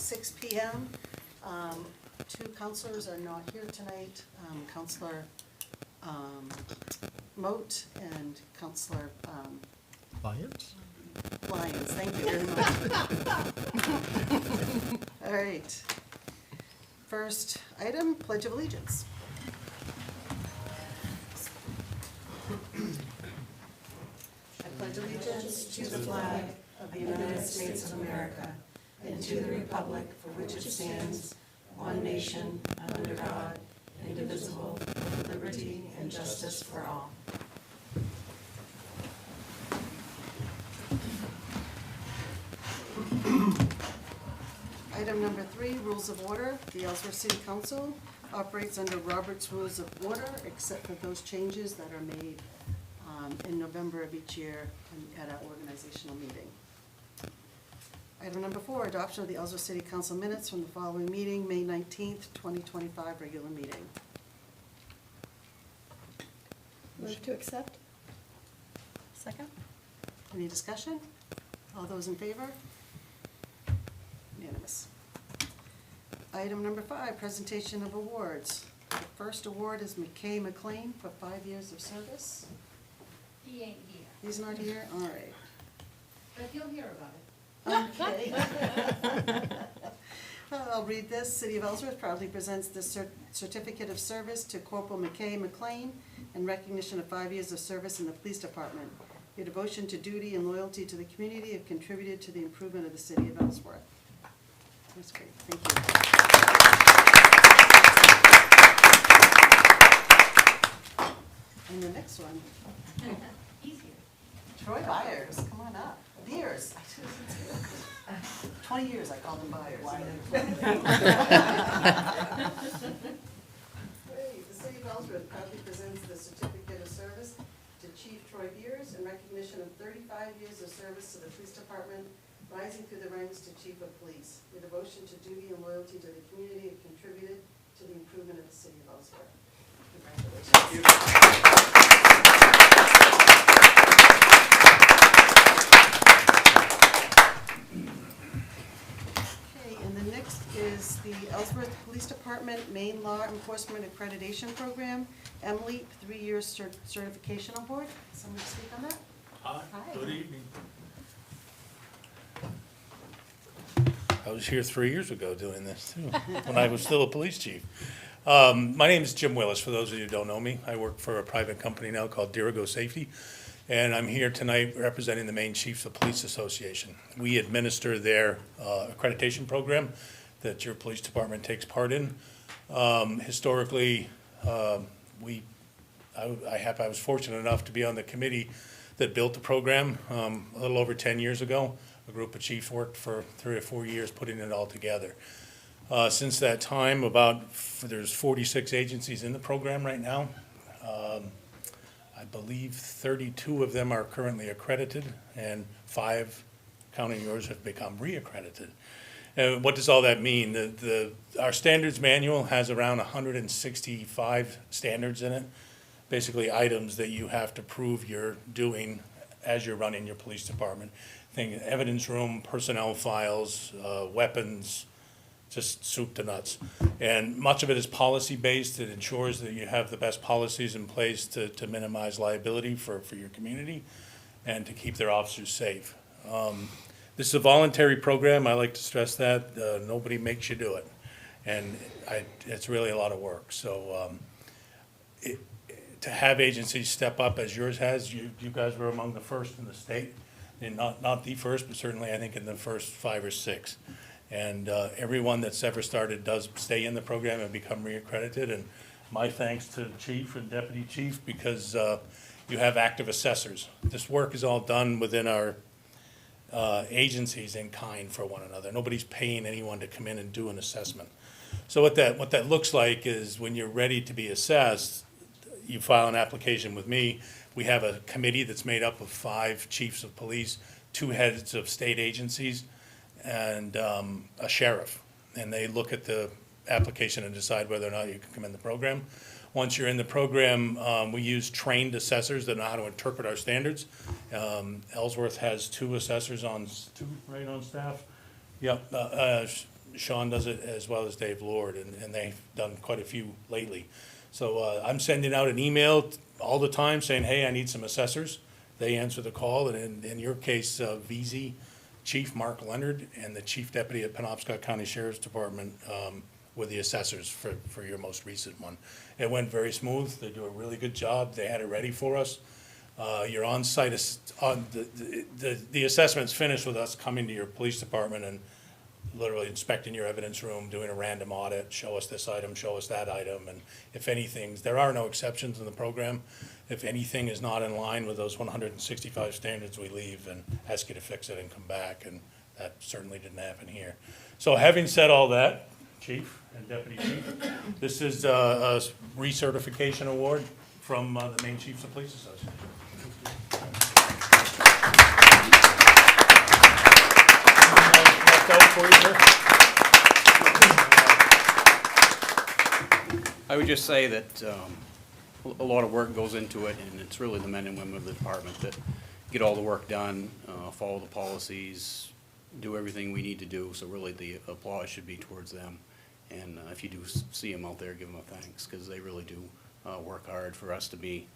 6 p.m. Two counselors are not here tonight, Counselor Moat and Counselor Lyons? Lyons. Thank you very much. All right. First item, Pledge of Allegiance. I pledge allegiance to the flag of the United States of America and to the republic for which it stands, one nation, under God, indivisible, with liberty and justice for all. Item number 3, Rules of Order. The Ellsworth City Council operates under Robert's Rules of Order, except for those changes that are made in November of each year at our organizational meeting. Item number 4, adoption of the Ellsworth City Council minutes from the following meeting, May 19th, 2025, regular meeting. Move to accept. Second. Any discussion? All those in favor? Unanimous. Item number 5, presentation of awards. The first award is McKay McLean for 5 years of service. He ain't here, He's not here? All right. but he'll hear about it. Okay. I'll read this. City of Ellsworth proudly presents this certificate of service to Corporal McKay McLean in recognition of 5 years of service in the police department. Your devotion to duty and loyalty to the community have contributed to the improvement of the city of Ellsworth. That's great. Thank you. And the next one, He's here. Troy Byers. Come on up. Beers. 20 years I called him Byers. Hey, the City of Ellsworth proudly presents the certificate of service to Chief Troy Beers in recognition of 35 years of service to the police department, rising through the ranks to Chief of Police. Your devotion to duty and loyalty to the community have contributed to the improvement of the City of Ellsworth. Congratulations. Okay, and the next is the Ellsworth Police Department Main Law Enforcement Accreditation Program, MLEAP 3-year certification award. Someone to speak on that? Hi, Hi. good evening. I was here 3 years ago doing this too, when I was still a police chief. My name is Jim Willis, for those of you who don't know me. I work for a private company now called Dirigo Safety, and I'm here tonight representing the Maine Chiefs of Police Association. We administer their accreditation program that your police department takes part in. Historically, I was fortunate enough to be on the committee that built the program a little over 10 years ago. A group of chiefs worked for 3 or 4 years putting it all together. Since that time, there's 46 agencies in the program right now. I believe 32 of them are currently accredited, and 5, counting yours, have become re-accredited. What does all that mean? Our standards manual has around 165 standards in it, basically items that you have to prove you're doing as you're running your police department. Think evidence room, personnel files, weapons, just soup to nuts. And much of it is policy-based. It ensures that you have the best policies in place to minimize liability for your community and to keep their officers safe. This is a voluntary program. I like to stress that. Nobody makes you do it. And it's really a lot of work. So to have agencies step up as yours has, you guys were among the first in the state. And not the first, but certainly I think in the first 5 or 6. And everyone that's ever started does stay in the program and become reaccredited. And my thanks to the chief and deputy chief, because you have active assessors. This work is all done within our agencies in kind for one another. Nobody's paying anyone to come in and do an assessment. So what that looks like is when you're ready to be assessed, you file an application with me. We have a committee that's made up of 5 chiefs of police, 2 heads of state agencies, and a sheriff. And they look at the application and decide whether or not you can come in the program. Once you're in the program, we use trained assessors that know how to interpret our standards. Ellsworth has 2 assessors on, 2 right on staff. Yep, Sean does it as well as Dave Lord, and they've done quite a few lately. So I'm sending out an email all the time saying, hey, I need some assessors. They answer the call, and in your case, VZ Chief Mark Leonard and the Chief Deputy at Penobscot County Sheriff's Department were the assessors for your most recent one. It went very smooth. They do a really good job. They had it ready for us. Your on-site, the assessment's finished with us coming to your police department and literally inspecting your evidence room, doing a random audit, show us this item, show us that item, and if anything, there are no exceptions in the program. If anything is not in line with those 165 standards, we leave and ask you to fix it and come back, and that certainly didn't happen here. So having said all that, Chief and Deputy Chief, this is a recertification award from the Maine Chiefs of Police Association. I would just say that a lot of work goes into it, and it's really the men and women of the department that get all the work done, follow the policies, do everything we need to do, so really the applause should be towards them. And if you do see them out there, give them a thanks, because they really do work hard for us to be,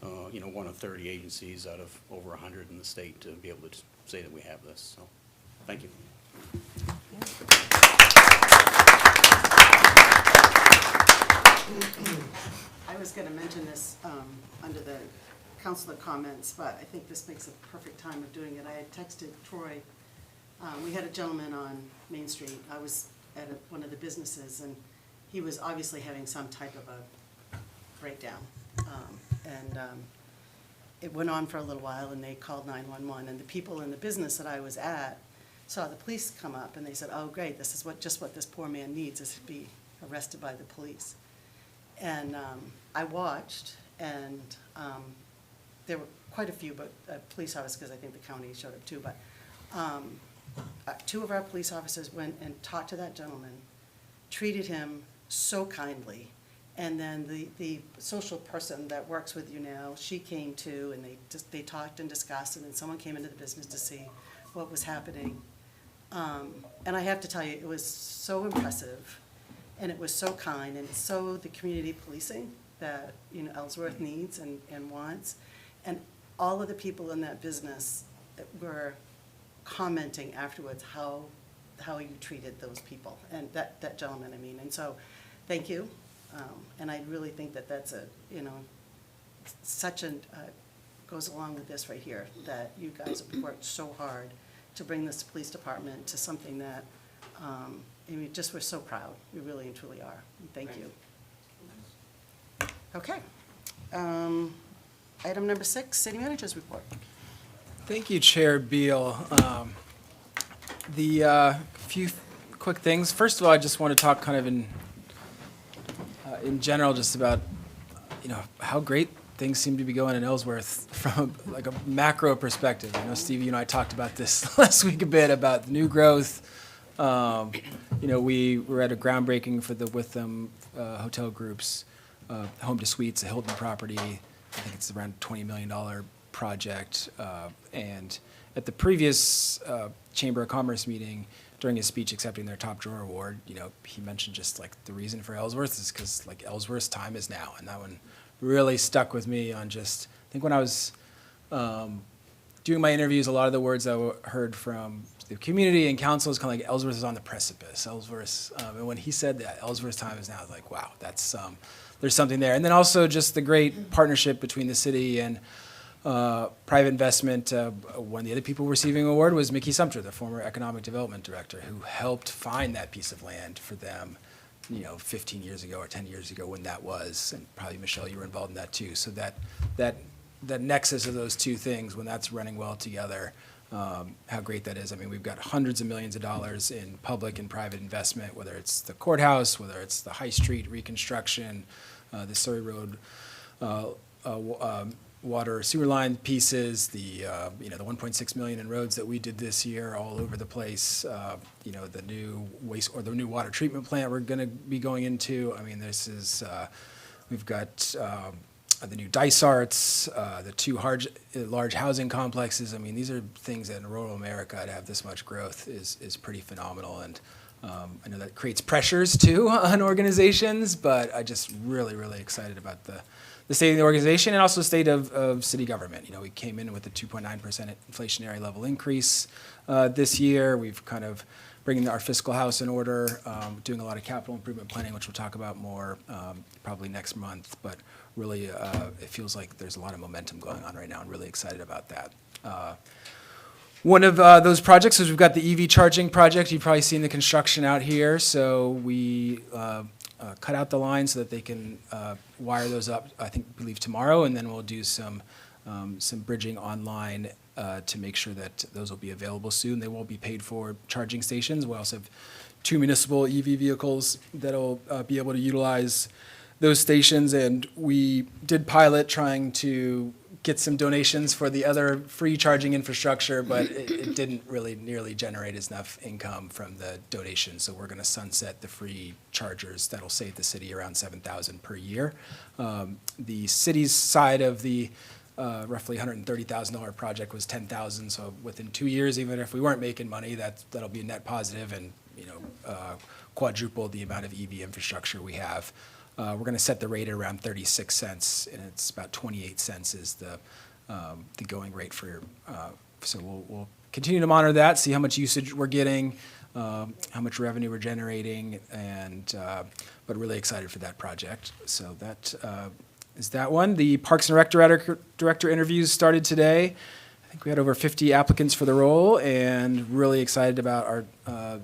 one of 30 agencies out of over 100 in the state to be able to say that we have this. So, thank you. I was gonna mention this under the councilor comments, but I think this makes a perfect time of doing it. I had texted Troy. We had a gentleman on Main Street. I was at one of the businesses, and he was obviously having some type of a breakdown. It went on for a little while, and they called 911, and the people in the business that I was at saw the police come up, and they said, oh, great, this is just what this poor man needs, is to be arrested by the police. And I watched, and there were quite a few, but police officers, because I think the county showed up too, but two of our police officers went and talked to that gentleman, treated him so kindly, and then the social person that works with you now, she came too, and they talked and discussed, and then someone came into the business to see what was happening. And I have to tell you, it was so impressive, and it was so kind, and it's so the community policing that, Ellsworth needs and wants. And all of the people in that business were commenting afterwards how you treated those people, and that gentleman, I mean. And so, thank you. And I really think that that's goes along with this right here, that you guys have worked so hard to bring this police department to something that, just we're so proud. We really and truly are. And thank you. Okay. Item number 6, city manager's report. Thank you, Chair Beal. The few quick things. First of all, I just want to talk kind of in general just about, how great things seem to be going in Ellsworth from like a macro perspective. I know Steve, you and I talked about this last week a bit about the new growth. We were at a groundbreaking for the Witham Hotel Group's Home to Suites, a Hilton property. I think it's around a $20 million project. And at the previous Chamber of Commerce meeting, during his speech accepting their top drawer award, he mentioned just like the reason for Ellsworth is because like Ellsworth's time is now, and that one really stuck with me on just, I think when I was doing my interviews, a lot of the words I heard from the community and council is kind of like Ellsworth is on the precipice. Ellsworth, and when he said that Ellsworth's time is now, I was like, wow, that's there's something there. And then also just the great partnership between the city and private investment. One of the other people receiving an award was Mickey Sumter, the former economic development director, who helped find that piece of land for them, 15 years ago or 10 years ago when that was. And probably, Michelle, you were involved in that too. So that nexus of those two things, when that's running well together, how great that is. I mean, we've got hundreds of millions of dollars in public and private investment, whether it's the courthouse, whether it's the High Street reconstruction, the Surrey Road water sewer line pieces, the $1.6 million in roads that we did this year all over the place, the new waste or the new water treatment plant we're going to be going into. I mean, this is, we've got the new Dysarts, the two large housing complexes. I mean, these are things that in rural America to have this much growth is pretty phenomenal. And I know that creates pressures too on organizations, but I just really, really excited about the state of the organization and also the state of city government. You know, we came in with a 2.9% inflationary level increase this year. We've kind of bringing our fiscal house in order, doing a lot of capital improvement planning, which we'll talk about more probably next month. But really, it feels like there's a lot of momentum going on right now. I'm really excited about that. One of those projects is we've got the EV charging project. You've probably seen the construction out here. So we cut out the lines so that they can wire those up, I believe tomorrow, and then we'll do some bridging online to make sure that those will be available soon. They will be paid for charging stations. We also have 2 municipal EV vehicles that'll be able to utilize those stations, and we did pilot trying to get some donations for the other free charging infrastructure, but it didn't really nearly generate enough income from the donations. So we're going to sunset the free chargers. That'll save the city around $7,000 per year. The city's side of the roughly $130,000 project was $10,000. So within 2 years, even if we weren't making money, that'll be a net positive, and quadruple the amount of EV infrastructure we have. We're going to set the rate at around 36 cents, and it's about 28 cents is the going rate for. So we'll continue to monitor that, see how much usage we're getting, how much revenue we're generating, and but really excited for that project. So that is that one. The Parks and Rec director interviews started today. I think we had over 50 applicants for the role, and really excited about our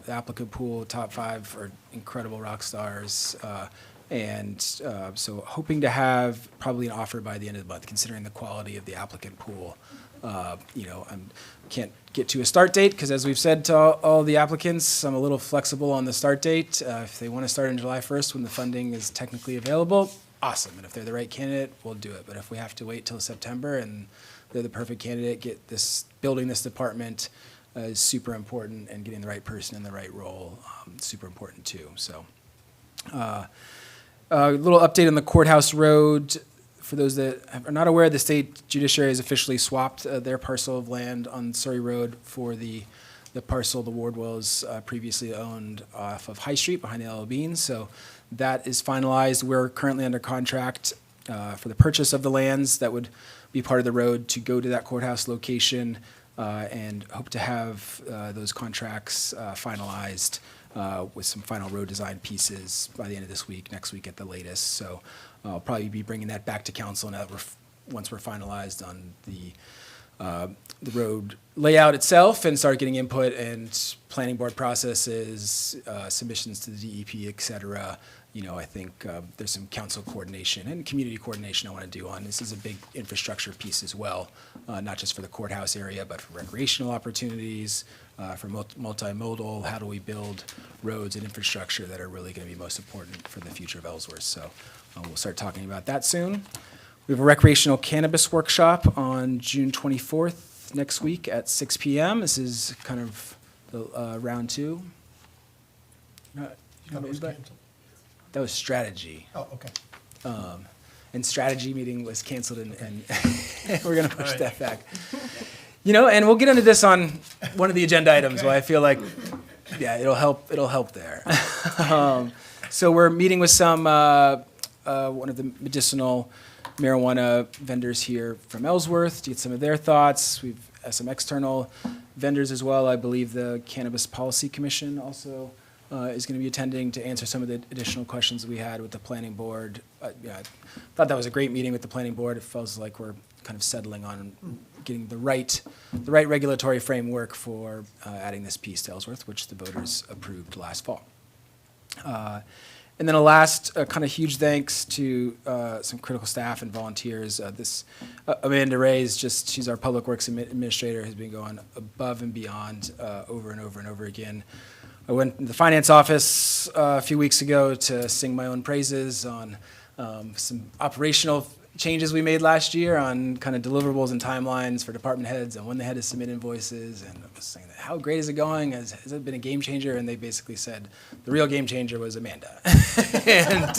applicant pool. Top 5 are incredible rock stars. So hoping to have probably an offer by the end of the month, considering the quality of the applicant pool. I can't get to a start date because, as we've said to all the applicants, I'm a little flexible on the start date. If they want to start on July 1st when the funding is technically available, awesome. And if they're the right candidate, we'll do it. But if we have to wait till September and they're the perfect candidate, building this department is super important, and getting the right person in the right role, super important too. So. A little update on the Courthouse Road. For those that are not aware, the state judiciary has officially swapped their parcel of land on Surrey Road for the parcel the Wardwells previously owned off of High Street behind the L.L. Bean. So that is finalized. We're currently under contract for the purchase of the lands that would be part of the road to go to that courthouse location, and hope to have those contracts finalized with some final road design pieces by the end of this week, next week at the latest. So I'll probably be bringing that back to council now that once we're finalized on the road layout itself and start getting input and planning board processes, submissions to the DEP, et cetera. I think there's some council coordination and community coordination I want to do on. This is a big infrastructure piece as well, not just for the courthouse area, but for recreational opportunities, for multimodal. How do we build roads and infrastructure that are really going to be most important for the future of Ellsworth? So we'll start talking about that soon. We have a recreational cannabis workshop on June 24th next week at 6 p.m. This is kind of the round 2. That was canceled. That was strategy. Oh, okay. And strategy meeting was canceled, and we're going to push All right. that back. And we'll get into this on one of the agenda items. Okay. Where I feel like, it'll help there. So we're meeting with some one of the medicinal marijuana vendors here from Ellsworth to get some of their thoughts. We've some external vendors as well. I believe the Cannabis Policy Commission also is going to be attending to answer some of the additional questions we had with the planning board. I thought that was a great meeting with the planning board. It feels like we're kind of settling on getting the right regulatory framework for adding this piece to Ellsworth, which the voters approved last fall. And then a last kind of huge thanks to some critical staff and volunteers. Amanda Ray she's our public works administrator, has been going above and beyond over and over and over again. I went to the finance office a few weeks ago to sing my own praises on some operational changes we made last year on kind of deliverables and timelines for department heads and when they had to submit invoices. And I was saying, how great is it going? Has it been a game changer? And they basically said the real game changer was Amanda. And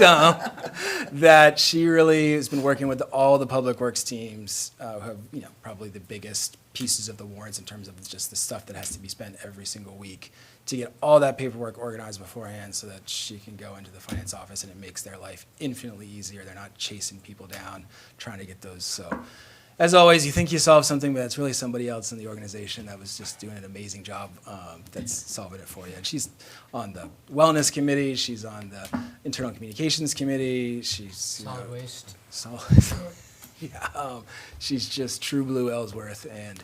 that she really has been working with all the public works teams who have probably the biggest pieces of the warrants in terms of just the stuff that has to be spent every single week to get all that paperwork organized beforehand so that she can go into the finance office and it makes their life infinitely easier. They're not chasing people down, trying to get those. So as always, you think you solve something, but it's really somebody else in the organization that was just doing an amazing job that's solving it for you. And she's on the wellness committee. She's on the internal communications committee. She's Solid waste. Yeah, she's just true blue Ellsworth, and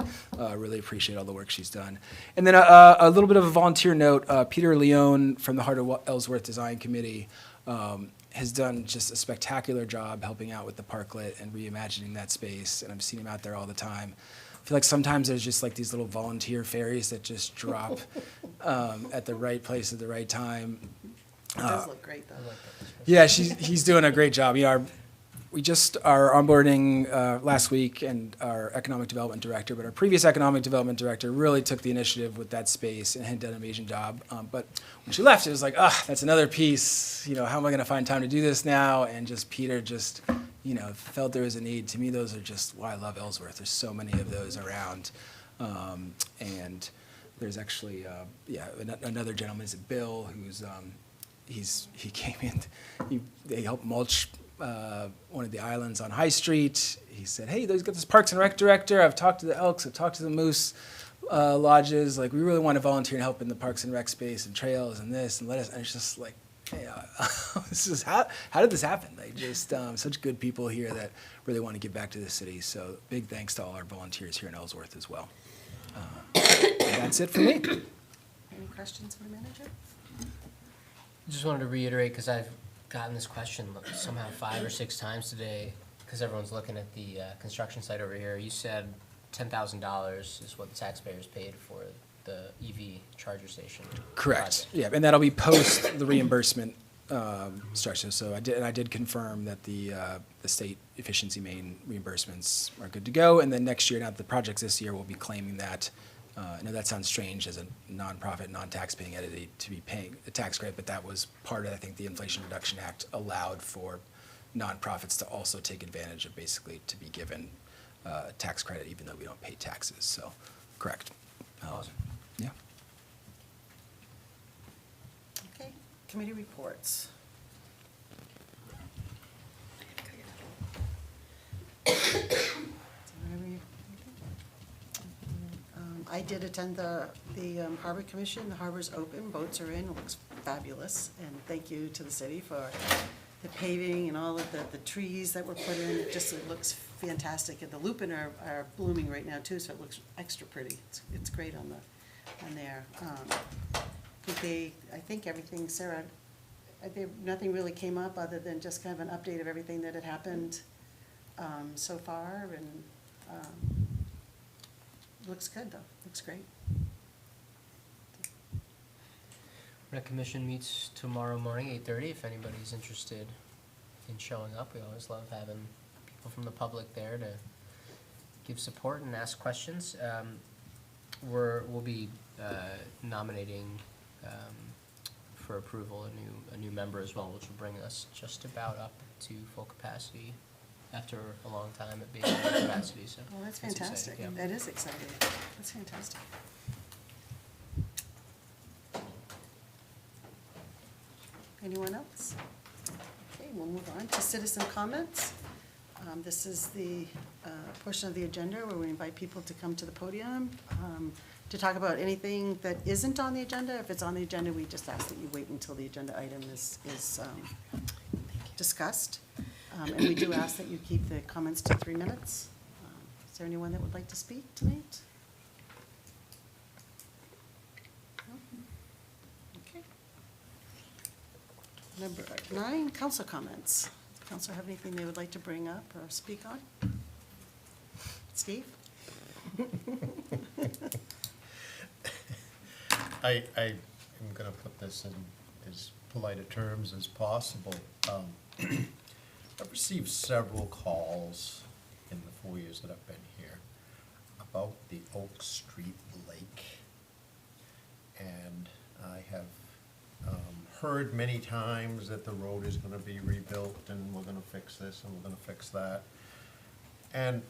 really appreciate all the work she's done. And then a little bit of a volunteer note, Peter Leone from the Heart of Ellsworth Design Committee has done just a spectacular job helping out with the parklet and reimagining that space, and I've seen him out there all the time. I feel like sometimes there's just like these little volunteer fairies that just drop at the right place at the right time. It does look great, though. Yeah, he's doing a great job. You know, we just are onboarding last week, and our economic development director, but our previous economic development director really took the initiative with that space and had done an amazing job. But when she left, it was like, that's another piece. You know, how am I going to find time to do this now? And just Peter just, you know, felt there was a need. To me, those are just why I love Ellsworth. There's so many of those around, and there's actually, another gentleman, is it Bill, who's he came in, they helped mulch one of the islands on High Street. He said, hey, there's got this Parks and Rec director. I've talked to the Elks. I've talked to the Moose lodges. Like, we really want to volunteer and help in the Parks and Rec space and trails and this and let us. And it's just like, hey, this is how did this happen? Like, just such good people here that really want to give back to the city. So big thanks to all our volunteers here in Ellsworth as well. And that's it for me. Any questions for the manager? Just wanted to reiterate, because I've gotten this question somehow 5 or 6 times today, because everyone's looking at the construction site over here. You said $10,000 is what the taxpayers paid for the EV charger station. Correct. project. Yeah, and that'll be post the reimbursement structure. So I did confirm that the state efficiency main reimbursements are good to go, and then next year, now that the project's this year, we'll be claiming that. I know that sounds strange as a nonprofit, non-tax-paying entity to be paying a tax credit, but that was part of, I think, the Inflation Reduction Act allowed for nonprofits to also take advantage of, basically to be given a tax credit even though we don't pay taxes. So, correct. Awesome. Yeah. Okay, committee reports. I did attend the Harbor Commission. The harbor's open, boats are in, it looks fabulous. And thank you to the city for the paving and all of the trees that were put in. It looks fantastic. And the lupin are blooming right now too, so it looks extra pretty. It's great on there. I think everything, Sarah, nothing really came up other than just kind of an update of everything that had happened so far, and looks good though, looks great. Rec Commission meets tomorrow morning, 8:30, if anybody's interested in showing up. We always love having people from the public there to give support and ask questions. We'll be nominating for approval a new member as well, which will bring us just about up to full capacity after a long time at being at full capacity. So Well, that's exciting, fantastic. yeah. That is exciting. That's fantastic. Anyone else? Okay, we'll move on to citizen comments. This is the portion of the agenda where we invite people to come to the podium to talk about anything that isn't on the agenda. If it's on the agenda, we just ask that you wait until the agenda item is discussed. And we do ask that you keep the comments to 3 minutes. Is there anyone that would like to speak tonight? No? Okay. Number 9, council comments. Does council have anything they would like to bring up or speak on? Steve? I am gonna put this in as polite a terms as possible. I've received several calls in the 4 years that I've been here about the Oak Street Lake. And I have heard many times that the road is gonna be rebuilt and we're gonna fix this and we're gonna fix that. And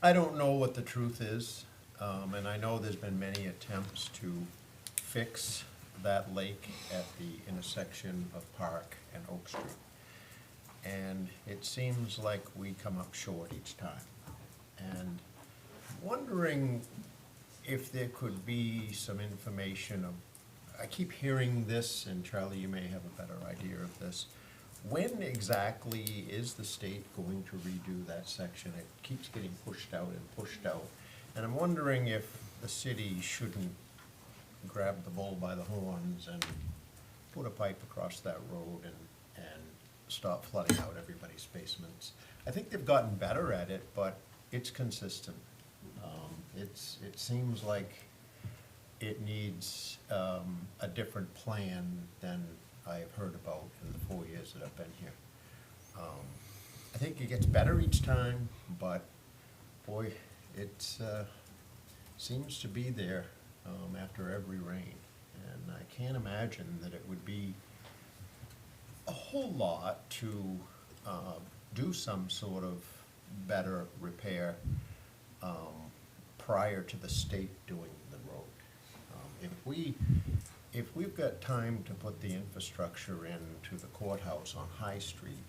I don't know what the truth is, and I know there's been many attempts to fix that lake at the intersection of Park and Oak Street. And it seems like we come up short each time. And wondering if there could be some information of, I keep hearing this, and Charlie, you may have a better idea of this. When exactly is the state going to redo that section? It keeps getting pushed out and pushed out. And I'm wondering if the city shouldn't grab the bull by the horns and put a pipe across that road and stop flooding out everybody's basements. I think they've gotten better at it, but it's consistent. It seems like it needs a different plan than I've heard about in the 4 years that I've been here. I think it gets better each time, but boy, it seems to be there after every rain. And I can't imagine that it would be a whole lot to do some sort of better repair prior to the state doing the road. If we've got time to put the infrastructure into the courthouse on High Street,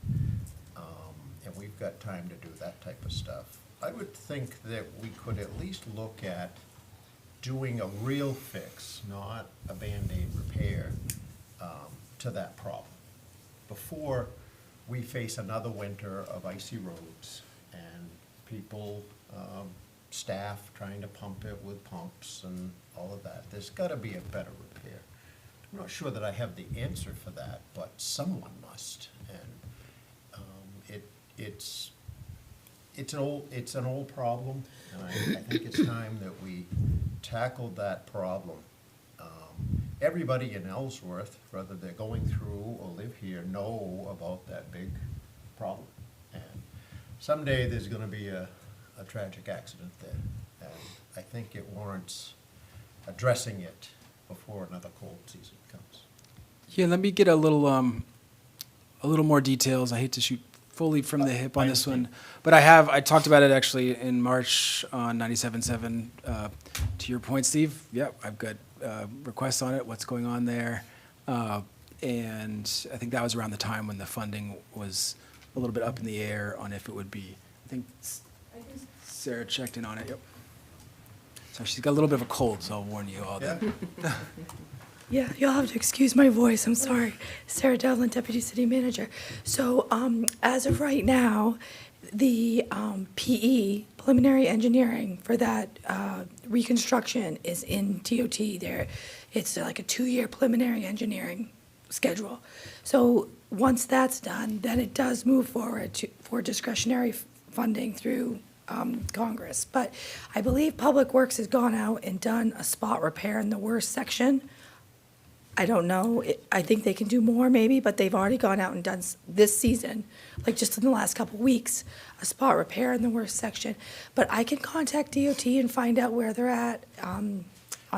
and we've got time to do that type of stuff, I would think that we could at least look at doing a real fix, not a Band-Aid repair, to that problem, before we face another winter of icy roads and people, staff trying to pump it with pumps and all of that. There's gotta be a better repair. I'm not sure that I have the answer for that, but someone must. And it's an old problem, and I think it's time that we tackled that problem. Everybody in Ellsworth, whether they're going through or live here, know about that big problem. And someday there's gonna be a tragic accident there. And I think it warrants addressing it before another cold season comes. Yeah, let me get a little more details. I hate to shoot fully from the hip on this one, but I talked about it actually in March on 97.7. To your point, Steve, yep, I've got requests on it, what's going on there. And I think that was around the time when the funding was a little bit up in the air on if it would be, I think Sarah checked in on it, yep. So she's got a little bit of a cold, so I'll warn you all that. Yeah, you'll have to excuse my voice, I'm sorry. Sarah Devlin, Deputy City Manager. So, as of right now, the PE, preliminary engineering, for that reconstruction is in DOT there. It's like a 2-year preliminary engineering schedule. So, once that's done, then it does move forward for discretionary funding through Congress. But I believe Public Works has gone out and done a spot repair in the worst section. I don't know, I think they can do more maybe, but they've already gone out and done this season, like just in the last couple weeks, a spot repair in the worst section. But I can contact DOT and find out where they're at on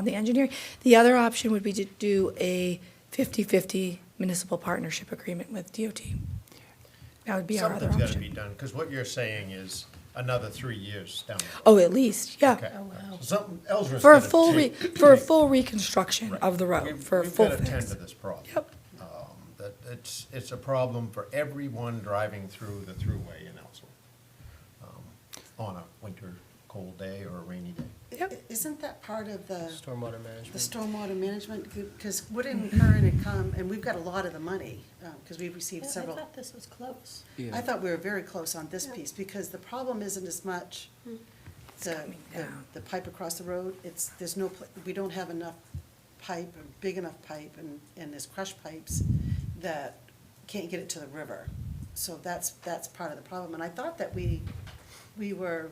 the engineering. The other option would be to do a 50-50 municipal partnership agreement with DOT. That would be our other Something's gotta be option. done, because what you're saying is another 3 years down the road. Oh, at least, yeah. Okay. So something, Ellsworth's For a gonna full, take- for a full reconstruction Right. of the road, for a full We've got to tend fix. to this problem. Yep. That it's a problem for everyone driving through the throughway in Ellsworth, on a winter cold day or a rainy day. Yep. Isn't that part of the Stormwater management. stormwater management? Because Wood and Curran had come, and we've got a lot of the money, because we've received several. this was close. I thought we were very close on this piece, because the problem isn't as much the pipe across the road. There's no, we don't have enough pipe, or big enough pipe, and there's crushed pipes that can't get it to the river. So that's part of the problem. And I thought that we were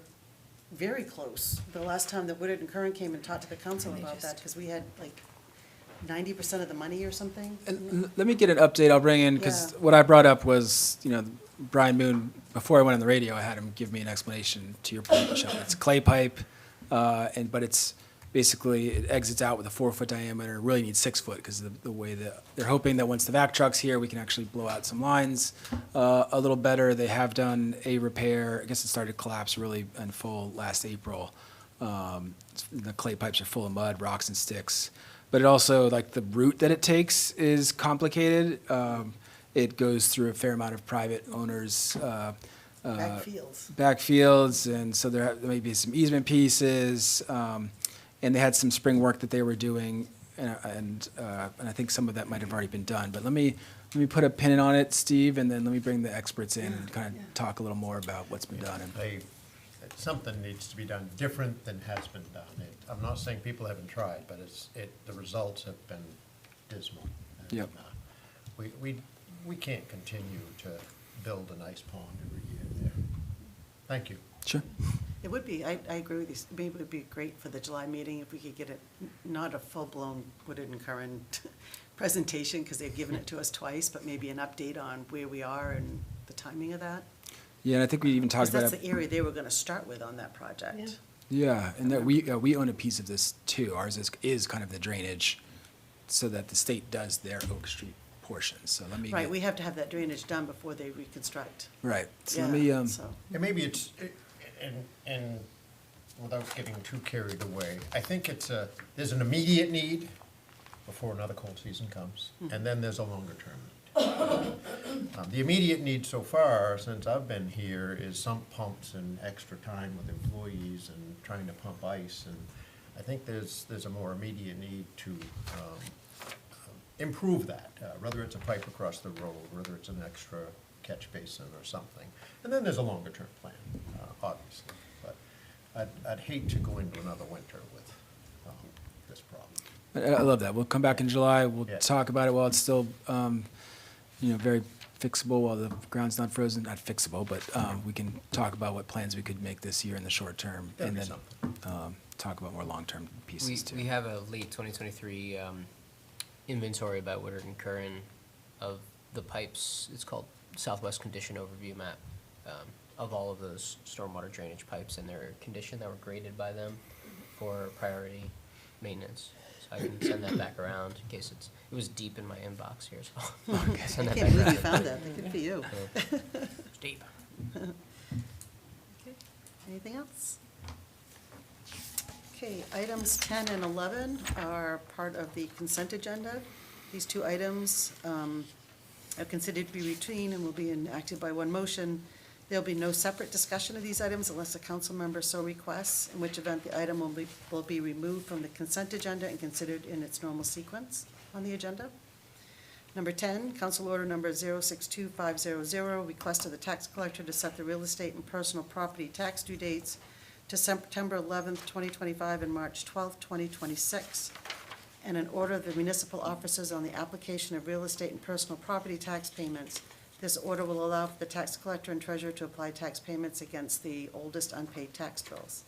very close the last time that Woodard and Curran came and talked to the council And they about that, just- because we had like 90% of the money or something. And let me get an update I'll bring in, because Yeah. what I brought up was, Brian Moon, before I went on the radio, I had him give me an explanation to your point, Michelle. It's clay pipe, but it's basically, it exits out with a 4-foot diameter, really needs 6 foot, because the way that, they're hoping that once the vac truck's here, we can actually blow out some lines a little better. They have done a repair, I guess it started to collapse really in full last April. The clay pipes are full of mud, rocks and sticks. but it also, like, the route that it takes is complicated. It goes through a fair amount of private owners, Backfields. backfields, and so there may be some easement pieces, and they had some spring work that they were doing, and I think some of that might have already been done. But let me put a pin on it, Steve, and then let me bring the experts in and kind of talk a little more about what's been done. Something needs to be done different than has been done. I'm not saying people haven't tried, but the results have been dismal. And, Yep. We can't continue to build an ice pond every year there. Thank you. Sure. It would be, I agree with you, maybe it would be great for the July meeting if we could get it, not a full-blown Woodard and Curran presentation, because they've given it to us twice, but maybe an update on where we are and the timing of that. Yeah, and I think we even talked Because about that's the area they were gonna start with on that project. Yeah, and that we own a piece of this too. Ours is kind of the drainage, so that the state does their Oak Street portion. So let me Right, get- we have to have that drainage done before they reconstruct. right. So Yeah, let me so, And maybe it's, and without getting too carried away, I think there's an immediate need before another cold season comes, and then there's a longer term need. The immediate need so far, since I've been here, is sump pumps and extra time with employees and trying to pump ice, and I think there's a more immediate need to improve that, whether it's a pipe across the road, whether it's an extra catch basin or something. And then there's a longer term plan, obviously, but I'd hate to go into another winter with this problem. I love that. We'll come back in July. We'll Yeah. talk about it while it's still, very fixable, while the ground's not frozen. Not fixable, but we can talk about what plans we could make this year in the short term, That'd and be then something. talk about more long-term pieces too. We have a late 2023 inventory by Woodard and Curran of the pipes. It's called Southwest Condition Overview Map of all of those stormwater drainage pipes and their condition that were graded by them for priority maintenance. So I can send that back around in case it was deep in my inbox here, so I'll send I that can't back believe you around. found that, good for you. It's deep. Okay, anything else? Okay, items 10 and 11 are part of the consent agenda. These two items are considered to be routine and will be enacted by one motion. There'll be no separate discussion of these items unless a council member so requests, in which event the item will be removed from the consent agenda and considered in its normal sequence on the agenda. Number 10, Council Order Number 062500, request of the tax collector to set the real estate and personal property tax due dates to September 11th, 2025 and March 12th, 2026, and an order of the municipal officers on the application of real estate and personal property tax payments. This order will allow for the tax collector and treasurer to apply tax payments against the oldest unpaid tax bills.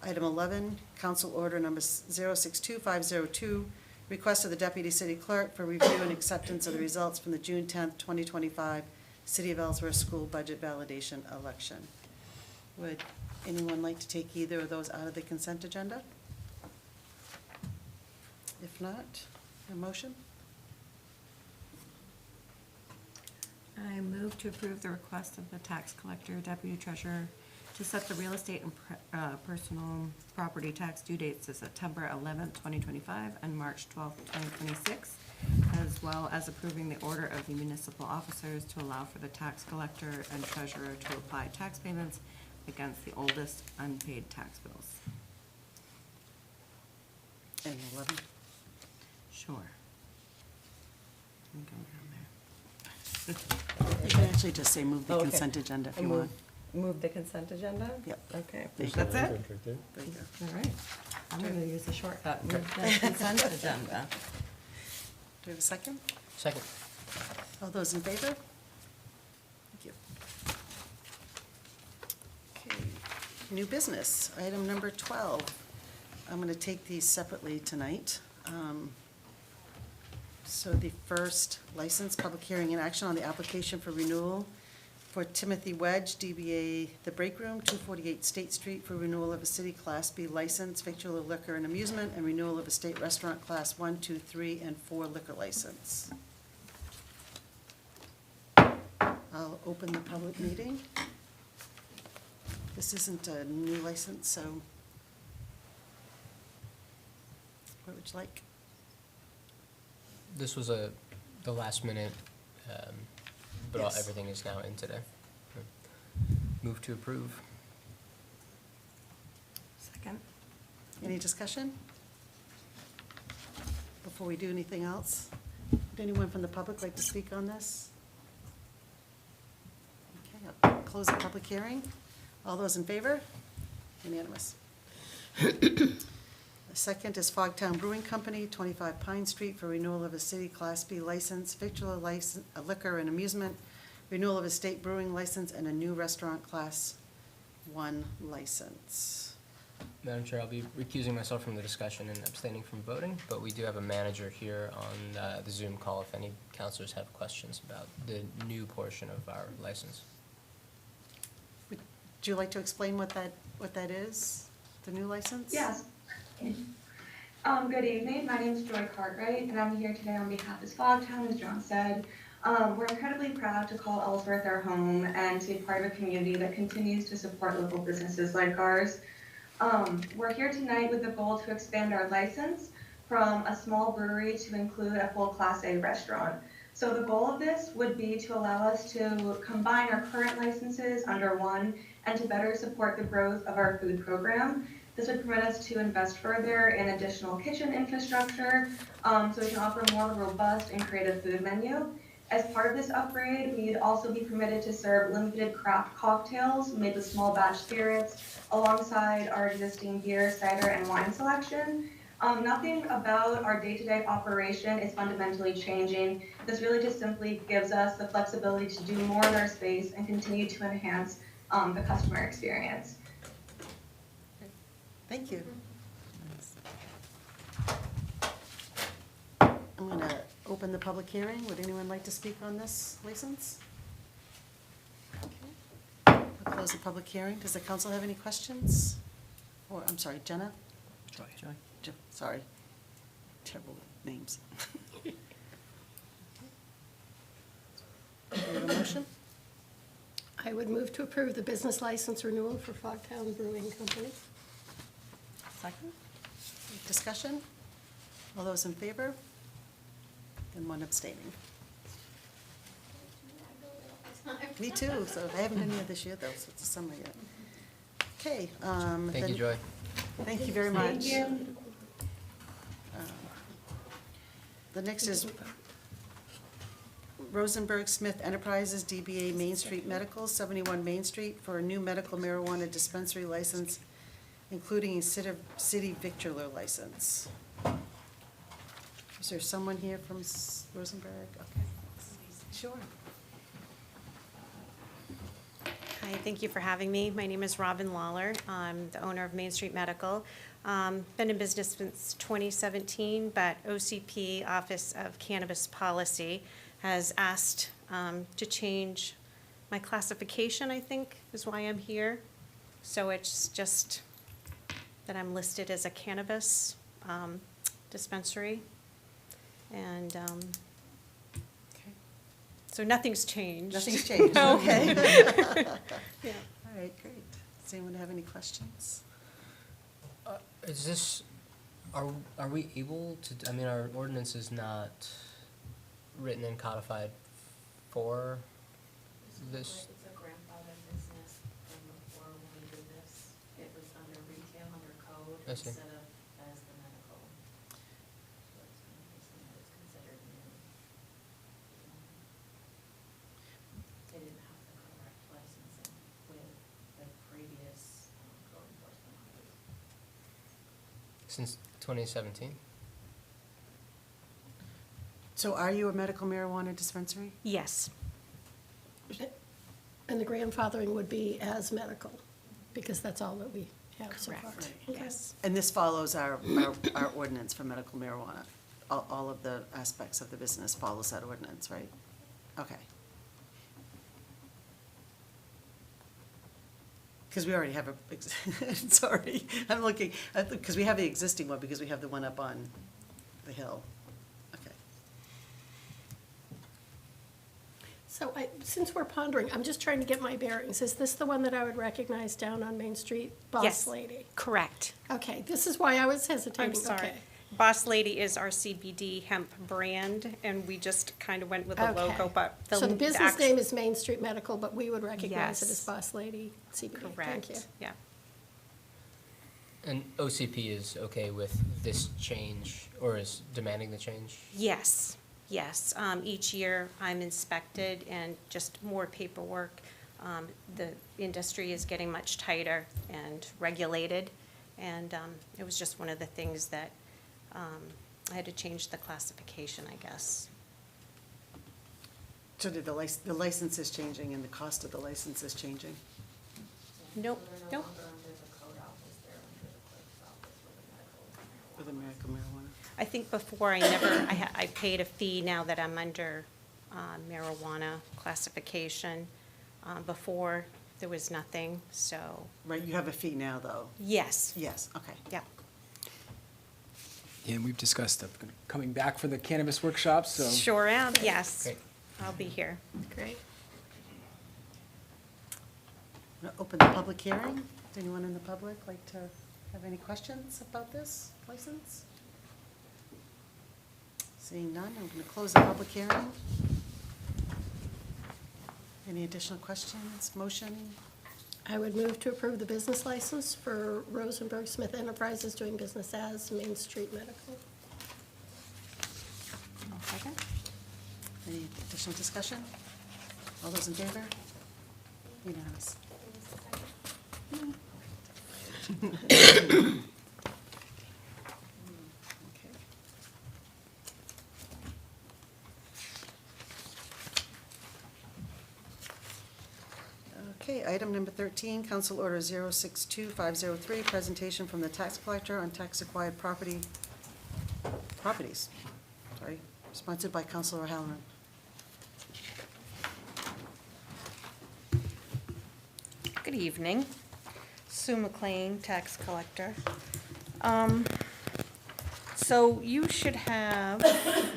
Item 11, Council Order Number 062502, request of the Deputy City Clerk for review and acceptance of the results from the June 10th, 2025 City of Ellsworth School Budget Validation Election. Would anyone like to take either of those out of the consent agenda? If not, a motion? I move to approve the request of the tax collector, deputy treasurer, to set the real estate and personal property tax due dates to September 11th, 2025 and March 12th, 2026, as well as approving the order of the municipal officers to allow for the tax collector and treasurer to apply tax payments against the oldest unpaid tax bills. And 11? Sure. Let me go down there. You can actually just say move the Okay. consent agenda if I you want. Move the consent agenda? Yep. Okay, There you that's go. it? There you go. All right. I'm gonna use the shortcut, move the consent agenda. Do we have a second? Second. All those in favor? Thank you. Okay, new business, item number 12. I'm going to take these separately tonight. So the first license, public hearing and action on the application for renewal for Timothy Wedge, DBA The Break Room, 248 State Street, for renewal of a city Class B license, victual liquor and amusement, and renewal of a state restaurant Class 1, 2, 3, and 4 liquor license. I'll open the public meeting. This isn't a new license, so what would you like? this was the last minute, but Yes. everything is now in today. Move to approve. Second. Any discussion? Before we do anything else? Would anyone from the public like to speak on this? Okay, I'll close the public hearing. All those in favor? Unanimous. The second is Fogtown Brewing Company, 25 Pine Street, for renewal of a city Class B license, victular license, a liquor and amusement, renewal of a state brewing license, and a new restaurant Class 1 license. Madam Chair, I'll be recusing myself from the discussion and abstaining from voting, but we do have a manager here on the Zoom call if any counselors have questions about the new portion of our license. Would you like to explain what that is, the new license? Yes. Good evening. My name is Joy Cartwright, and I'm here today on behalf of Fogtown, as John said. We're incredibly proud to call Ellsworth our home and to be part of a community that continues to support local businesses like ours. We're here tonight with the goal to expand our license from a small brewery to include a full Class A restaurant. So the goal of this would be to allow us to combine our current licenses under one and to better support the growth of our food program. This would permit us to invest further in additional kitchen infrastructure, so we can offer a more robust and creative food menu. As part of this upgrade, we'd also be permitted to serve limited craft cocktails made with small batch spirits alongside our existing beer, cider, and wine selection. Nothing about our day-to-day operation is fundamentally changing. This really just simply gives us the flexibility to do more in our space and continue to enhance the customer experience. Thank you. I'm going to open the public hearing. Would anyone like to speak on this license? Okay. I'll close the public hearing. Does the council have any questions? Or, I'm sorry, Jenna? Joy. Sorry. Terrible names. Do we have a motion? I would move to approve the business license renewal for Fogtown Brewing Company. Second. Discussion? All those in favor? And one abstaining. Me too, so I haven't been here this year though, so it's a summer yet. Okay. Thank you, then- Joy. Thank you very much. Thank you. The next is Rosenberg Smith Enterprises, DBA Main Street Medical, 71 Main Street, for a new medical marijuana dispensary license, including a city victular license. Is there someone here from Rosenberg? Okay. Sure. Hi, thank you for having me. My name is Robin Lawler. I'm the owner of Main Street Medical. Been in business since 2017, but OCP, Office of Cannabis Policy, has asked to change my classification, I think, is why I'm here. So it's just that I'm listed as a cannabis dispensary. And Okay. so nothing's changed. Nothing's changed, No. okay. Yeah. All right, great. Does anyone have any questions? Is this, are we able to, I mean, our ordinance is not written and codified for this? It's a grandfather business from before when we did this. It was under retail, under code, I see. instead of as the medical. So it's kind of reason that it's considered new. They didn't have the correct licensing with the previous code enforcement office. Since 2017? So are you a medical marijuana dispensary? Yes. And the grandfathering would be as medical, because that's all that we have so far. Correct, Okay. yes. And this follows our ordinance for medical marijuana? All of the aspects of the business follows that ordinance, right? Okay. Because we already have a, sorry, I'm looking, because we have the existing one, because we have the one up on the hill. Okay. So since we're pondering, I'm just trying to get my bearings. Is this the one that I would recognize down on Main Street? Yes. Boss Lady? Correct. Okay, this is why I was hesitating. I'm sorry. Okay. Boss Lady is our CBD hemp brand, and we just kind of went with the Okay. logo, but the. So the business act- name is Main Street Medical, but we would recognize it Yes. as Boss Lady CBD. Thank you. Correct, yeah. And OCP is okay with this change, or is demanding the change? Yes, yes. Each year I'm inspected and just more paperwork. The industry is getting much tighter and regulated, and it was just one of the things that I had to change the classification, I guess. So did the license is changing and the cost of the license is changing? Nope, So they're no nope. longer under the code office, they're under the clerk's office with For the medical marijuana. the medical marijuana? I think before I paid a fee now that I'm under marijuana classification. Before, there was nothing, so, Right, you have a fee now, though? yes, Yes, okay. yep. And we've discussed coming back for the cannabis workshop, so. Sure am, yes. Great. I'll be here. Great. I'm gonna open the public hearing. Does anyone in the public like to have any questions about this license? Seeing none, I'm going to close the public hearing. Any additional questions, motion? I would move to approve the business license for Rosenberg Smith Enterprises doing business as Main Street Medical. Second? Any additional discussion? All those in favor? Unanimous. Okay. Okay, item number 13, Council Order 062503, presentation from the tax collector on tax acquired properties, sponsored by Councilor Halloran. Good evening. Sue McLean, tax collector. So you should have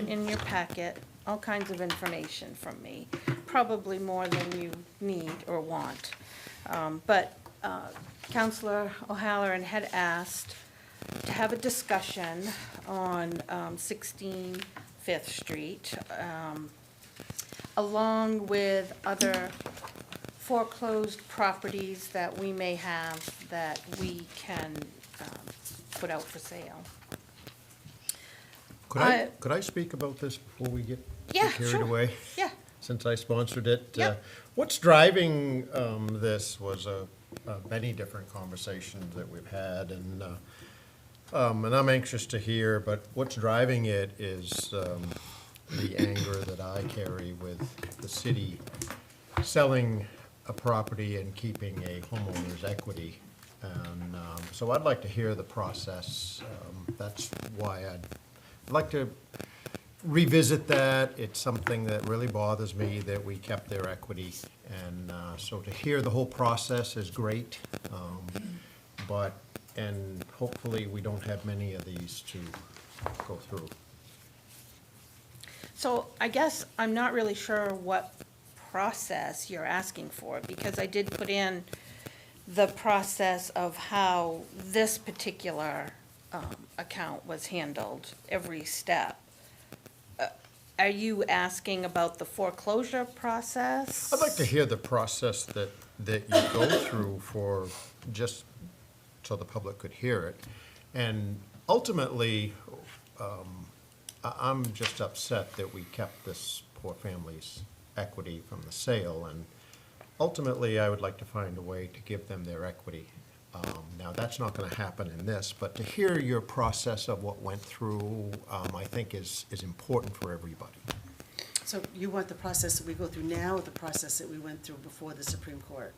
in your packet all kinds of information from me, probably more than you need or want. But Councilor O'Halloran had asked to have a discussion on 16 Fifth Street, along with other foreclosed properties that we may have that we can put out for sale. Could I speak about this before we get Yeah, carried sure. away? Yeah. Since I sponsored it. Yeah. What's driving this was many different conversations that we've had, and I'm anxious to hear, but what's driving it is the anger that I carry with the city selling a property and keeping a homeowner's equity. And so I'd like to hear the process. That's why I'd like to revisit that. It's something that really bothers me that we kept their equity. And so to hear the whole process is great. And hopefully we don't have many of these to go through. So I guess I'm not really sure what process you're asking for, because I did put in the process of how this particular account was handled, every step. Are you asking about the foreclosure process? I'd like to hear the process that you go through for, just so the public could hear it. And ultimately, I'm just upset that we kept this poor family's equity from the sale. And ultimately, I would like to find a way to give them their equity. Now, that's not going to happen in this, but to hear your process of what went through, I think is important for everybody. So you want the process that we go through now, or the process that we went through before the Supreme Court?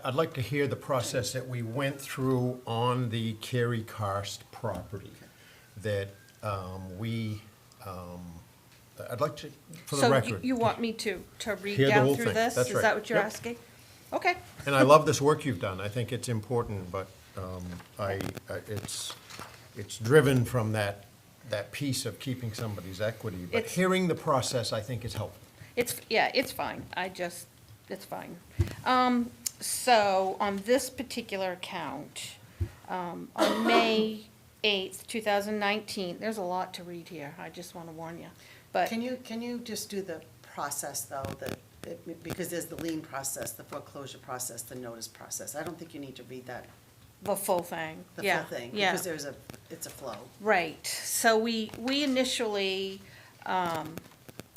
I'd like to hear the process that we went through on the Kerry Karst property, that I'd like to, for the record. So you want me to read Hear the down whole through thing. this? That's Is right. that what you're Yep. asking? Okay. And I love this work you've done. I think it's important, but it's driven from that piece of keeping somebody's equity. But It's- hearing the process, I think, is helpful. It's fine. It's fine. So on this particular account, on May 8th, 2019. There's a lot to read here, I just want to warn you. But Can you just do the process, though, because there's the lien process, the foreclosure process, the notice process. I don't think you need to read that, the full thing, the yeah, full thing, yeah. because it's a flow. Right, so we initially,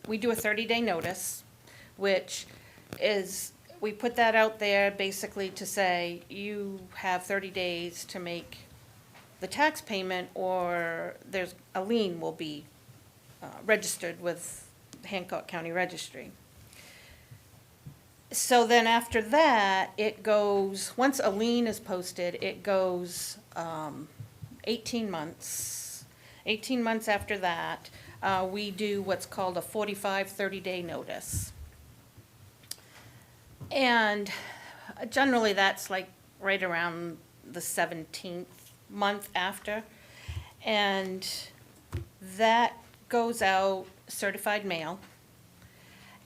we do a 30-day notice, which is, we put that out there basically to say, you have 30 days to make the tax payment, or there's, a lien will be registered with Hancock County Registry. So then after that, it goes, once a lien is posted, it goes 18 months. 18 months after that, we do what's called a 45 30-day notice. And generally, that's like right around the 17th month after. And that goes out certified mail.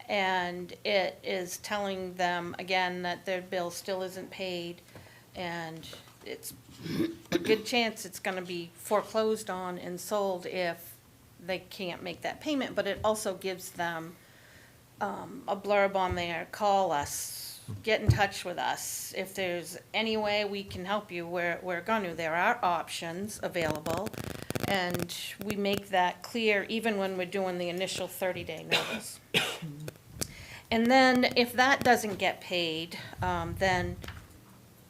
And it is telling them, again, that their bill still isn't paid, and it's a good chance it's gonna be foreclosed on and sold if they can't make that payment, but it also gives them a blurb on there, call us, get in touch with us. If there's any way we can help you, we're gonna. There are options available, and we make that clear even when we're doing the initial 30-day notice. And then if that doesn't get paid, then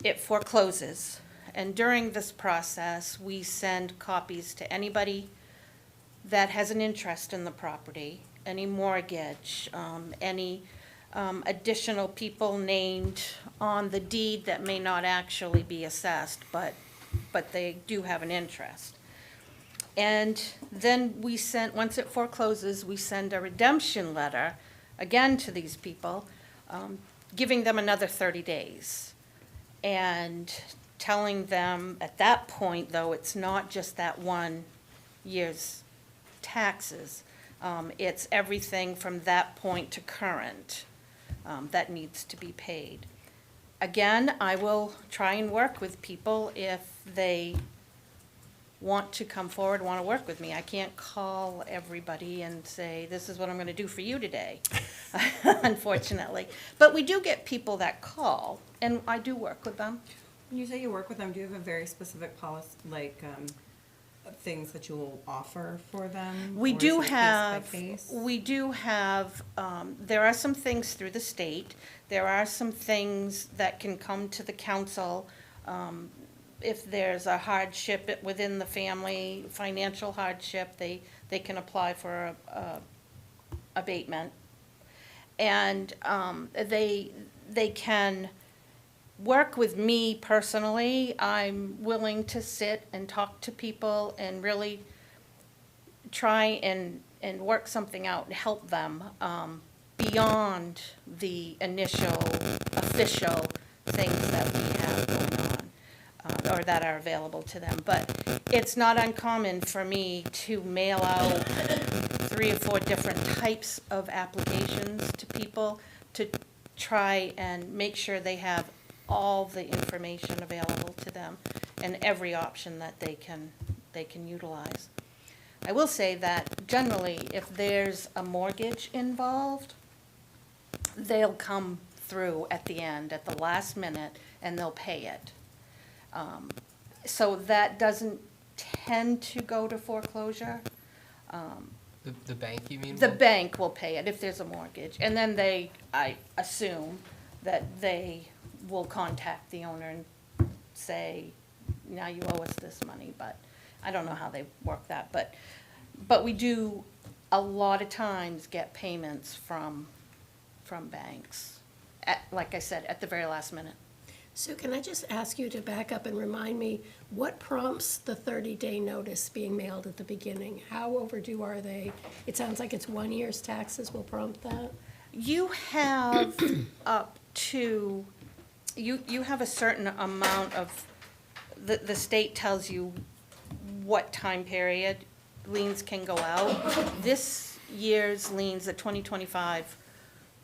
it forecloses. And during this process, we send copies to anybody that has an interest in the property, any mortgage, any additional people named on the deed that may not actually be assessed, but they do have an interest. And then we send, once it forecloses, we send a redemption letter again to these people, giving them another 30 days. And telling them at that point, though, it's not just that 1 year's taxes. It's everything from that point to current that needs to be paid. Again, I will try and work with people if they want to come forward, want to work with me. I can't call everybody and say, this is what I'm going to do for you today, unfortunately. But we do get people that call, and I do work with them. When you say you work with them, do you have a very specific policy, like, things that you will offer for them? We Or is do it case by have, case? there are some things through the state. There are some things that can come to the council, if there's a hardship within the family, financial hardship, they can apply for a abatement. And they can work with me personally. I'm willing to sit and talk to people and really try and work something out and help them beyond the initial official things that we have going on. Or that are available to them. But it's not uncommon for me to mail out 3 or 4 different types of applications to people to try and make sure they have all the information available to them and every option that they can utilize. I will say that generally, if there's a mortgage involved, they'll come through at the end, at the last minute, and they'll pay it. So that doesn't tend to go to foreclosure. The bank, you mean? The bank will pay it if there's a mortgage, and then I assume that they will contact the owner and say, now you owe us this money, but I don't know how they work that, but we do a lot of times get payments from banks, like I said, at the very last minute. So can I just ask you to back up and remind me, what prompts the 30-day notice being mailed at the beginning? How overdue are they? It sounds like it's 1 year's taxes will prompt that. You have up to, you have a certain amount of, the state tells you what time period liens can go out. This year's liens, the 2025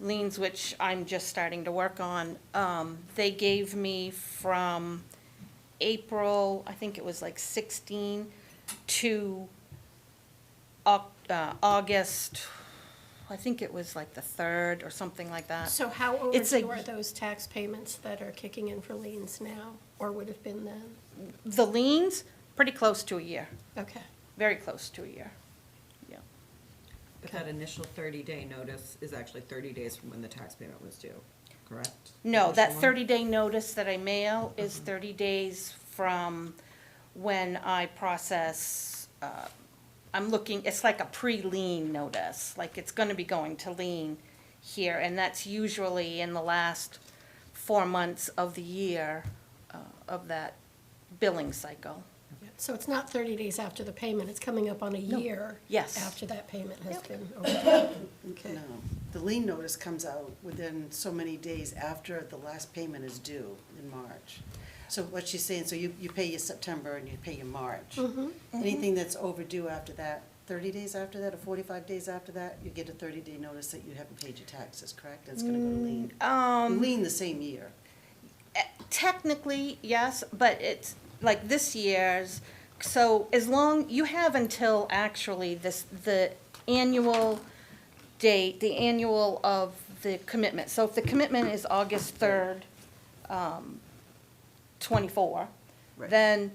liens, which I'm just starting to work on, they gave me from April, I think it was like 16 to August, I think it was like the 3rd or something like that. So how It's a- overdue are those tax payments that are kicking in for liens now, or would have been then? The liens, pretty close to a year, Okay. very close to a year. Yeah. But that initial 30-day notice is actually 30 days from when the tax payment was due, correct? No, that Initial one? 30-day notice that I mail is 30 days from when I process, I'm looking, it's like a pre-lien notice, like it's gonna be going to lien here, and that's usually in the last 4 months of the year, of that billing cycle. So it's not 30 days after the payment, it's coming up on a year? Yes. After that payment has been overdue? Okay. No, the lien notice comes out within so many days after the last payment is due in March. So what she's saying, so you pay your September and you pay your March. Anything that's overdue after that, 30 days after that or 45 days after that, you get a 30-day notice that you haven't paid your taxes, correct? And it's gonna go to lien. You lien the same year. Technically, yes, but it's like this year's, so as long, you have until actually the annual date, the annual of the commitment. So if the commitment is August 3rd, 24, Right. then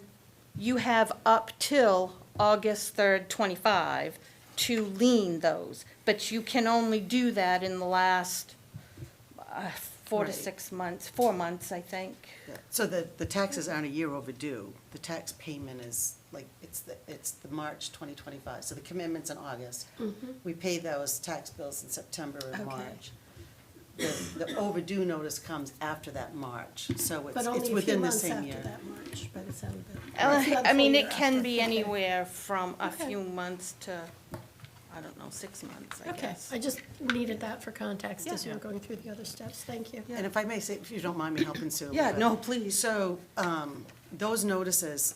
you have up till August 3rd, 25 to lien those. But you can only do that in the last 4 to Right. 6 months, 4 months, I think. Yeah. So the taxes aren't a year overdue. The tax payment is like, it's the March 2025. So the commitment's in August. We pay those tax bills in September and Okay. March. The overdue notice comes after that March, so But it's only a few within the months same after year. that March, by the sound of it. It's not I full mean, year it can after. be Okay. anywhere from a Okay. few months to, I don't know, 6 months, I Okay, guess. I just needed that for context as we Yeah. were going through the other steps. Thank you. And if I may say, if you don't mind me helping Sue. Yeah, but- no, please. So, those notices,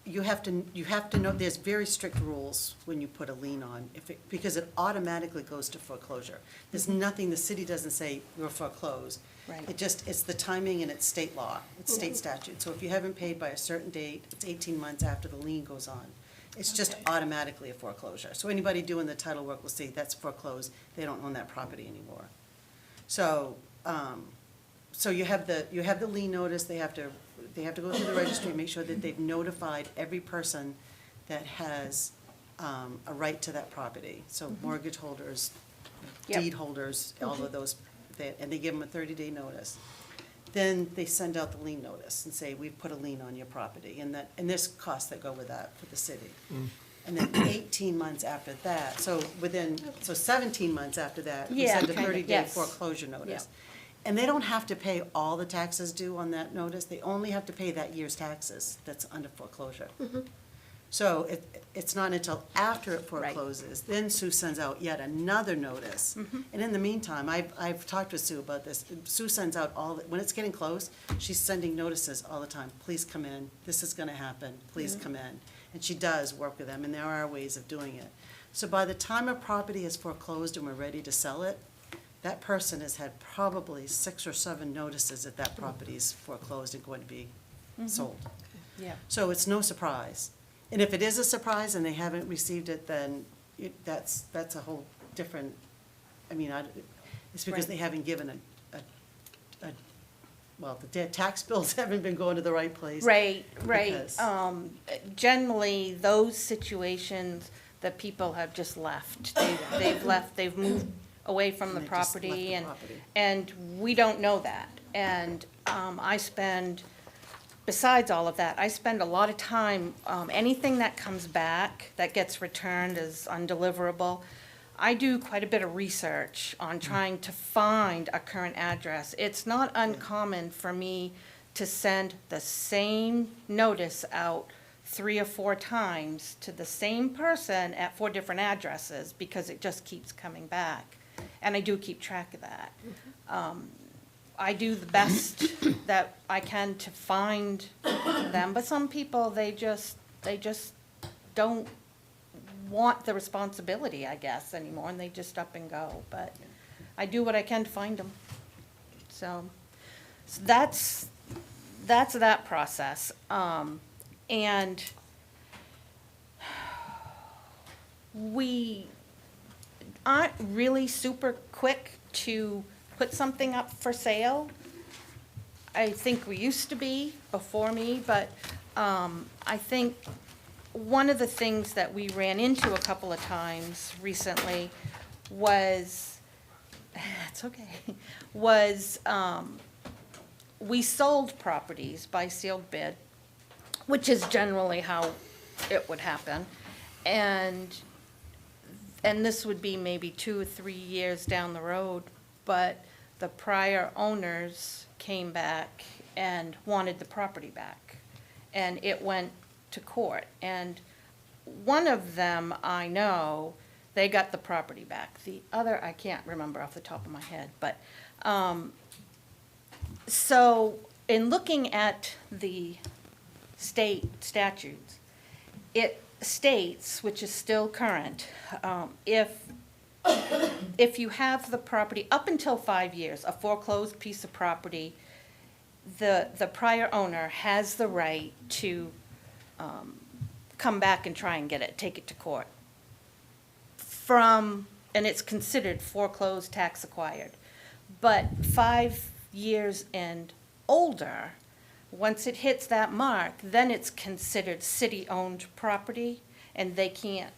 you have to know, there's very strict rules when you put a lien on, because it automatically goes to foreclosure. There's nothing, the city doesn't say you're foreclosed. Right. It's the timing and it's state law, it's state statute. So if you haven't paid by a certain date, it's 18 months after the lien goes on. It's just Okay. automatically a foreclosure. So anybody doing the title work will see that's foreclosed, they don't own that property anymore. So, so you have the lien notice, they have to go through the registry, make sure that they've notified every person that has a right to that property. So mortgage holders, Yep. deed holders, all of those, and they give them a 30-day notice. Then they send out the lien notice and say, we've put a lien on your property, and there's costs that go with that for the city. And then 18 months after that, so 17 months after that, we Yeah, send a kind of, 30-day yes. foreclosure notice. And they don't have to pay all the taxes due on that notice, they only have to pay that year's taxes that's under foreclosure. So it's not until after it Right. forecloses, then Sue sends out yet another notice. And in the meantime, I've talked with Sue about this, Sue sends out when it's getting close, she's sending notices all the time, please come in, this is gonna happen, please come in. And she does work with them, and there are ways of doing it. So by the time a property is foreclosed and we're ready to sell it, that person has had probably 6 or 7 notices that that property is foreclosed and going to be sold. Yeah. So it's no surprise. And if it is a surprise and they haven't received it, then that's a whole different, it's because Right. they haven't given the tax bills haven't been going to the right place. Right. Because- Generally, those situations that people have just left, they've left, they've moved away from the And they just left property, the and, property. and we don't know that. And besides all of that, I spend a lot of time, anything that comes back, that gets returned as undeliverable, I do quite a bit of research on trying to find a current address. It's not uncommon for me to send the same notice out 3 or 4 times to the same person at 4 different addresses, because it just keeps coming back. And I do keep track of that. I do the best that I can to find them, but some people, they just don't want the responsibility, I guess, anymore, and they just up and go. But I do what I can to find them. So that's that's that process. And we aren't really super quick to put something up for sale. I think we used to be before me, but I think one of the things that we ran into a couple of times recently was, it's okay, was we sold properties by sealed bid, which is generally how it would happen. And this would be maybe 2 or 3 years down the road, but the prior owners came back and wanted the property back. And it went to court. And one of them, I know, they got the property back. The other, I can't remember off the top of my head. But, so in looking at the state statutes, it states, which is still current, if you have the property up until 5 years, a foreclosed piece of property, the prior owner has the right to come back and try and get it, take it to court. And it's considered foreclosed, tax acquired. But 5 years and older, once it hits that mark, then it's considered city-owned property, and they can't,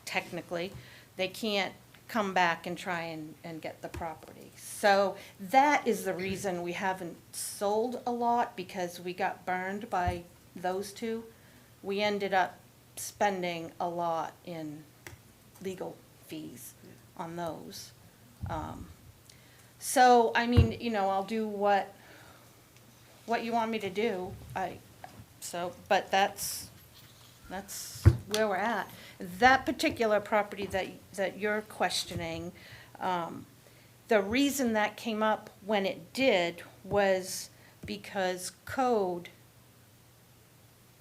technically, they can't come back and try and get the property. So that is the reason we haven't sold a lot, because we got burned by those two. We ended up spending a lot in legal fees on those. So, I mean, you know, I'll do what you want me to do. But that's where we're at. That particular property that you're questioning, the reason that came up when it did was because code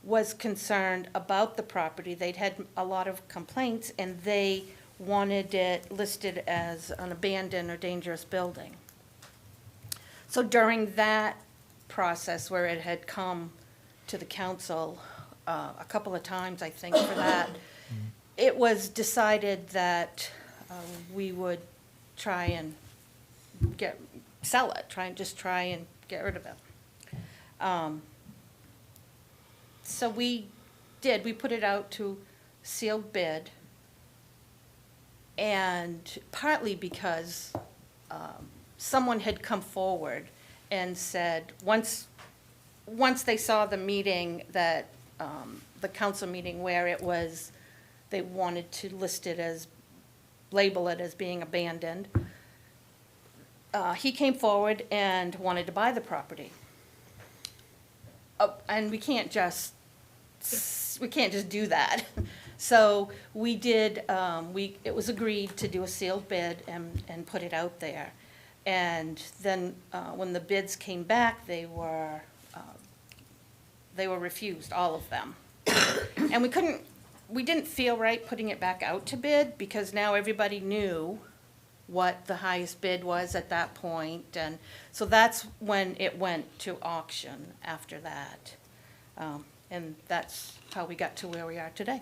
was concerned about the property. They'd had a lot of complaints, and they wanted it listed as an abandoned or dangerous building. So during that process, where it had come to the council a couple of times, I think, for that, it was decided that we would try and sell it, try and get rid of it. So we put it out to sealed bid, and partly because someone had come forward and said, once they saw the meeting that, the council meeting where it was, they wanted to label it as being abandoned, he came forward and wanted to buy the property. And we can't just do that. So we did, it was agreed to do a sealed bid and put it out there. And then, when the bids came back, they were refused, all of them. And we didn't feel right putting it back out to bid, because now everybody knew what the highest bid was at that point. And so that's when it went to auction after that. And that's how we got to where we are today.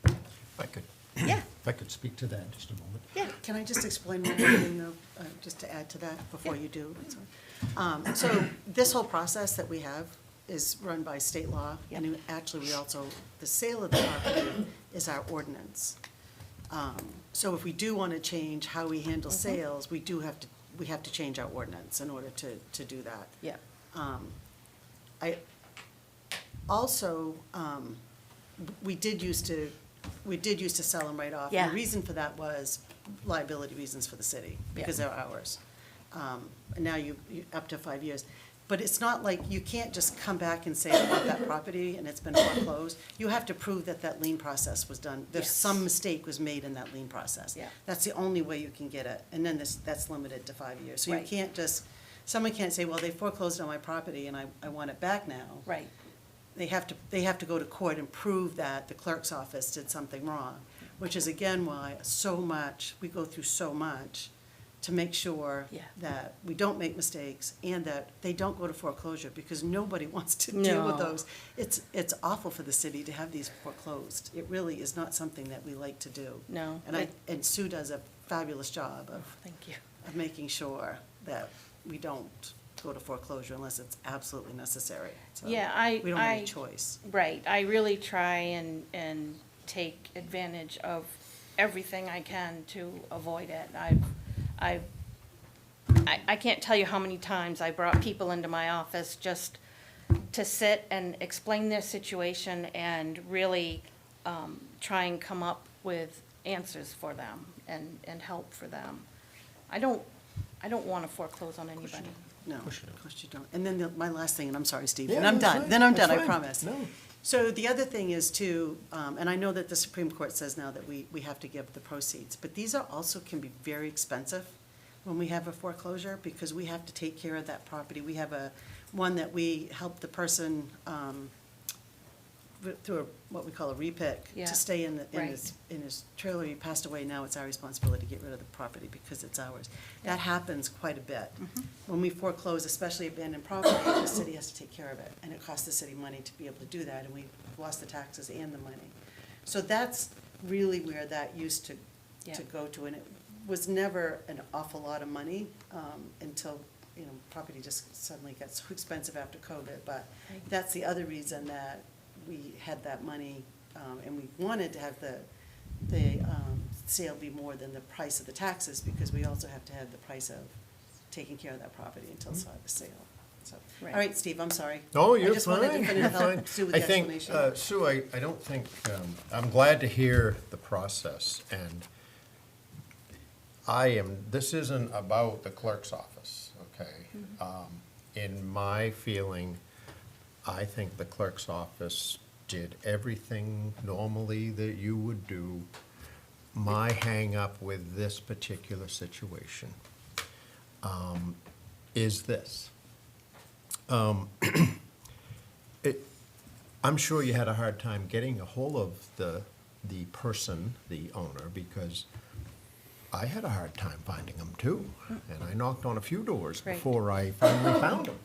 If I could, Yeah. if I could speak to that just a moment. Yeah. Can I just explain one more thing, though, just to add to that before you do? So this whole process that we have is run by state law, and actually we also, the sale of the property is our ordinance. So if we do want to change how we handle sales, we have to change our ordinance in order to do that. Yeah. I also, we did used to sell them right off. Yeah. And the reason for that was liability reasons for the city, because they're ours. And now you up to 5 years. But it's not like, you can't just come back and say, I want that property and it's been foreclosed. You have to prove that that lien process was done. There's some mistake was made in that lien process. Yeah. That's the only way you can get it. And then that's limited to 5 years. So you Right. can't just, someone can't say, well, they foreclosed on my property and I want it back now. Right. They have to go to court and prove that the clerk's office did something wrong, which is again why we go through so much to make sure Yeah. that we don't make mistakes and that they don't go to foreclosure, because nobody wants to deal with No. those. It's awful for the city to have these foreclosed. It really is not something that we like to do. No, And Sue does a fabulous job Thank you. of making sure that we don't go to foreclosure unless it's absolutely necessary. So Yeah, we don't have any choice. Right, I really try and take advantage of everything I can to avoid it. I can't tell you how many times I brought people into my office just to sit and explain their situation and really try and come up with answers for them and help for them. I don't want to foreclose on anybody. No, of course you don't. And then my last thing, and I'm sorry, Steve, Yeah, and I'm that's done, fine. then I'm That's done, I fine. promise. No. So the other thing is too, and I know that the Supreme Court says now that we have to give the proceeds, but these are also can be very expensive when we have a foreclosure, because we have to take care of that property. We have one that we help the person, through what we call a repick, Yeah, to stay in right. his trailer. He passed away, now it's our responsibility to get rid of the property because it's ours. That happens quite a bit. When we foreclose, especially abandoned property, the city has to take care of it, and it costs the city money to be able to do that, and we've lost the taxes and the money. So that's really where that used to Yeah. go to, and it was never an awful lot of money, until, property just suddenly got so expensive after COVID, but Right. that's the other reason that we had that money, and we wanted to have the sale be more than the price of the taxes, because we also have to have the price of taking care of that property until it's the sale. So, all Right. right, Steve, I'm sorry. No, I you're just wanted to fine, finish you're help fine. Sue with the I think, explanation. Sue, I don't think, I'm glad to hear the process, and this isn't about the clerk's office, okay? In my feeling, I think the clerk's office did everything normally that you would do. My hang-up with this particular situation is this. I'm sure you had a hard time getting a hold of the person, the owner, because I had a hard time finding them too. And I knocked on a few doors Right. before I finally found them.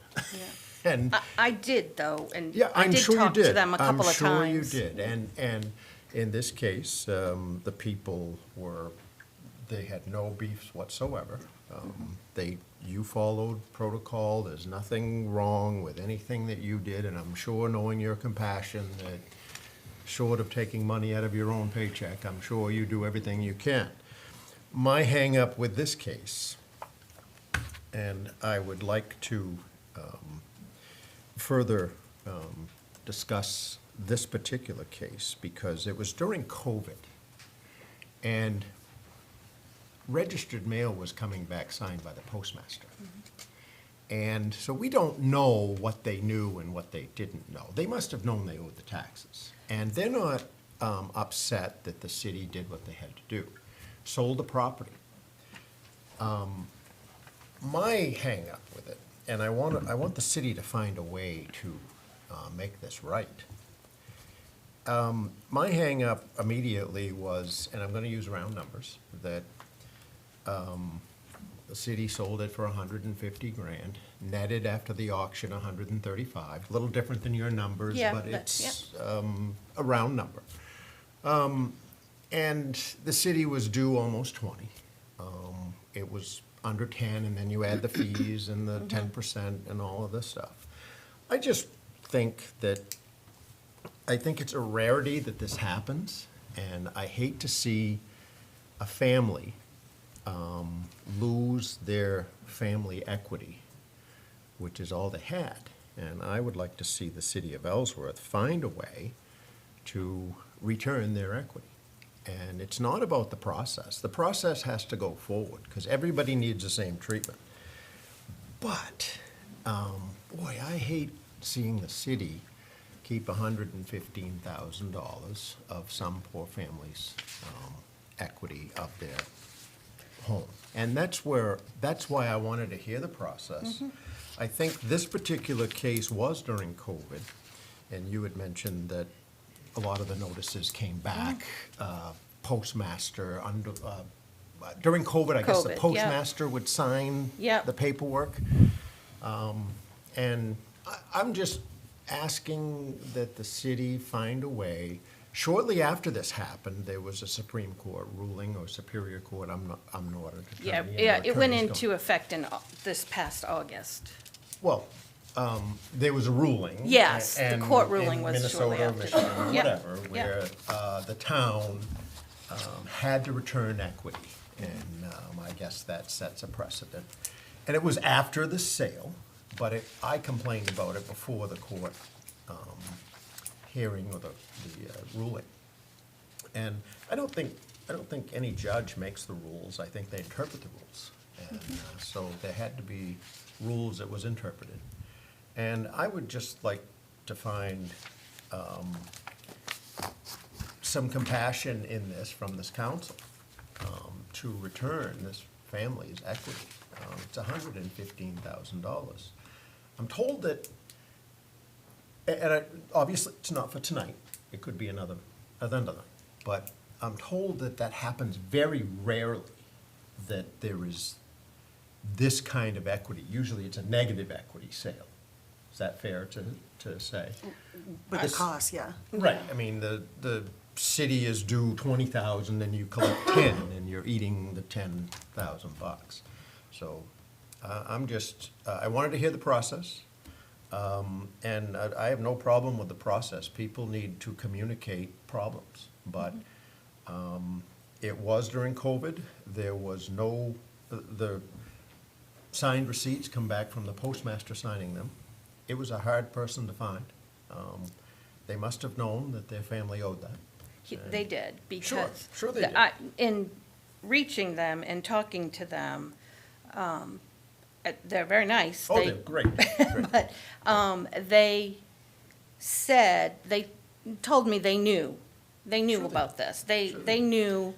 And I did though, and yeah, I I'm did sure you talk did. to them a couple of times. I'm sure you did. And in this case, the people they had no beefs whatsoever. You followed protocol. There's nothing wrong with anything that you did, and I'm sure, knowing your compassion, that short of taking money out of your own paycheck, I'm sure you do everything you can. My hang-up with this case, and I would like to further discuss this particular case, because it was during COVID, and registered mail was coming back signed by the postmaster. And so we don't know what they knew and what they didn't know. They must have known they owed the taxes. And they're not upset that the city did what they had to do, sold the property. My hang-up with it, and I want the city to find a way to make this right. My hang-up immediately was, and I'm gonna use round numbers, that the city sold it for 150 grand, netted after the auction 135, a little different than your numbers, Yeah, but that's- it's a round number. And the city was due almost 20. It was under 10, and then you add the fees and the 10% and all of this stuff. I just think it's a rarity that this happens, and I hate to see a family lose their family equity, which is all they had. And I would like to see the city of Ellsworth find a way to return their equity. And it's not about the process. The process has to go forward, because everybody needs the same treatment. But, boy, I hate seeing the city keep $115,000 of some poor family's equity of their home. And that's why I wanted to hear the process. I think this particular case was during COVID, and you had mentioned that a lot of the notices came back, postmaster, during COVID, I guess the COVID, yep. postmaster would sign Yep. the paperwork. And I'm just asking that the city find a way. Shortly after this happened, there was a Supreme Court ruling, or Superior Court, I'm not an Yeah, attorney. yeah, and it went attorneys into effect in this past August. Well, there was a ruling. Yes, the and court ruling in was shortly Minnesota, after. Michigan, Yep, whatever, yep. where the town had to return equity. And I guess that sets a precedent. And it was after the sale, but I complained about it before the court hearing or the ruling. And I don't think any judge makes the rules. I think they interpret the rules. And so there had to be rules that was interpreted. And I would just like to find some compassion in this from this council to return this family's equity. It's $115,000. I'm told that, obviously it's not for tonight. It could be another night. But I'm told that happens very rarely, that there is this kind of equity. Usually it's a negative equity sale. Is that fair to say? With the cost, yeah. Right, I mean, the city is due 20,000 and you collect 10 and you're eating the 10,000 bucks. So I'm just, I wanted to hear the process. And I have no problem with the process. People need to communicate problems. But it was during COVID. There was no, the signed receipts come back from the postmaster signing them. It was a hard person to find. They must have known that their family owed that. They did, because. Sure they did. In reaching them and talking to them, they're very nice. Oh, they're great. But they said, they told me they knew. They knew about this. They knew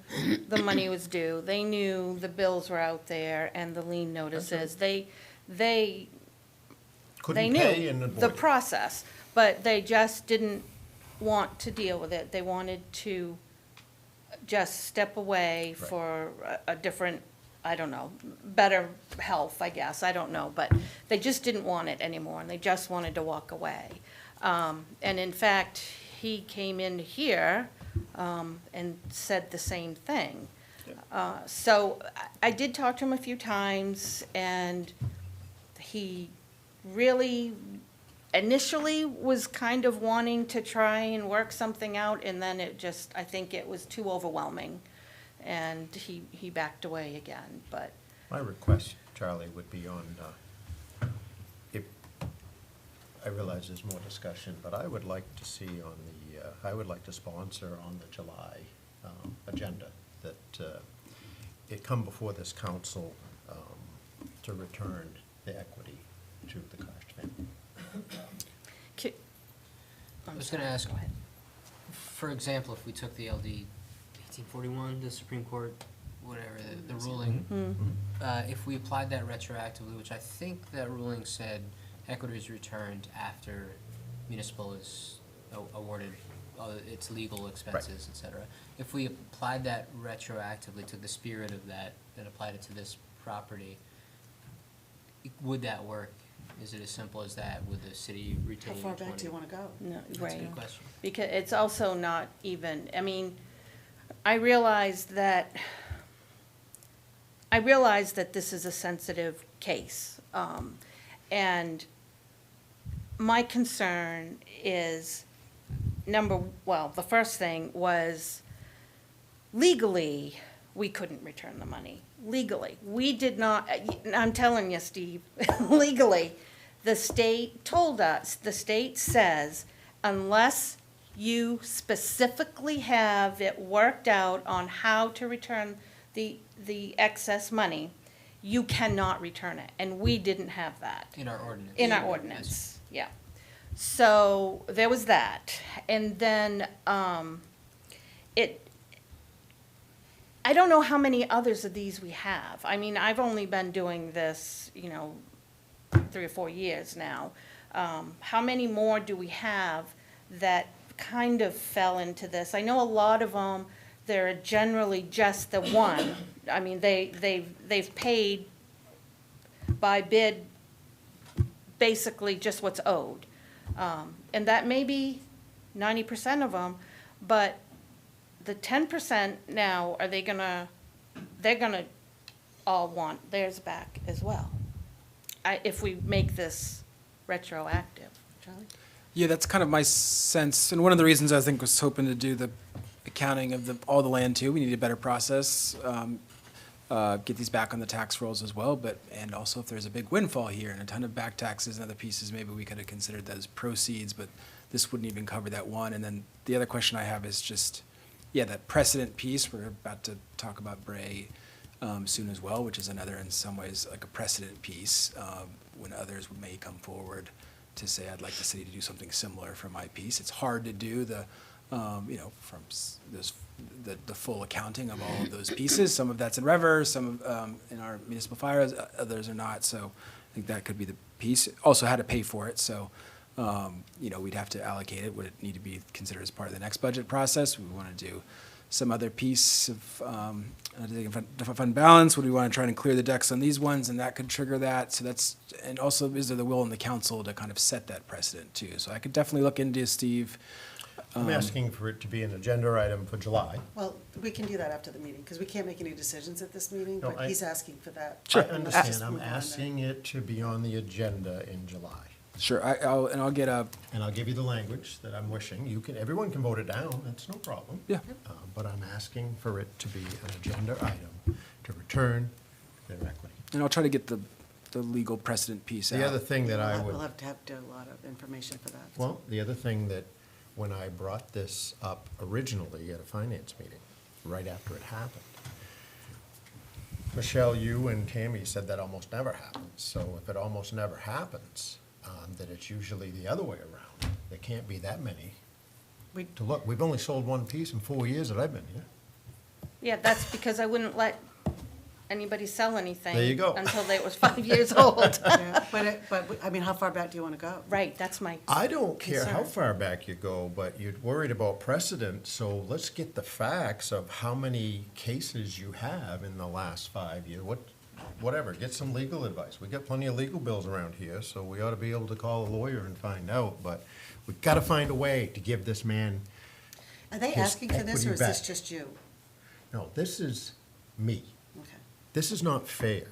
the money was due. They knew the bills were out there and the lien notices. They Couldn't pay knew and avoid the it. process, but they just didn't want to deal with it. They wanted to just step away Right. for a different, I don't know, better health, I guess, I don't know, but they just didn't want it anymore, and they just wanted to walk away. And in fact, he came in here and said the same thing. So I did talk to him a few times, and he really initially was kind of wanting to try and work something out, and then it just, I think it was too overwhelming, and he backed away again, but. My request, Charlie, would be on, if, I realize there's more discussion, but I would like to see on the, I would like to sponsor on the July agenda that it come before this council to return the equity to the Karst family. I was gonna ask, for example, if we took the LD 1841, the Supreme Court, whatever, the ruling, if we applied that retroactively, which I think that ruling said equity is returned after municipal is awarded its legal expenses, et cetera. If we applied that retroactively to the spirit of that, and applied it to this property, would that work? Is it as simple as that, with the city How retaining far 20? back do you want to go? No, That's a right. good question. Because it's also not even, I mean, I realize that this is a sensitive case. And my concern is, the first thing was legally, we couldn't return the money. Legally. We did not, I'm telling you, Steve, legally, the state told us, the state says, unless you specifically have it worked out on how to return the excess money, you cannot return it. And we didn't have that. In our ordinance. In our ordinance, yeah. So there was that. And then I don't know how many others of these we have. I mean, I've only been doing this, 3 or 4 years now. How many more do we have that kind of fell into this? I know a lot of them they're generally just the one. I mean, they've paid by bid basically just what's owed. And that may be 90% of them, but the 10% now, they're gonna all want theirs back as well. If we make this retroactive. Charlie? Yeah, that's kind of my sense, and one of the reasons I think was hoping to do the accounting of all the land too. We need a better process, get these back on the tax rolls as well, and also if there's a big windfall here and a ton of back taxes and other pieces, maybe we could have considered that as proceeds, but this wouldn't even cover that one. And then the other question I have is just, that precedent piece. We're about to talk about Bray soon as well, which is another, in some ways, like a precedent piece, when others may come forward to say, I'd like the city to do something similar for my piece. It's hard to do the full accounting of all of those pieces. Some of that's in rever, some in our municipal fires, others are not. So I think that could be the piece. Also, how to pay for it. So, we'd have to allocate it. Would it need to be considered as part of the next budget process? We want to do some other piece of fund balance. Would we want to try and clear the decks on these ones, and that could trigger that? So and also, is there the will in the council to kind of set that precedent too? So I could definitely look into, Steve. I'm asking for it to be an agenda item for July. Well, we can do that after the meeting, because we can't make any decisions at this meeting, No, but he's asking for that. I And let's understand, just I'm move on then. asking it to be on the agenda in July. Sure, I'll get a, And I'll give you the language that I'm wishing. Everyone can vote it down, that's no problem. yeah. But I'm asking for it to be an agenda item to return their equity. And I'll try to get the legal precedent piece out. The other thing that I We'll would, have to have a lot of information for that. well, the other thing that, when I brought this up originally at a finance meeting, right after it happened, Michelle, you and Tammy said that almost never happens. So if it almost never happens, that it's usually the other way around. There can't be that many We- to look. We've only sold one piece in 4 years that I've been here. Yeah, that's because I wouldn't let anybody sell anything. There you go. Until they was 5 years old. Yeah, but, I mean, how far back do you want to go? Right, that's my, I don't care how concern. far back you go, but you're worried about precedent, so let's get the facts of how many cases you have in the last 5 years. Whatever, get some legal advice. We got plenty of legal bills around here, so we ought to be able to call a lawyer and find out, but we've got to find a way to give this man, Are they his asking for this, equity or is this back. just you? no, this is me. Okay. This is not fair.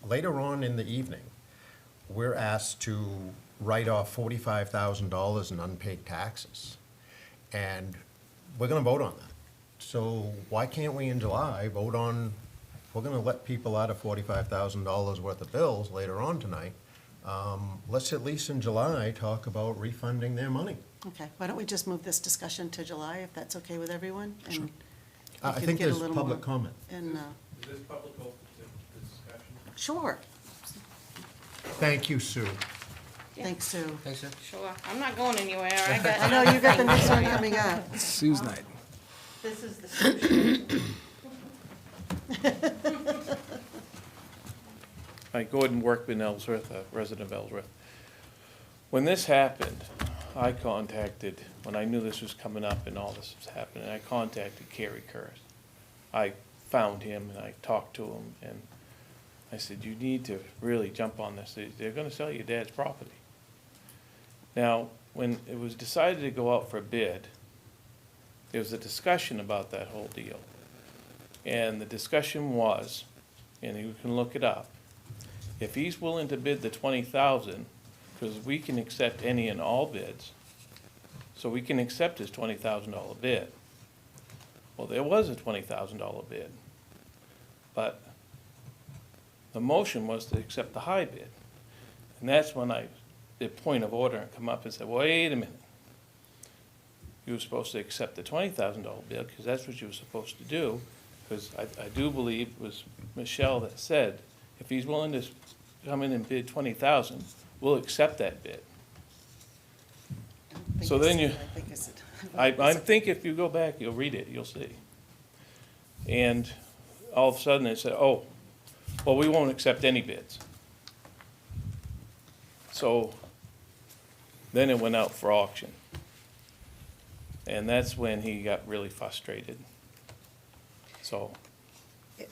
Later on in the evening, we're asked to write off $45,000 in unpaid taxes. And we're gonna vote on that. So why can't we in July vote on, we're gonna let people out of $45,000 worth of bills later on tonight. Let's at least in July talk about refunding their money. Okay, why don't we just move this discussion to July, if that's okay with everyone? And Sure. we I can think get a there's little public more- comment. And, Is this public open to discussion? sure, Thank you, Sue. thanks, Sue. Thanks, sir. sure, I'm not going anywhere. I got. I know you got the next one coming up. Sue's night. This is the solution. Hi, Gordon Workman, Ellsworth, a resident of Ellsworth. When this happened, I contacted, when I knew this was coming up and all this was happening, I contacted Kerry Curtis. I found him and I talked to him and I said, you need to really jump on this. They're gonna sell your dad's property. Now, when it was decided to go out for a bid, there was a discussion about that whole deal. And the discussion was, and you can look it up, if he's willing to bid the 20,000, because we can accept any and all bids, so we can accept his $20,000 bid. Well, there was a $20,000 bid, but the motion was to accept the high bid. And that's when I did point of order and come up and said, wait a minute. You were supposed to accept the $20,000 bid, because that's what you were supposed to do, because I do believe it was Michelle that said, if he's willing to come in and bid 20,000, we'll accept that bid. I don't think So it's- then you- I think it's- I think if you go back, you'll read it, you'll see. And all of a sudden they said, oh, well, we won't accept any bids. So then it went out for auction. And that's when he got really frustrated. So,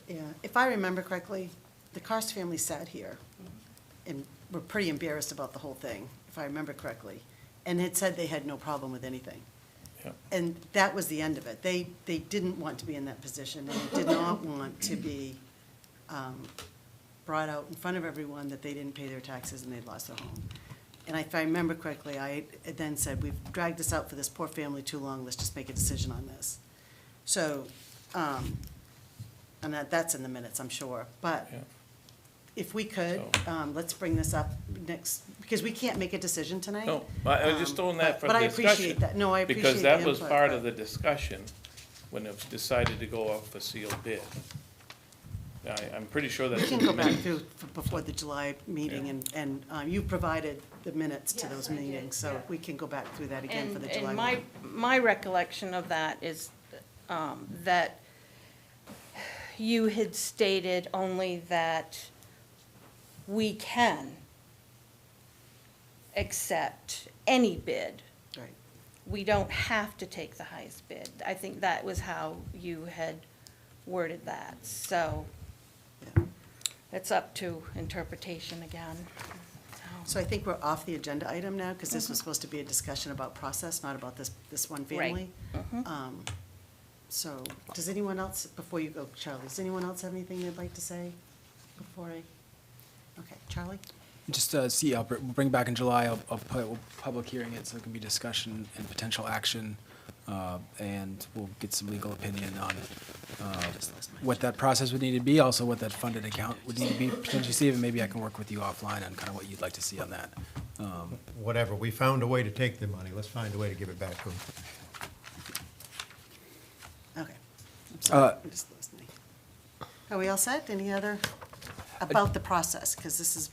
Yeah, if I remember correctly, the Karst family sat here and were pretty embarrassed about the whole thing, if I remember correctly, and had said they had no problem with anything. yeah. And that was the end of it. They didn't want to be in that position, and they did not want to be brought out in front of everyone that they didn't pay their taxes and they'd lost their home. And if I remember correctly, I then said, we've dragged this out for this poor family too long, let's just make a decision on this. So, and that's in the minutes, I'm sure, but Yeah. if we could, let's bring this up next, because we can't make a decision tonight. No, I was just throwing that for But I discussion. appreciate that. No, I appreciate the Because that was input, part but- of the discussion when it was decided to go off a sealed bid. I'm pretty sure that's. We can in go the back minutes. through before the July meeting, and you provided the minutes to Yes, those I did, meetings, so yeah. we can go back through that again for the July And meeting. my recollection of that is that you had stated only that we can accept any bid. Right. We don't have to take the highest bid. I think that was how you had worded that, so Yeah. it's up to interpretation again. So I think we're off the agenda item now, because this was supposed to be a discussion about process, not about this one family. So, does anyone else, before you go, Charlie, does anyone else have anything they'd like to say before I? Okay, Charlie? Just see, we'll bring back in July, we'll public hearing it so it can be discussion and potential action. And we'll get some legal opinion on what that process would need to be, also what that funded account would need to be potentially, Steve, and maybe I can work with you offline on kind of what you'd like to see on that. Whatever, we found a way to take the money, let's find a way to give it back to them. Okay. I'm sorry, I'm just listening. Are we all set? Any other, about the process, because this is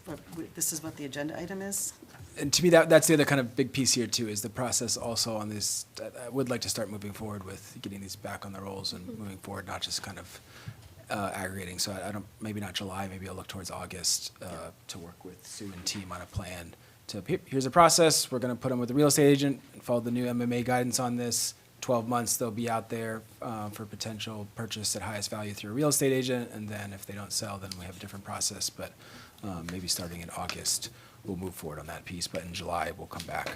what the agenda item is? And to me, that's the other kind of big piece here too, is the process also on this. I would like to start moving forward with getting these back on the rolls and moving forward, not just kind of aggregating. So I don't, maybe not July, maybe I'll look towards August to work with Sue and team on a plan. Here's a process, we're gonna put them with the real estate agent and follow the new MMA guidance on this. 12 months, they'll be out there for potential purchase at highest value through a real estate agent, and then if they don't sell, then we have a different process. But maybe starting in August, we'll move forward on that piece, but in July, we'll come back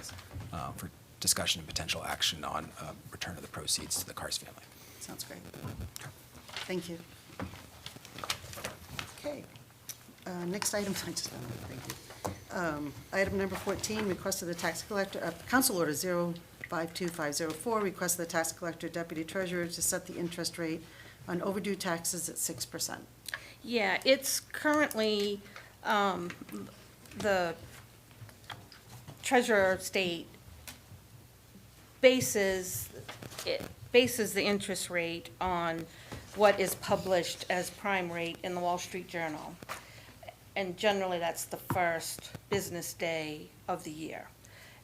for discussion and potential action on return of the proceeds to the Karst family. Sounds great. Thank you. Okay. Next item, thank you. Item number 14, request of the tax collector, Council Order 052504, request of the tax collector, deputy treasurer to set the interest rate on overdue taxes at 6%. Yeah, it's currently, the treasurer of state bases the interest rate on what is published as prime rate in the Wall Street Journal. And generally, that's the first business day of the year.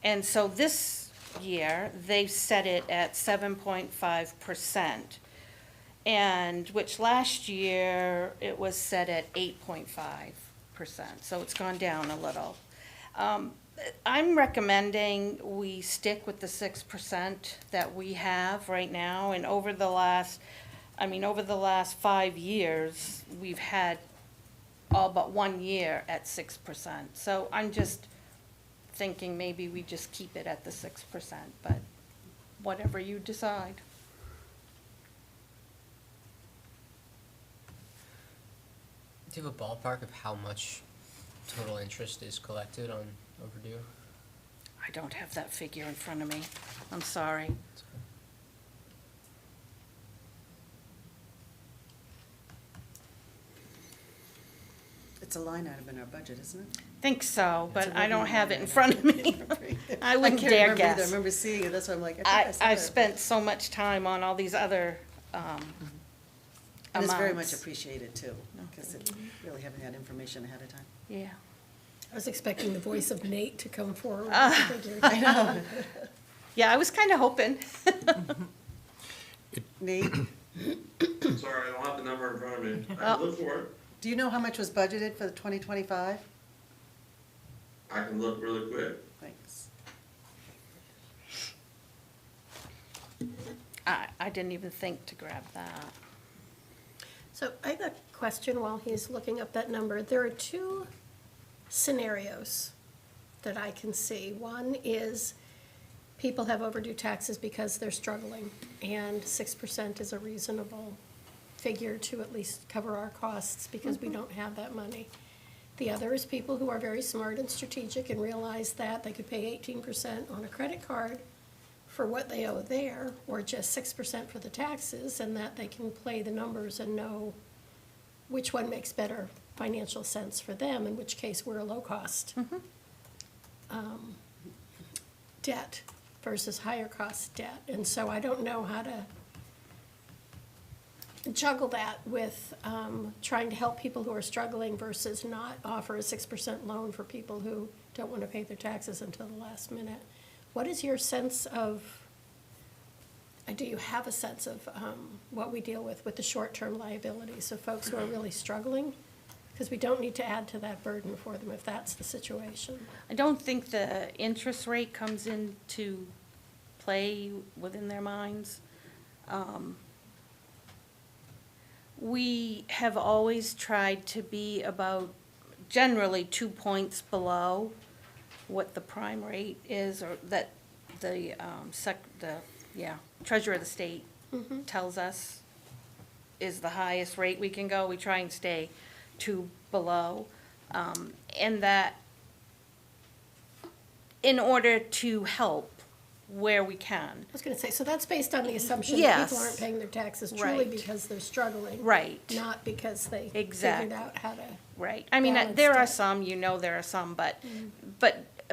And so this year, they've set it at 7.5%. And which last year, it was set at 8.5%, so it's gone down a little. I'm recommending we stick with the 6% that we have right now, and over the last 5 years, we've had all but 1 year at 6%. So I'm just thinking maybe we just keep it at the 6%, but whatever you decide. Do you have a ballpark of how much total interest is collected on overdue? I don't have that figure in front of me. I'm sorry. It's a line item in our budget, isn't it? Think so, It's but a I don't revenue have it line in item. front of me. I wouldn't can't dare remember either. I guess. remember seeing it, that's why I'm like, I think I saw I've it. spent so much time on all these other And it's very much amounts. appreciated too, because really haven't had information ahead of time. Yeah. I was expecting the voice of Nate to come forward. I know. Yeah, I was kind of hoping. Nate, Sorry, I don't have the number in front of me. I can look for it. do you know how much was budgeted for the 2025? I can look really quick. Thanks. I didn't even think to grab that. So I have a question while he's looking up that number. There are two scenarios that I can see. One is people have overdue taxes because they're struggling, and 6% is a reasonable figure to at least cover our costs because we don't have that money. The other is people who are very smart and strategic and realize that they could pay 18% on a credit card for what they owe there, or just 6% for the taxes, and that they can play the numbers and know which one makes better financial sense for them, in which case we're a low-cost debt versus higher-cost debt. And so I don't know how to juggle that with trying to help people who are struggling versus not offer a 6% loan for people who don't want to pay their taxes until the last minute. What is your sense of, do you have a sense of what we deal with the short-term liabilities of folks who are really struggling? Because we don't need to add to that burden for them if that's the situation. I don't think the interest rate comes into play within their minds. We have always tried to be about generally 2 points below what the prime rate is, or that the treasurer of the state tells us is the highest rate we can go. We try and stay 2 below, and that in order to help where we can. I was going to say, so that's based on the assumption that Yes. people aren't paying their taxes truly Right. because they're struggling. Right. Not because they Exactly. figured out how to. Right. I mean, balance there are that. some, there are some, but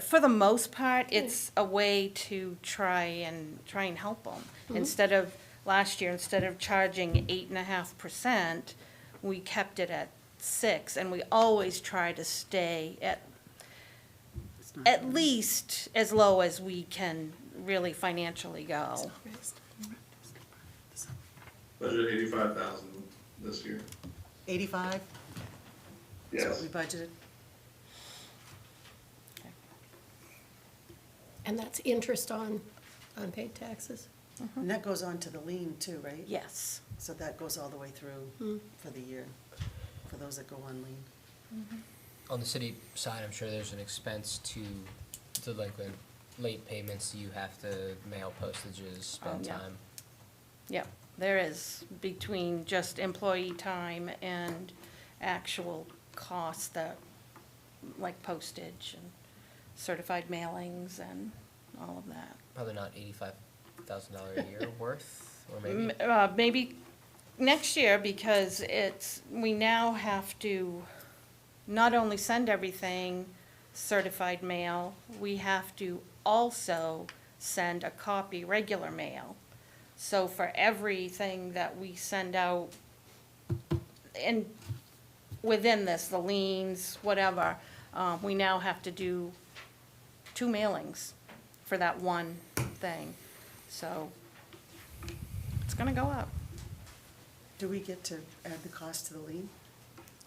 for the most part, it's a way to try and help them. Instead of, last year, instead of charging 8.5%, we kept it at 6, and we always try to stay at least as low as we can really financially go. Budget 85,000 this year. 85? That's Yes. what we budgeted? And that's interest on unpaid taxes? And that goes on to the lien too, right? Yes. So that goes all the way through for the year, for those that go on lien. On the city side, I'm sure there's an expense to delinquent late payments. You have to mail postages, spend yeah. time. Yep, there is, between just employee time and actual costs that, like postage and certified mailings and all of that. Probably not $85,000 a year worth, or maybe. Maybe next year, because we now have to not only send everything certified mail, we have to also send a copy regular mail. So for everything that we send out, and within this, the liens, whatever, we now have to do 2 mailings for that one thing. So it's gonna go up. Do we get to add the cost to the lien?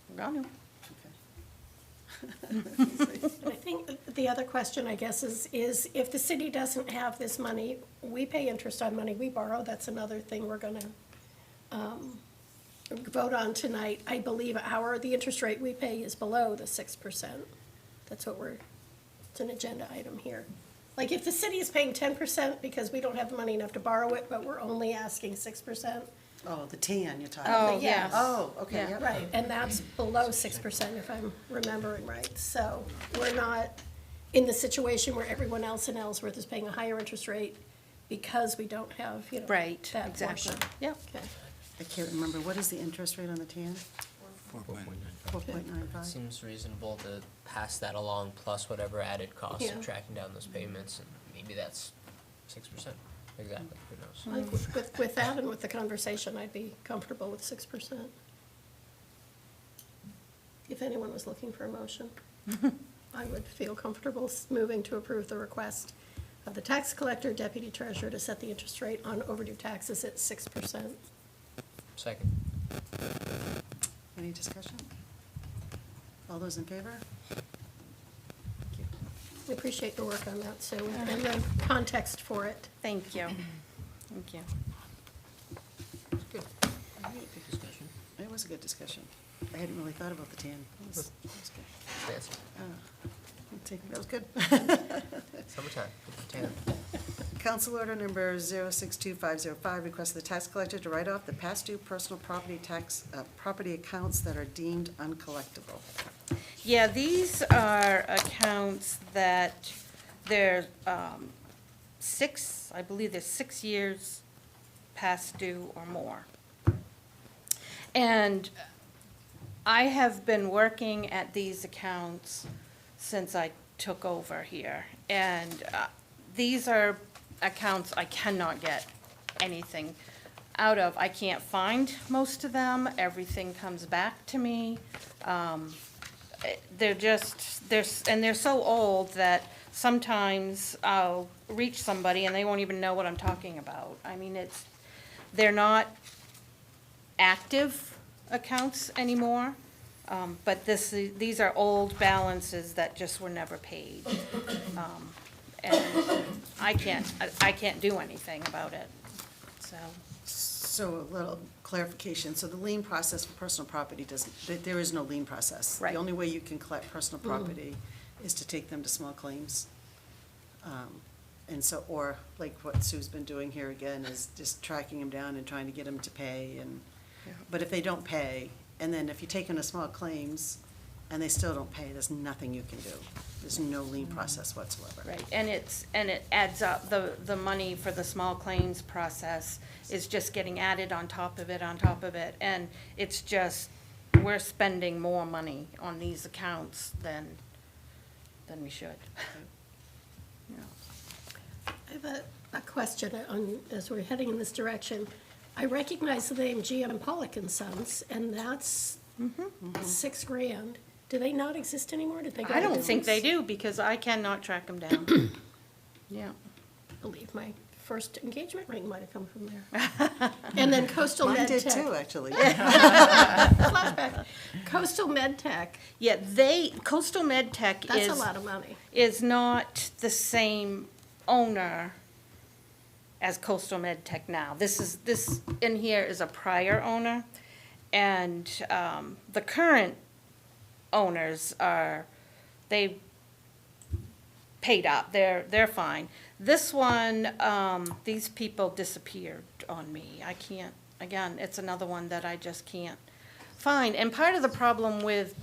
We're gonna. I think the other question, I guess, is if the city doesn't have this money, we pay interest on money we borrow. That's another thing we're gonna vote on tonight. I believe the interest rate we pay is below the 6%. That's what it's an agenda item here. Like, if the city is paying 10% because we don't have the money enough to borrow it, but we're only asking 6%. Oh, the tan you're talking Oh, about? yes. Oh, okay, Yeah. yep. Right, and that's below 6% if I'm remembering right. So we're not in the situation where everyone else in Ellsworth is paying a higher interest rate because we don't have, Right, that exactly. portion. Yep. Okay. I can't remember, what is the interest rate on the tan? 4.95? Seems reasonable to pass that along, plus whatever added costs Yeah. of tracking down those payments, and maybe that's 6%. Exactly, who knows? I think with that and with the conversation, I'd be comfortable with 6%. If anyone was looking for a motion, I would feel comfortable moving to approve the request of the tax collector, deputy treasurer to set the interest rate on overdue taxes at 6%. Second. Any discussion? All those in favor? We appreciate your work on that, Sue, and the context for it. Thank you. Thank you. Good discussion. It it was a good discussion. I hadn't really thought about the tan. That was good. Fancy. That was good. Summertime, good for tan. Council order number 062505, request the tax collector to write off the past due personal property tax, property accounts that are deemed uncollectible. Yeah, these are accounts that they're, I believe they're 6 years past due or more. And I have been working at these accounts since I took over here. And these are accounts I cannot get anything out of. I can't find most of them. Everything comes back to me. They're so old that sometimes I'll reach somebody and they won't even know what I'm talking about. I mean, they're not active accounts anymore, but these are old balances that just were never paid. And I can't do anything about it, so. So a little clarification. So the lien process for personal property there is no lien process. Right. The only way you can collect personal property is to take them to small claims. And so, or like what Sue's been doing here again, is just tracking them down and trying to get them to pay. But if they don't pay, and then if you take them to small claims and they still don't pay, there's nothing you can do. There's no lien process whatsoever. Right, and it adds up, the money for the small claims process is just getting added on top of it, and it's just, we're spending more money on these accounts than we should. Yeah. I have a question as we're heading in this direction. I recognize the name GM Pollock and Sons, and that's $6,000. Do they not exist anymore? Did they go I don't out of think they business? do, because I cannot track them down. Yeah. I believe my first engagement ring might have come from there. And then Coastal Mine Med did Tech. too, actually. Flashback. Coastal Med Tech, Yeah, Coastal Med Tech that's a lot of money. is not the same owner as Coastal Med Tech now. This in here is a prior owner, and the current owners they paid up, they're fine. This one, these people disappeared on me. I can't, again, it's another one that I just can't find. And part of the problem with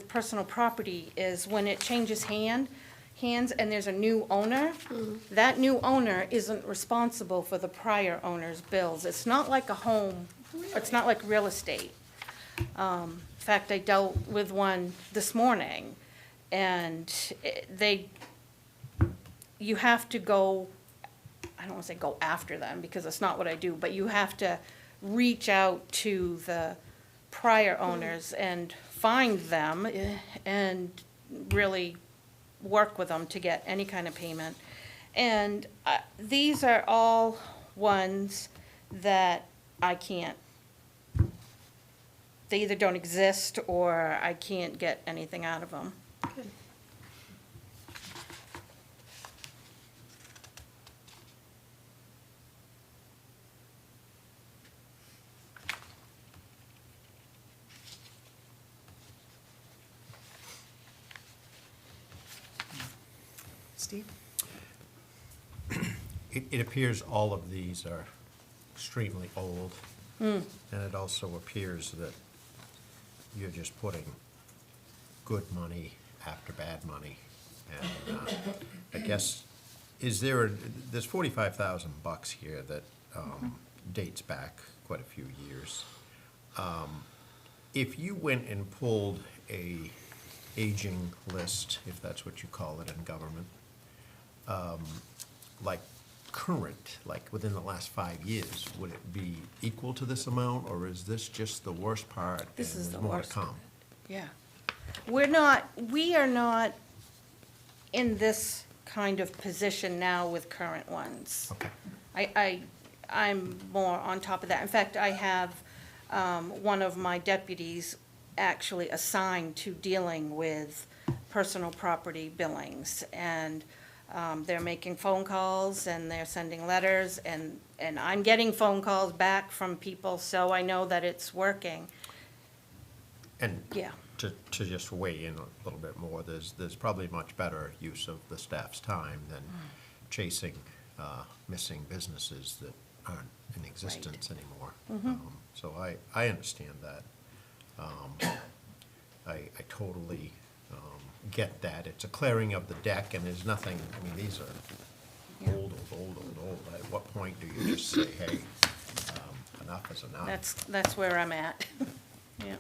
personal property is when it changes hands and there's a new owner, that new owner isn't responsible for the prior owner's bills. It's not like a home, it's not like real estate. In fact, I dealt with one this morning, and you have to go, I don't want to say go after them, because that's not what I do, but you have to reach out to the prior owners and find them and really work with them to get any kind of payment. And these are all ones that I can't, they either don't exist or I can't get anything out of them. Good. Steve? It appears all of these are extremely old. And it also appears that you're just putting good money after bad money. And I guess, there's $45,000 here that dates back quite a few years. If you went and pulled a aging list, if that's what you call it in government, like current, like within the last 5 years, would it be equal to this amount, or is this just the worst part? This and is the there's more to worst. come? Yeah. We are not in this kind of position now with current ones. Okay. I'm more on top of that. In fact, I have one of my deputies actually assigned to dealing with personal property billings. And they're making phone calls and they're sending letters, and I'm getting phone calls back from people, so I know that it's working. And Yeah. to just weigh in a little bit more, there's probably much better use of the staff's time than chasing missing businesses that aren't in existence anymore. So I understand that. I totally get that. It's a clearing of the deck, and there's nothing, I mean, these are old. At what point do you just say, hey, enough is enough? That's where I'm at. Yeah.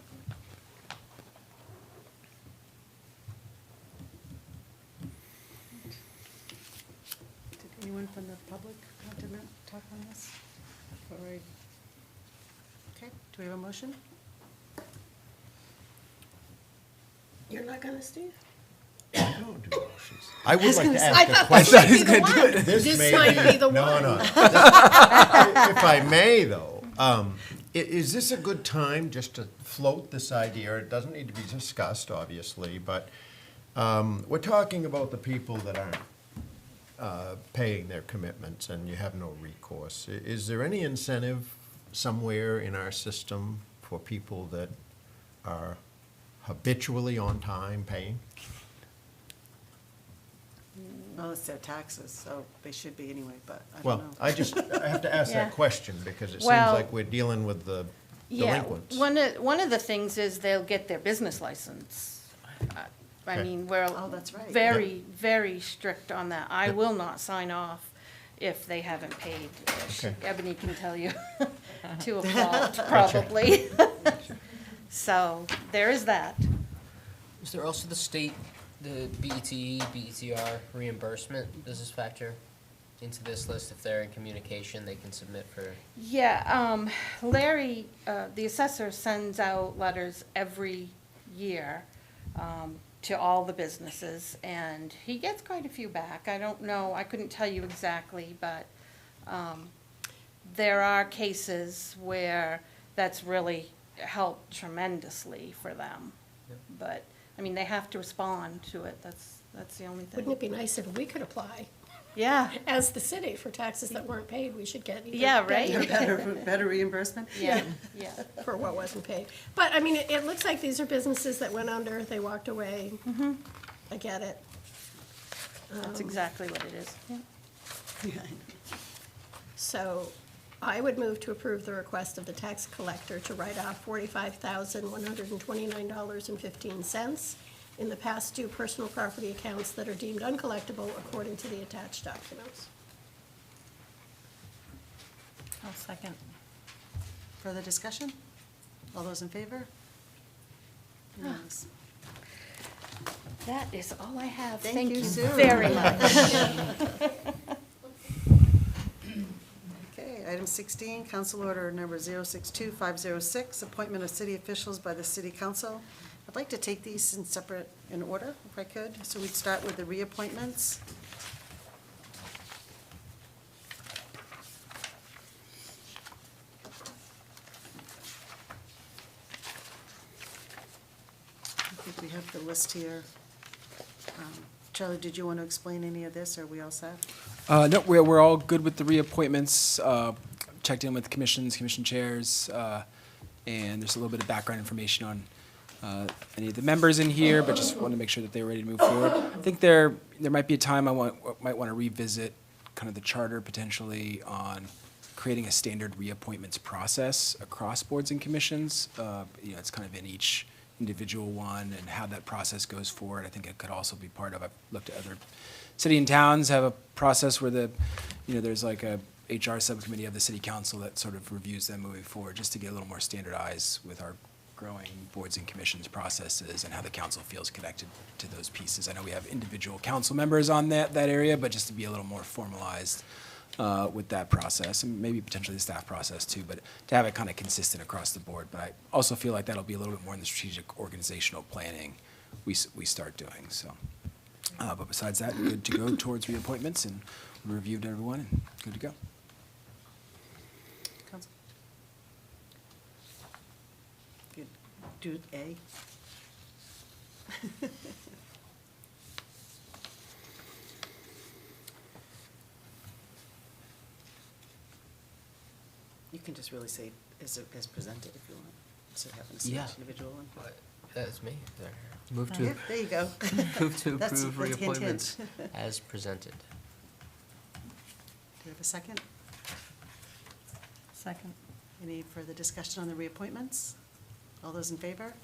Did anyone from the public want to talk on this? Okay, do we have a motion? You're not gonna, Steve? I don't do motions. I would like to I ask a thought question. this might be the one. This might be the No, one. no. If I may, though, is this a good time just to float this idea? It doesn't need to be discussed, obviously, but we're talking about the people that aren't paying their commitments and you have no recourse. Is there any incentive somewhere in our system for people that are habitually on time paying? Well, it's their taxes, so they should be anyway, but I don't Well, know. I have to ask Yeah. that question because it seems Well, like we're dealing with the Yeah, delinquents. one of the things is they'll get their business license. I Okay. mean, we're Oh, that's right. very, very strict on that. I will not sign off if they haven't paid. Okay. Ebony can tell you to a fault, probably. So, there is that. Is there also the state, the BET, BETR reimbursement? Does this factor into this list? If they're in communication, they can submit for. Yeah, Larry, the assessor sends out letters every year to all the businesses, and he gets quite a few back. I don't know, I couldn't tell you exactly, but there are cases where that's really helped tremendously for them. But, I mean, they have to respond to it, that's the only thing. Wouldn't it be nice if we could apply? Yeah, As the city, for taxes that weren't paid, we should get. either Yeah, right? Better reimbursement? yeah, yeah. For what wasn't paid. But, I mean, it looks like these are businesses that went under, they walked away. I get it. That's exactly what it is. Yeah. So I would move to approve the request of the tax collector to write off $45,129.15 in the past due personal property accounts that are deemed uncollectible according to the attached documents. I'll second. Further discussion? All those in favor? Unanimous. That is all I have. Thank you, Sue. very much. Okay, item 16, council order number 062506, appointment of city officials by the city council. I'd like to take these in order, if I could. So we'd start with the reappointments. I think we have the list here. Charlie, did you want to explain any of this, or are we all set? No, we're all good with the reappointments. Checked in with commission chairs, and there's a little bit of background information on any of the members in here, but just want to make sure that they're ready to move forward. I think there might be a time might want to revisit kind of the charter potentially on creating a standard reappointments process across boards and commissions. It's kind of in each individual one and how that process goes forward. I think it could also be part of, I've looked at other city and towns have a process where there's like a HR subcommittee of the city council that sort of reviews them moving forward, just to get a little more standardized with our growing boards and commissions processes and how the council feels connected to those pieces. I know we have individual council members on that area, but just to be a little more formalized with that process, and maybe potentially the staff process too, but to have it kind of consistent across the board. But I also feel like that'll be a little bit more in the strategic organizational planning we start doing, so. But besides that, good to go towards reappointments, and we reviewed everyone, and good to go. Council? Good. Do A. You can just really say as presented if you want. So having to see Yeah. each individual one. That's me. There. Move Yeah, to, there you go. move to That's- approve that's hint, hint. reappointments as presented. Do you have a second? Second. Any further discussion on the reappointments? All those in favor?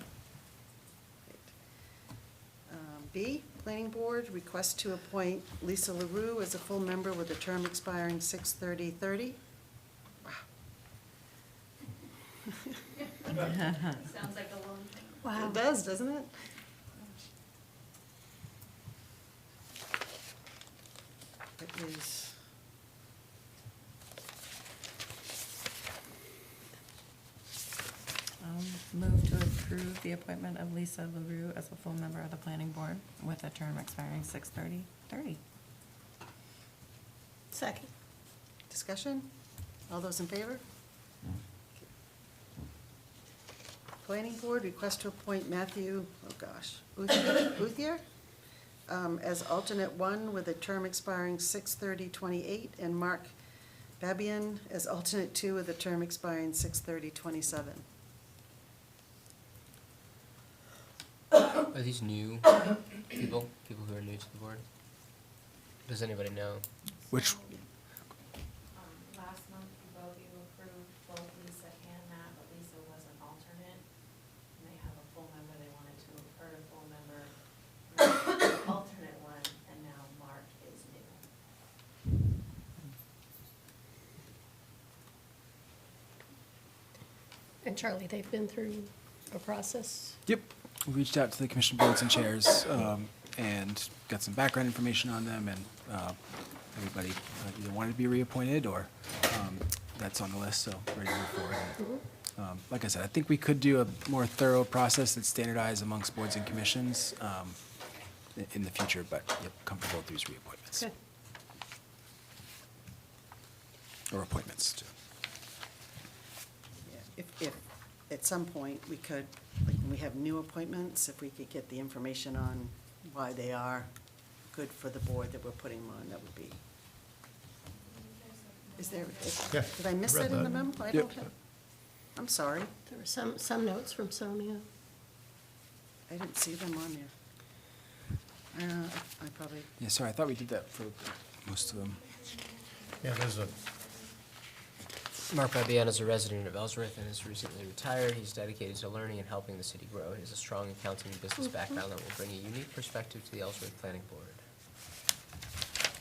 Great. B, Planning Board, request to appoint Lisa LaRue as a full member with a term expiring 6/30/30. Wow. Sounds like a long thing. Wow. It does, doesn't it? It is. Move to approve the appointment of Lisa LaRue as a full member of the planning board with a term expiring 6/30/30. Second. Discussion? All those in favor? Planning Board, request to appoint Matthew, Uthier, as alternate one with a term expiring 6/30/28, and Mark Babian as alternate two with a term expiring 6/30/27. Are these new people who are new to the board? Does anybody know? Which, Last month, you approved both Lisa and Matt, but Lisa was an alternate. And they have a full member, they wanted to, or a full member, alternate one, and now Mark is new. And Charlie, they've been through a process? yep, we reached out to the commission boards and chairs, and got some background information on them, and, everybody either wanted to be reappointed, or, that's on the list, so ready to move forward. Like I said, I think we could do a more thorough process that's standardized amongst boards and commissions, in the future, but, yep, comfortable with these reappointments. Good. Or appointments, too. Yeah, if at some point we could, like when we have new appointments, if we could get the information on why they are good for the board that we're putting them on, that would be. Is there, Yeah, did I miss read that in the that. memo? I Yep. don't have, I'm sorry, There were some notes from Sonia. I didn't see them on there. I probably, Yeah, sorry, I thought we did that for most of them. Yeah, there's a, Mark Babian is a resident of Ellsworth and is recently retired. He's dedicated to learning and helping the city grow. He has a strong accounting and business background that will bring a unique perspective to the Ellsworth Planning Board.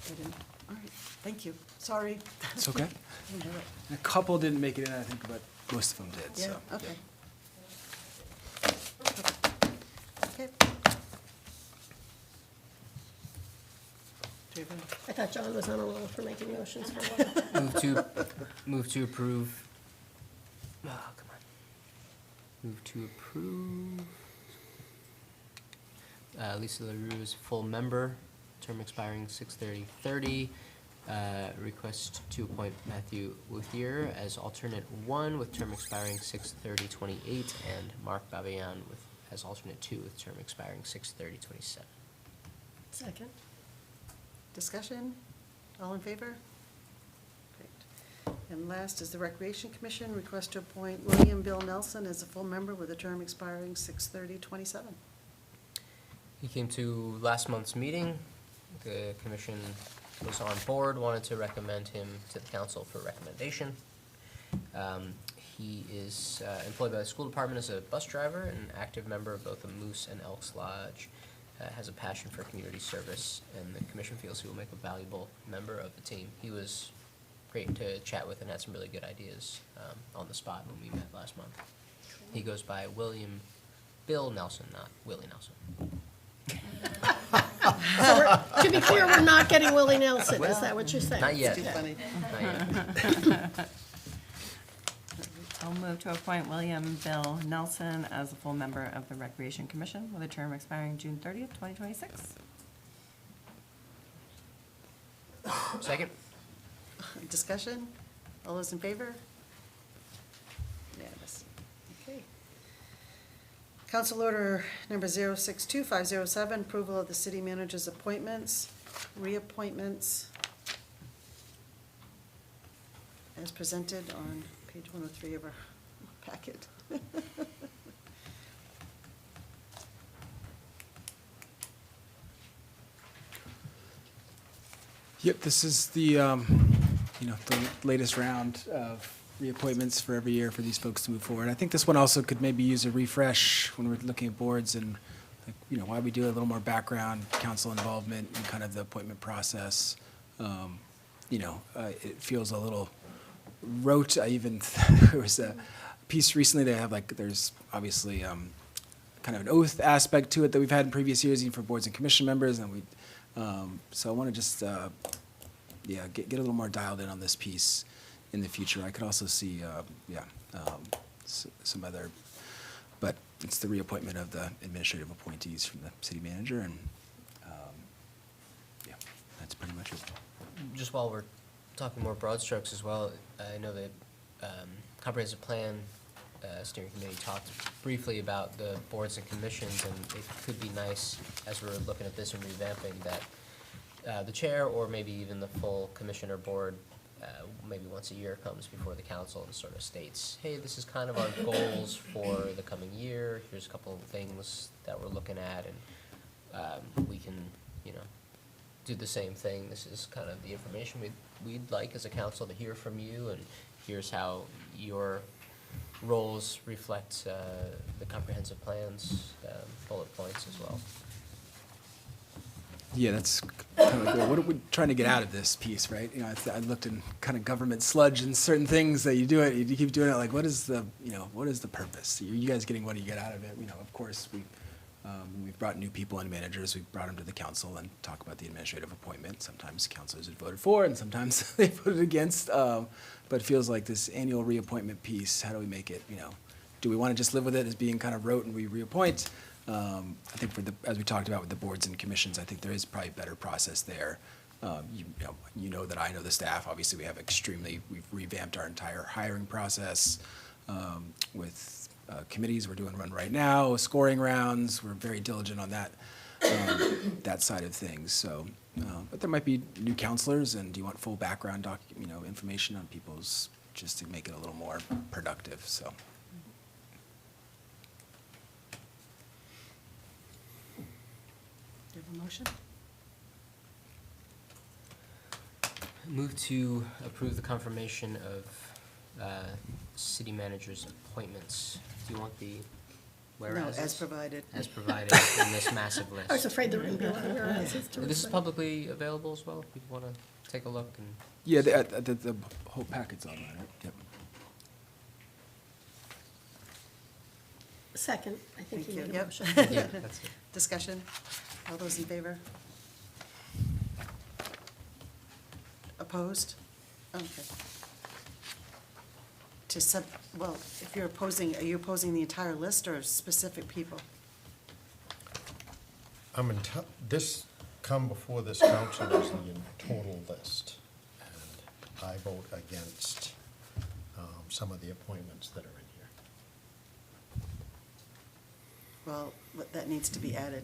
I didn't, all right, thank you, sorry. It's okay. I didn't have it. A couple didn't make it in, I think, but most of them did, Yeah, so. okay. Okay. Do you have I thought John was on a roll for making motions for a while. Move to approve. Oh, come on. Move to approve. Lisa LaRue is full member, term expiring 6/30/30. Request to appoint Matthew Uthier as alternate one with term expiring 6/30/28, and Mark Babian as alternate two with term expiring 6/30/27. Second. discussion? All in favor? Great. And last is the Recreation Commission, request to appoint William Bill Nelson as a full member with a term expiring 6/30/27. He came to last month's meeting. The commission was on board, wanted to recommend him to the council for recommendation. He is employed by the school department as a bus driver, and an active member of both the Moose and Elks Lodge. Has a passion for community service, and the commission feels he will make a valuable member of the team. He was great to chat with and had some really good ideas on the spot when we met last month. He goes by William Bill Nelson, not Willie Nelson. So to be clear, we're not getting Willie Nelson, is that what you're saying? Not yet. Too funny. Not yet. I'll move to appoint William Bill Nelson as a full member of the Recreation Commission with a term expiring June 30th, 2026. Second? Discussion? All those in favor? Unanimous. Okay. Council Order Number 062507, approval of the city manager's appointments, reappointments, as presented on page 103 of our packet. Yep, this is the, the latest round of reappointments for every year for these folks to move forward. I think this one also could maybe use a refresh when we're looking at boards and, why we do a little more background, council involvement in kind of the appointment process. It feels a little rote. There was a piece recently they have there's obviously kind of an oath aspect to it that we've had in previous years, even for boards and commission members, and so I want to just get a little more dialed in on this piece in the future. I could also see some other, but it's the reappointment of the administrative appointees from the city manager, and that's pretty much it. Just while we're talking more broad strokes as well, I know that comprehensive plan steering committee talked briefly about the boards and commissions, and it could be nice, as we're looking at this and revamping, that the chair or maybe even the full commission or board maybe once a year comes before the council and sort of states, hey, this is kind of our goals for the coming year, here's a couple of things that we're looking at, and we can, do the same thing. This is kind of the information we'd like as a council to hear from you, and here's how your roles reflect the comprehensive plan's bullet points as well. Yeah, that's kind of what are we trying to get out of this piece, right? I looked in kind of government sludge and certain things that you keep doing it. Like, what is the purpose? You guys getting what do you get out of it? Of course, we've brought new people and managers. We've brought them to the council and talk about the administrative appointment. Sometimes councilors have voted for, and sometimes they voted against. But it feels like this annual reappointment piece. How do we make it? Do we want to just live with it as being kind of rote and we reappoint? I think as we talked about with the boards and commissions, I think there is probably a better process there. That I know the staff. Obviously, we've revamped our entire hiring process with committees. We're doing one right now, scoring rounds. We're very diligent on that that side of things. So, but there might be new counselors, and do you want full background information on people's, just to make it a little more productive? So. Do you have a motion? Move to approve the confirmation of city manager's appointments. Do you want the whereas? No, as provided. As provided in this massive list. I was afraid there wouldn't be a lot of whereases to This is recite. publicly available as well, if people want to take a look and. Yeah, the whole packet's on that, right? Yep. Second, I think Thank you you. made a Yep. motion. Yeah, that's it. Discussion? All those in favor? Opposed? Okay. If you're opposing, are you opposing the entire list or specific people? This come before this council is the total list, and I vote against some of the appointments that are in here. Well, that needs to be added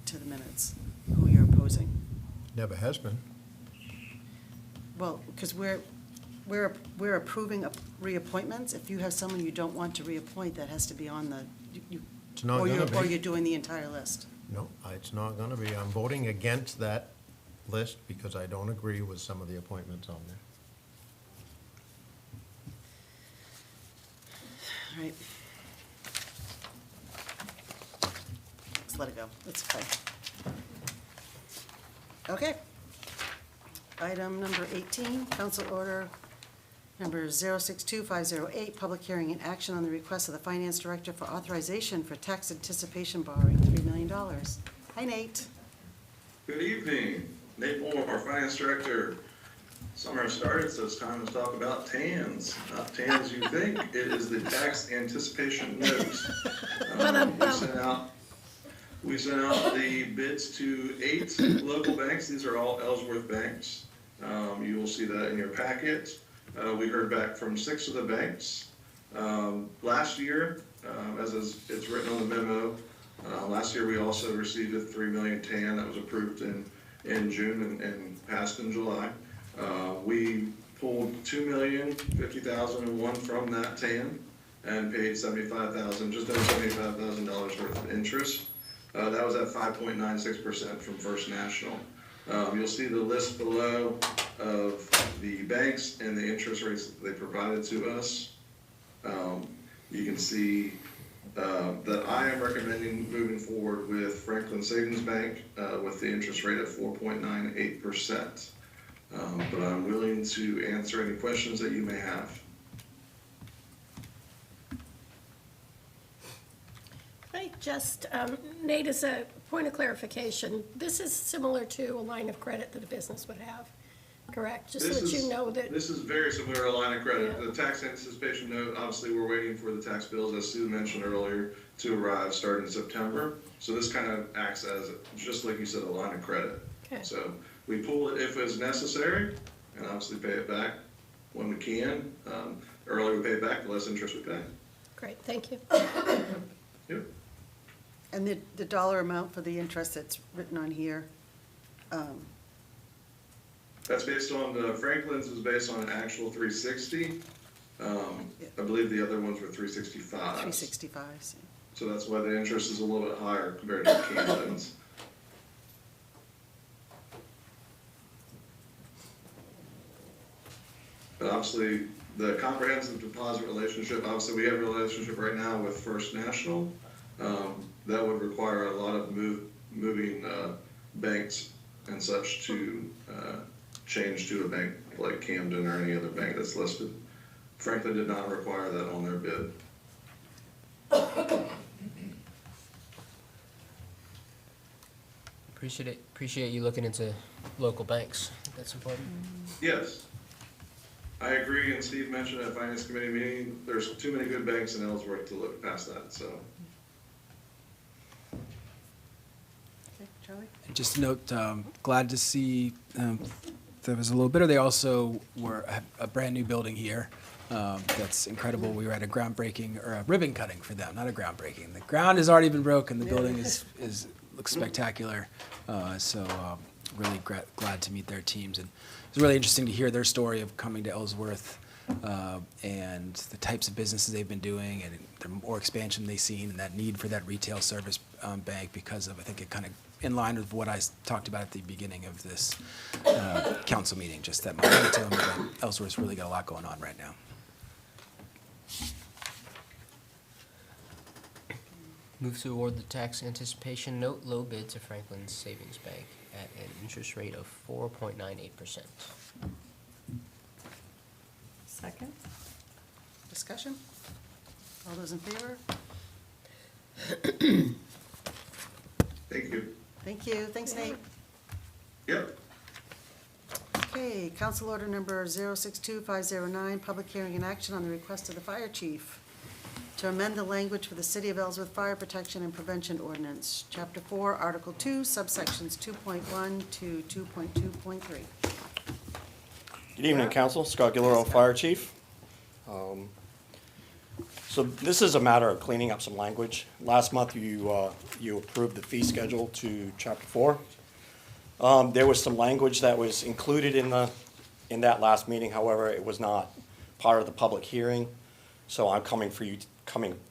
to the minutes, who you're opposing. Never has been. Well, because we're approving reappointments. If you have someone you don't want to reappoint, that has to be on the, It's not or gonna you're be. doing the entire list. No, it's not gonna be. I'm voting against that list because I don't agree with some of the appointments on there. All right. Let's let it go. It's fine. Okay. Item number 18, council order number 062508, public hearing and action on the request of the finance director for authorization for tax anticipation borrowing, $3 million. Hi, Nate. Good evening, Nate Moore, our finance director. Summer started, so it's time to talk about TANs. Not TANs you think, it is the tax anticipation notes. We sent out the bids to 8 local banks. These are all Ellsworth banks. You will see that in your packet. We heard back from 6 of the banks. Last year, as it's written on the memo, last year we also received a $3 million TAN that was approved in June and passed in July. We pulled $2,050,001 from that TAN and paid $75,000, just over $75,000 worth of interest. That was at 5.96% from First National. You'll see the list below of the banks and the interest rates that they provided to us. You can see that I am recommending moving forward with Franklin Savings Bank with the interest rate of 4.98%. But I'm willing to answer any questions that you may have. I just, Nate, as a point of clarification, this is similar to a line of credit that a business would have, correct? Just so that you know that. This is very similar to a line of credit. Yeah. The tax anticipation note, obviously, we're waiting for the tax bills, as Sue mentioned earlier, to arrive starting in September. So this kind of acts as, just like you said, a line of credit. Okay. So we pull it if it's necessary, and obviously pay it back when we can. The earlier we pay it back, the less interest we pay. Great, thank you. Yep. And the dollar amount for the interest that's written on here, That's based on, Franklin's is based on an actual 360. I believe the other ones were 365. 365, so. So that's why the interest is a little bit higher compared to Camden's. But obviously, the comprehensive deposit relationship, obviously, we have a relationship right now with First National. That would require a lot of moving banks and such to change to a bank like Camden or any other bank that's listed. Franklin did not require that on their bid. Appreciate you looking into local banks. I think that's important. Yes. I agree, and Steve mentioned at Finance Committee meeting, there's too many good banks in Ellsworth to look past that, so. Okay, Charlie? Just to note, glad to see there was a little bit of, they also were a brand-new building here. That's incredible. We were at a groundbreaking, or a ribbon cutting for them, not a groundbreaking. The ground has already been broken. The building looks spectacular. Really glad to meet their teams. And it's really interesting to hear their story of coming to Ellsworth and the types of businesses they've been doing and the more expansion they've seen and that need for that retail service bank because of, I think, it kind of in line with what I talked about at the beginning of this council meeting, just that momentum that Ellsworth's really got a lot going on right now. Move to award the tax anticipation note low bid to Franklin Savings Bank at an interest rate of 4.98%. Second? Discussion? All those in favor? Thank you. Thank you. Thanks, Nate. Yep. Okay, council order number 062509, public hearing and action on the request of the fire chief to amend the language for the City of Ellsworth Fire Protection and Prevention Ordinance, Chapter 4, Article 2, subsections 2.1 to 2.2.3. Good evening, Council. Scott Guillermo, Fire Chief. So this is a matter of cleaning up some language. Last month, you approved the fee schedule to Chapter 4. There was some language that was included in that last meeting. However, it was not part of the public hearing. So I'm coming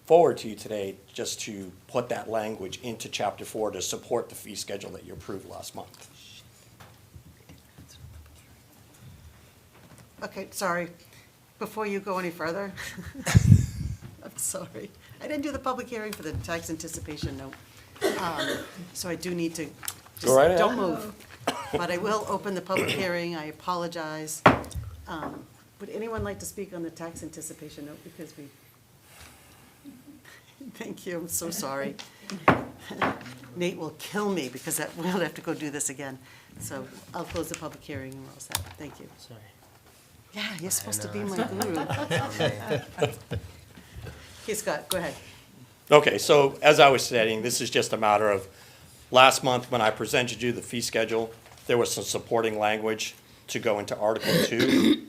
forward to you today just to put that language into Chapter 4 to support the fee schedule that you approved last month. Okay, sorry. Before you go any further, I'm sorry. I didn't do the public hearing for the tax anticipation note. So I do need to, just Go right ahead. don't move. But I will open the public hearing. I apologize. Would anyone like to speak on the tax anticipation note? Because thank you, I'm so sorry. Nate will kill me because we'll have to go do this again. So I'll close the public hearing and we're all set. Thank you. Sorry. Yeah, you're supposed to be know, my guru. Okay, Scott, go ahead. Okay, so as I was saying, this is just a matter of, last month when I presented you the fee schedule, there was some supporting language to go into Article 2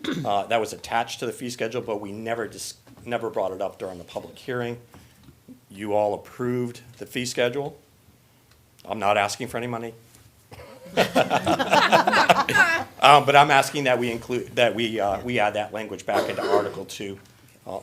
that was attached to the fee schedule, but we never brought it up during the public hearing. You all approved the fee schedule. I'm not asking for any money. But I'm asking that we add that language back into Article 2.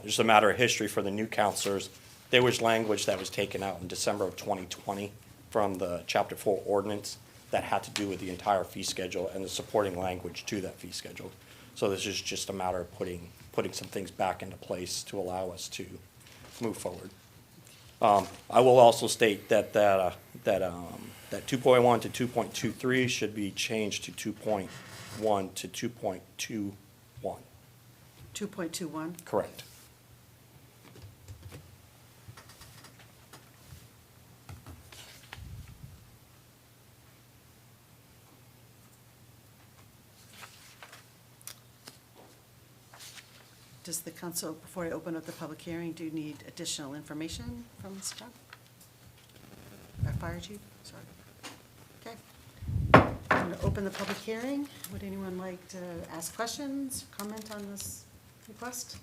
Just a matter of history for the new counselors. There was language that was taken out in December of 2020 from the Chapter 4 ordinance that had to do with the entire fee schedule and the supporting language to that fee schedule. So this is just a matter of putting some things back into place to allow us to move forward. I will also state that 2.1 to 2.23 should be changed to 2.1 to 2.21. 2.21? Correct. Does the council, before I open up the public hearing, do you need additional information from Ms. Chubb? Our fire chief, sorry. Okay. I'm going to open the public hearing. Would anyone like to ask questions, comment on this request?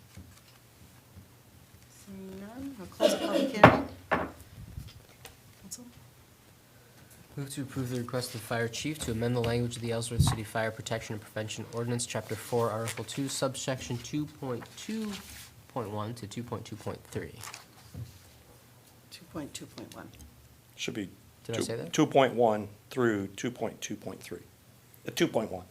Seeing none, I'll close the public hearing. Council? Move to approve the request of the fire chief to amend the language of the Ellsworth City Fire Protection and Prevention Ordinance, Chapter 4, Article 2, subsection 2.2.1 to 2.2.3. 2.2.1. Should be. Did I say that? 2.1 through 2.2.3. 2.1.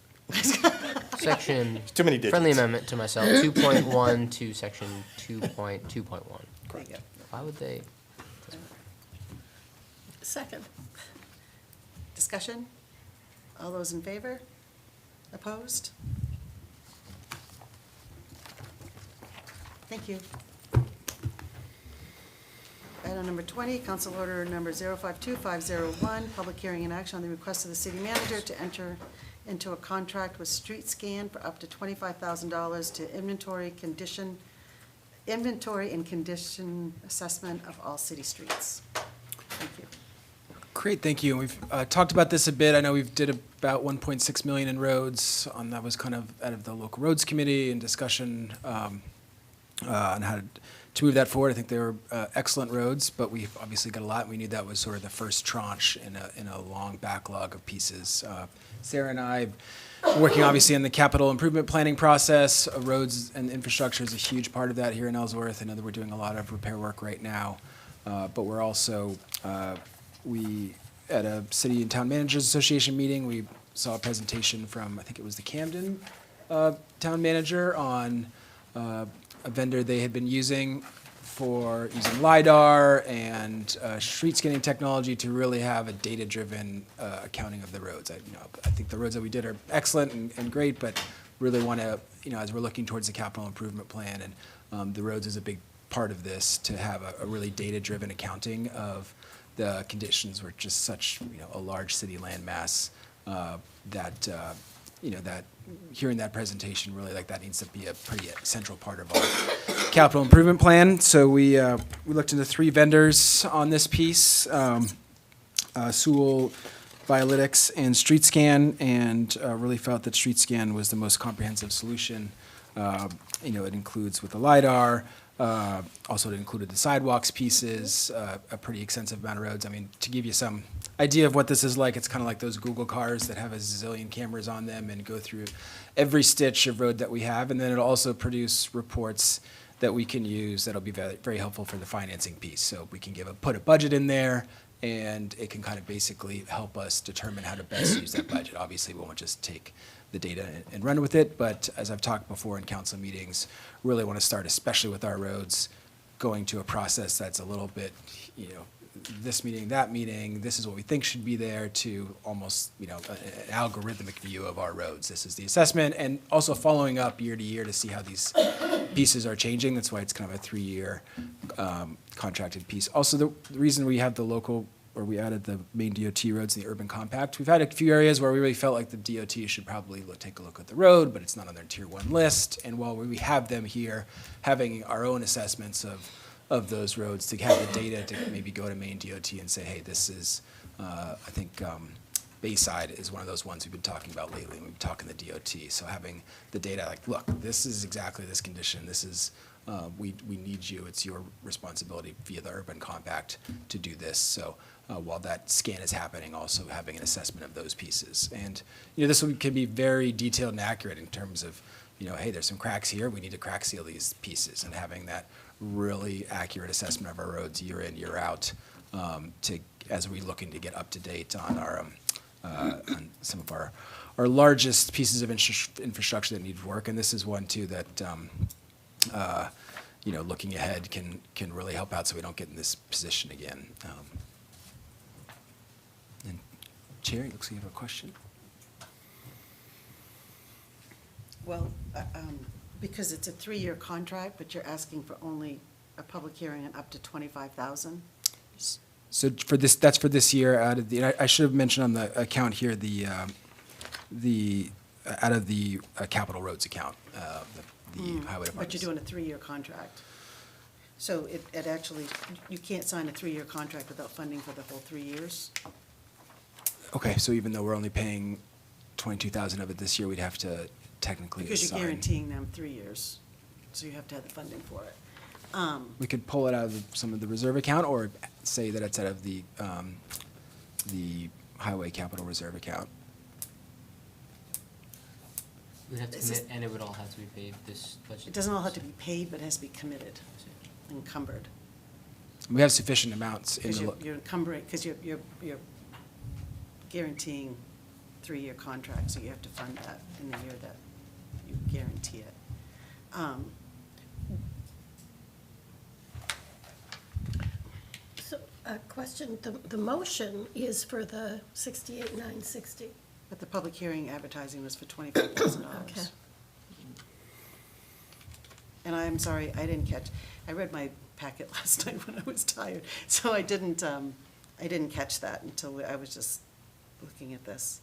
Section. Too many digits. Friendly amendment to myself, 2.1 to section 2.2.1. Correct. Why would they? Second. Discussion? All those in favor? Opposed? Thank you. Item number 20, council order number 052501, public hearing and action on the request of the city manager to enter into a contract with Street Scan for up to $25,000 to inventory and condition assessment of all city streets. Thank you. Great, thank you. We've talked about this a bit. I know we've did about 1.6 million in roads. That was kind of out of the local roads committee and discussion on how to move that forward. I think they were excellent roads, but we've obviously got a lot. We knew that was sort of the first tranche in a long backlog of pieces. Sarah and I are working obviously on the capital improvement planning process. Roads and infrastructure is a huge part of that here in Ellsworth. I know that we're doing a lot of repair work right now, but we're also we, at a City and Town Managers Association meeting, we saw a presentation from, I think it was the Camden town manager on a vendor they had been using for using LiDAR and street scanning technology to really have a data-driven accounting of the roads. I think the roads that we did are excellent and great, but really want to, as we're looking towards the capital improvement plan, and the roads is a big part of this, to have a really data-driven accounting of the conditions. We're just such, a large city landmass that hearing that presentation, really that needs to be a pretty central part of our capital improvement plan. So we looked into 3 vendors on this piece, Sewell, Violytics, and Street Scan, and really felt that Street Scan was the most comprehensive solution. It includes with the LiDAR, also it included the sidewalks pieces, a pretty extensive amount of roads. I mean, to give you some idea of what this is like, it's kind of like those Google cars that have a zillion cameras on them and go through every stitch of road that we have. And then it'll also produce reports that we can use that'll be very, very helpful for the financing piece. So we can put a budget in there, and it can kind of basically help us determine how to best use that budget. Obviously, we won't just take the data and run with it, but as I've talked before in council meetings, really want to start, especially with our roads, going to a process that's a little bit, this meeting, that meeting, this is what we think should be there, to almost, an algorithmic view of our roads. This is the assessment, and also following up year to year to see how these pieces are changing. That's why it's kind of a 3-year contracted piece. Also, the reason we have the local, or we added the main DOT roads in the urban compact, we've had a few areas where we really felt like the DOT should probably take a look at the road, but it's not on their tier 1 list. And while we have them here, having our own assessments of those roads, to have the data to maybe go to main DOT and say, hey, this is, I think Bayside is one of those ones we've been talking about lately, and we've been talking to the DOT. So having the data, look, this is exactly this condition, this is, we need you, it's your responsibility via the urban compact to do this. So while that scan is happening, also having an assessment of those pieces. And this one can be very detailed and accurate in terms of, hey, there's some cracks here, we need to crack seal these pieces, and having that really accurate assessment of our roads year in, year out, as we're looking to get up to date on our on some of our largest pieces of infrastructure that need work, and this is one too that, you know, looking ahead can really help out so we don't get in this position again. And Chair, it looks like you have a question. Well, because it's a 3-year contract, but you're asking for only a public hearing and up to 25,000? So for this, that's for this year out of the, I should have mentioned on the account here, out of the capital roads account, the highway department. But you're doing a 3-year contract. So it actually, you can't sign a 3-year contract without funding for the whole 3 years? Okay, so even though we're only paying 22,000 of it this year, we'd have to technically assign. Because you're guaranteeing them 3 years, so you have to have the funding for it. We could pull it out of some of the reserve account, or say that it's out of the highway capital reserve account. We'd have to commit, and it would all have to be paid this budget. It doesn't all have to be paid, but it has to be committed, encumbered. We have sufficient amounts in Because the. you're encumbering, because you're guaranteeing 3-year contracts, so you have to fund that in the year that you guarantee it. So, a question, the motion is for the 68,960. But the public hearing advertising was for $25,000. Okay. And I'm sorry, I didn't catch, I read my packet last night when I was tired, so I didn't catch that until I was just looking at this.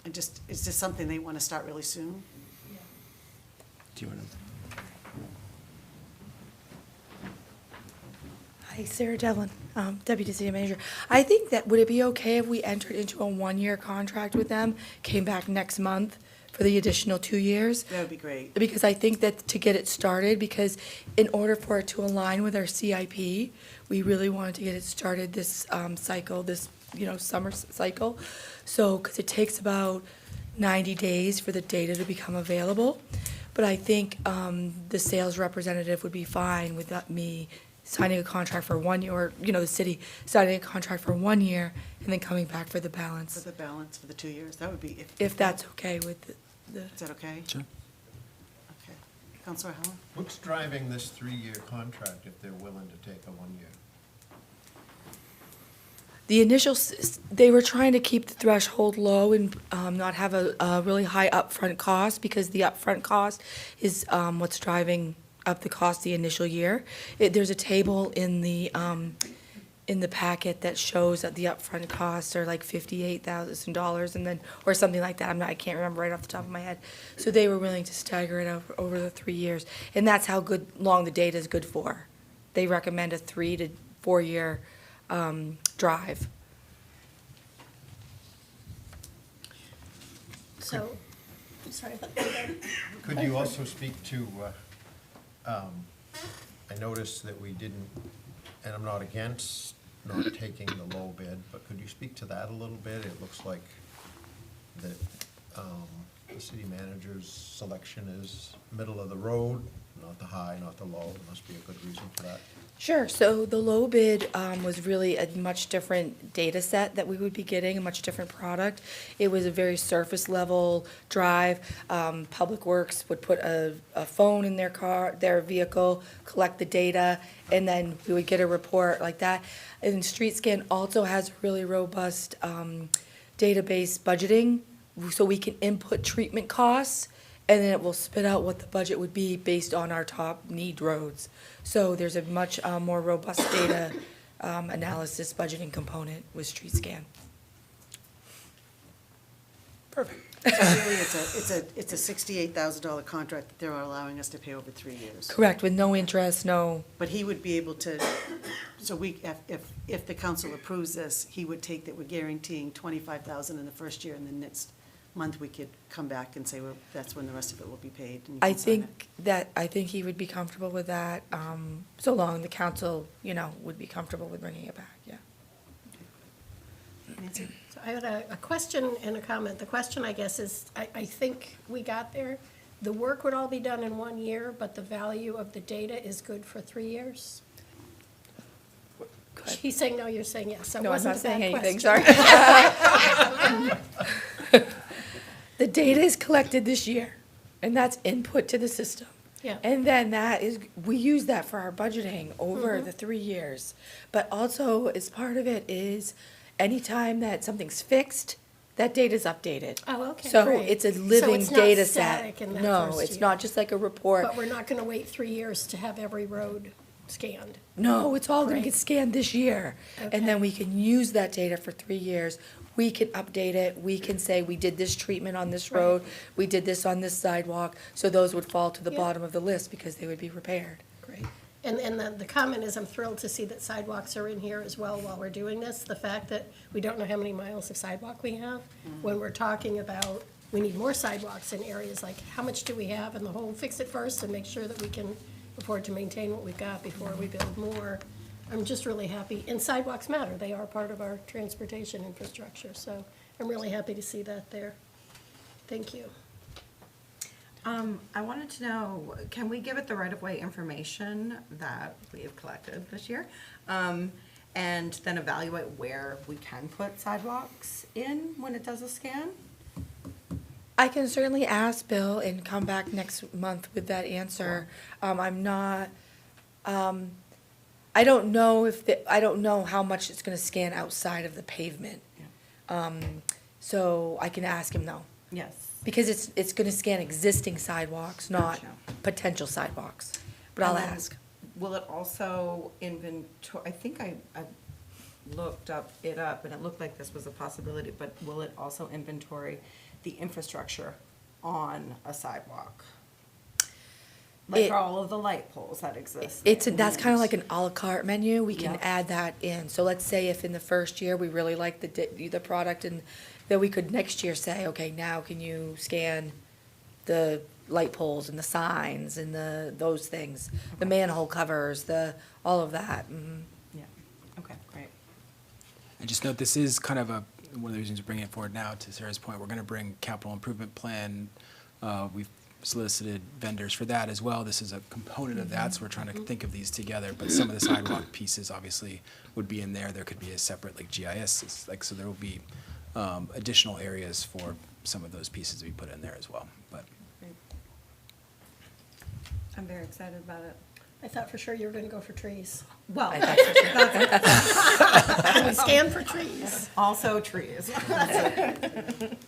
It's just something they want to start really soon? Do you want to? Hi, Sarah Devlin, Deputy City Manager. I think that, would it be okay if we entered into a 1-year contract with them, came back next month for the additional 2 years? That would be great. Because I think that to get it started, because in order for it to align with our CIP, we really wanted to get it started this cycle, this, summer cycle. So, because it takes about 90 days for the data to become available. But I think the sales representative would be fine with me signing a contract for 1 year, or, the city signing a contract for 1 year and then coming back for the balance. For the balance for the 2 years, that would be, If that's okay with the. Is that okay? Sure. Okay. Counselor Howell? What's driving this 3-year contract if they're willing to take a 1 year? The initial, they were trying to keep the threshold low and not have a really high upfront cost, because the upfront cost is what's driving up the cost the initial year. There's a table in the packet that shows that the upfront costs are like $58,000 and then, or something like that. I can't remember right off the top of my head. So they were willing to stagger it over the 3 years. And that's how long the data is good for. They recommend a 3 to 4 year drive. So, sorry. Could you also speak to, I noticed that we didn't, and I'm not against not taking the low bid, but could you speak to that a little bit? It looks like that the city manager's selection is middle of the road, not the high, not the low. There must be a good reason for that. Sure. So the low bid was really a much different data set that we would be getting, a much different product. It was a very surface level drive. Public Works would put a phone in their vehicle, collect the data, and then we would get a report like that. And StreetScan also has really robust database budgeting, so we can input treatment costs, and then it will spit out what the budget would be based on our top need roads. So there's a much more robust data analysis budgeting component with StreetScan. Perfect. So really, it's a $68,000 contract that they're allowing us to pay over 3 years. Correct, with no interest, no. But he would be able to, so if the council approves this, he would take that we're guaranteeing 25,000 in the first year, and the next month we could come back and say, well, that's when the rest of it will be paid. And you can sign it. I think he would be comfortable with that, so long the council, would be comfortable with bringing it back, yeah. Nancy? So I had a question and a comment. The question, I guess, is, I think we got there. The work would all be done in 1 year, but the value of the data is good for 3 years? He's saying no, you're saying yes. So it No, I'm wasn't not a bad saying anything, question. sorry. The data is collected this year, and that's input to the system. Yeah. And then we use that for our budgeting over the 3 years. But also, as part of it is, anytime that something's fixed, that data's updated. Oh, okay, So great. it's a So living it's not data static set. in that No, first it's year. not just like a report. But we're not gonna wait 3 years to have every road scanned. No, it's all gonna Great. get scanned this year. And then Okay. we can use that data for 3 years. We can update it. We can say, we did this treatment on this Right. road, we did this on this sidewalk. So those would fall to the Yeah. bottom of the list because they would be repaired. Great. And the comment is, I'm thrilled to see that sidewalks are in here as well while we're doing this. The fact that we don't know how many miles of sidewalk we have, when we're talking about, we need more sidewalks in areas like, how much do we have in the whole, fix it first and make sure that we can afford to maintain what we've got before we build more. I'm just really happy, and sidewalks matter, they are part of our transportation infrastructure, so I'm really happy to see that there. Thank you. I wanted to know, can we give it the right-of-way information that we have collected this year? And then evaluate where we can put sidewalks in when it does a scan? I can certainly ask Bill and come back next month with that answer. I'm not, I don't know I don't know how much it's gonna scan outside of the pavement. So I can ask him though, Yes. because it's gonna scan existing sidewalks, not Gotcha. potential sidewalks. But I'll And then ask. Will it also inventory, I think I looked it up, and it looked like this was a possibility, but will it also inventory the infrastructure on a sidewalk? Like It- all of the light poles that exist? That's kind of like an à la carte menu, we can Yeah. add that in. So let's say if in the first year, we really like the product, and then we could next year say, okay, now can you scan the light poles and the signs and those things, the manhole covers, all of that. Yeah, okay, great. And just note, this is kind of one of the reasons we're bringing it forward now, to Sarah's point, we're gonna bring capital improvement plan. We've solicited vendors for that as well. This is a component of that, so we're trying to think of these together. But some of the sidewalk pieces obviously would be in there. There could be a separate, like GIS, so there will be additional areas for some of those pieces to be put in there as well, but. I'm very excited about it. I thought for sure you were gonna go for trees. Well, Can we scan for trees? also trees.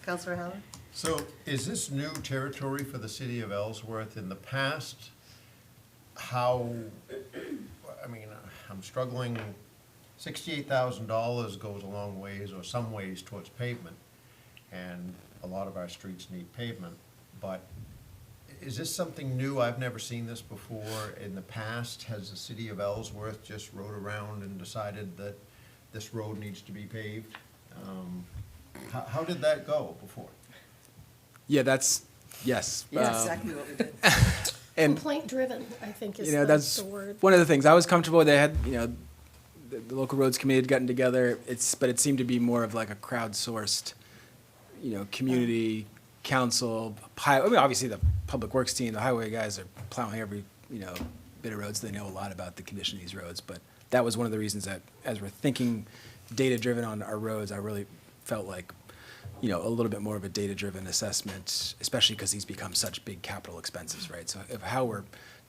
Counselor Heller? So is this new territory for the city of Ellsworth? In the past, I'm struggling, $68,000 goes a long ways, or some ways, towards pavement, and a lot of our streets need pavement, but is this something new? I've never seen this before. In the past, has the city of Ellsworth just rode around and decided that this road needs to be paved? How did that go before? Yeah, yes. That's exactly what we did. And, Complaint driven, I think is that's the word. one of the things I was comfortable with. They had, the local roads committee had gotten together. But it seemed to be more of like a crowdsourced, community council. Obviously the public works team, the highway guys are plowing every, bit of roads. They know a lot about the condition of these roads. But that was one of the reasons that, as we're thinking data-driven on our roads, I really felt like, a little bit more of a data-driven assessment, especially because these become such big capital expenses, right? So of how we're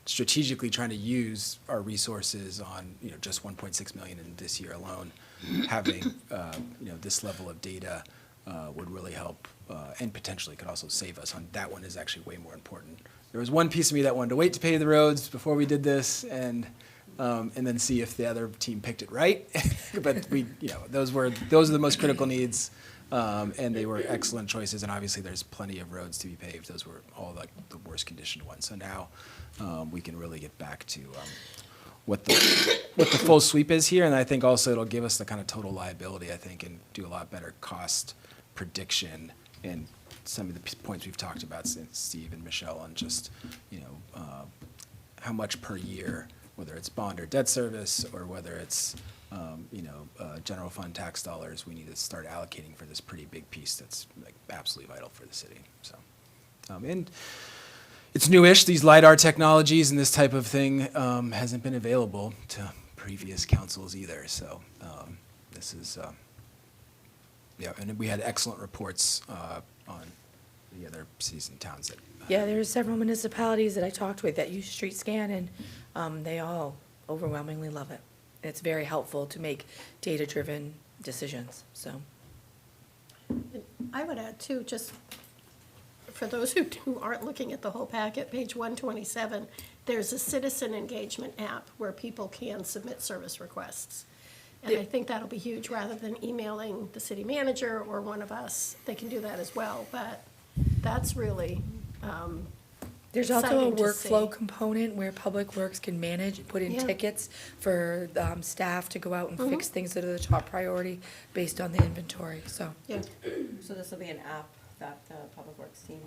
strategically trying to use our resources on, just 1.6 million in this year alone, having, this level of data would really help, and potentially could also save us on that one is actually way more important. There was one piece of me that wanted to wait to pave the roads before we did this and then see if the other team picked it right. But those are the most critical needs. And they were excellent choices, and obviously there's plenty of roads to be paved. Those were all like the worst conditioned ones. So now we can really get back to what the full sweep is here, and I think also it'll give us the kind of total liability, I think, and do a lot better cost prediction and some of the points we've talked about since Steve and Michelle on just how much per year, whether it's bond or debt service or whether it's general fund tax dollars, we need to start allocating for this pretty big piece that's like absolutely vital for the city. So, and it's newish, these LiDAR technologies and this type of thing hasn't been available to previous councils either, so this is, yeah, and we had excellent reports on the other cities and towns that. Yeah, there are several municipalities that I talked with that use Street Scan, and they all overwhelmingly love it. It's very helpful to make data-driven decisions, so. I would add too, just for those who aren't looking at the whole packet, page 127, there's a citizen engagement app where people can submit service requests. And I think that'll be huge, rather than emailing the city manager or one of us, they can do that as well, but that's really, There's also a exciting to workflow see. component where Public Works can manage, put in Yeah. tickets for staff to go out and fix Mhm. things that are the top priority based on the inventory, so. yeah. So this will be an app that the Public Works team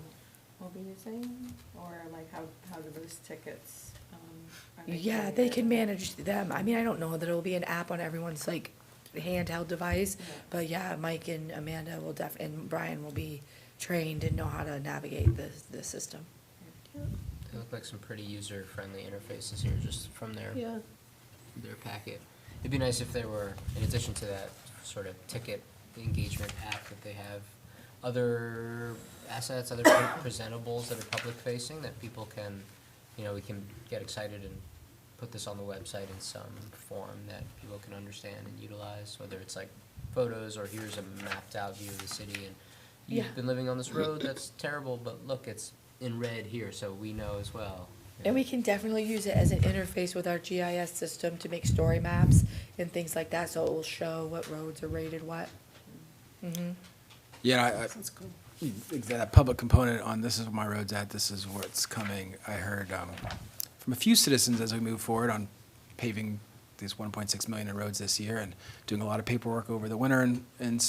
will be using, or like how do those tickets, are they Yeah, they created? can manage them. I mean, I don't know that it'll be an app on everyone's like handheld device, Yeah. but yeah, Mike and Amanda will and Brian will be trained and know how to navigate the system. They look like some pretty user-friendly interfaces here, just from their packet. It'd be nice if there were, in addition to that sort of ticket engagement app, that they have other assets, other presentables that are public-facing, that people can, we can get excited and put this on the website in some form that people can understand and utilize, whether it's like photos or here's a mapped-out view of the city, and Yeah. you've been living on this road, that's terrible, but look, it's in red here, so we know as well. And we can definitely use it as an interface with our GIS system to make story maps and things like that, so it will show what roads are rated what. Mm-hmm. Yeah, Sounds cool. that public component on this is where my road's at, this is where it's coming. I heard from a few citizens as we move forward on paving these 1.6 million in roads this year and doing a lot of paperwork over the winter and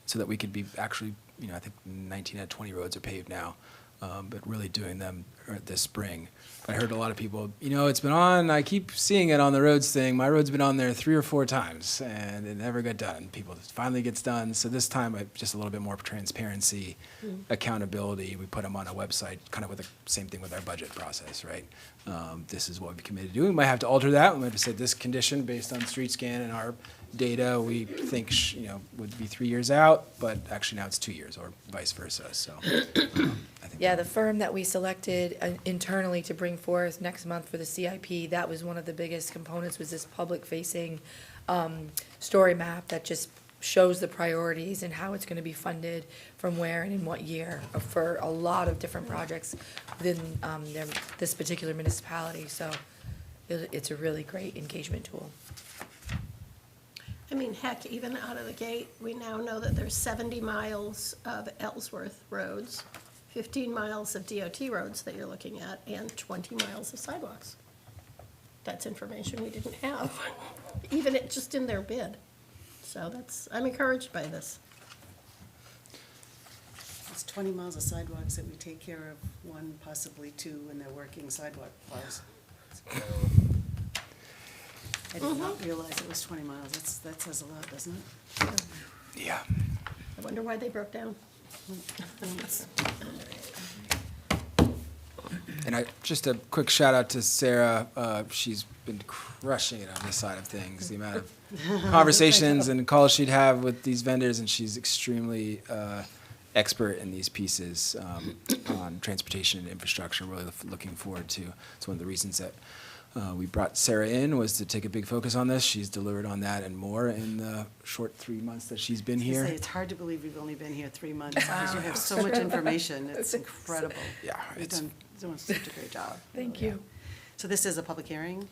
so that we could be actually, I think 19 out of 20 roads are paved now, but really doing them this spring. But I heard a lot of people, it's been on, I keep seeing it on the roads thing. My road's been on there 3 or 4 times and it never got done. People, it finally gets done. So this time, just a little bit more transparency, accountability. We put them on a website, kind of with the same thing with our budget process, right? This is what we've committed to do. We might have to alter that. We might have to say this condition based on Street Scan and our data, we think, would be 3 years out, but actually now it's 2 years or vice versa. So I think. Yeah, the firm that we selected internally to bring forth next month for the CIP, that was one of the biggest components, was this public-facing story map that just shows the priorities and how it's gonna be funded from where and in what year for a lot of different projects within this particular municipality. So it's a really great engagement tool. I mean, heck, even out of the gate, we now know that there's 70 miles of Ellsworth roads, 15 miles of DOT roads that you're looking at, and 20 miles of sidewalks. That's information we didn't have, even just in their bid. So I'm encouraged by this. It's 20 miles of sidewalks that we take care of, 1, possibly 2, when they're working sidewalk plows. I did not realize it was 20 miles. That says a lot, doesn't it? Yeah. I wonder why they broke down. And just a quick shout out to Sarah. She's been crushing it on this side of things. The amount of conversations and calls she'd have with these vendors, and she's extremely expert in these pieces on transportation and infrastructure. Really looking forward to. It's one of the reasons that we brought Sarah in, was to take a big focus on this. She's delivered on that and more in the short 3 months that she's been I was gonna here. say, it's hard to believe we've only been here 3 months, because you have so much information. It's incredible. Yeah, You've it's- doing such a great job. Thank you. So this is a public hearing.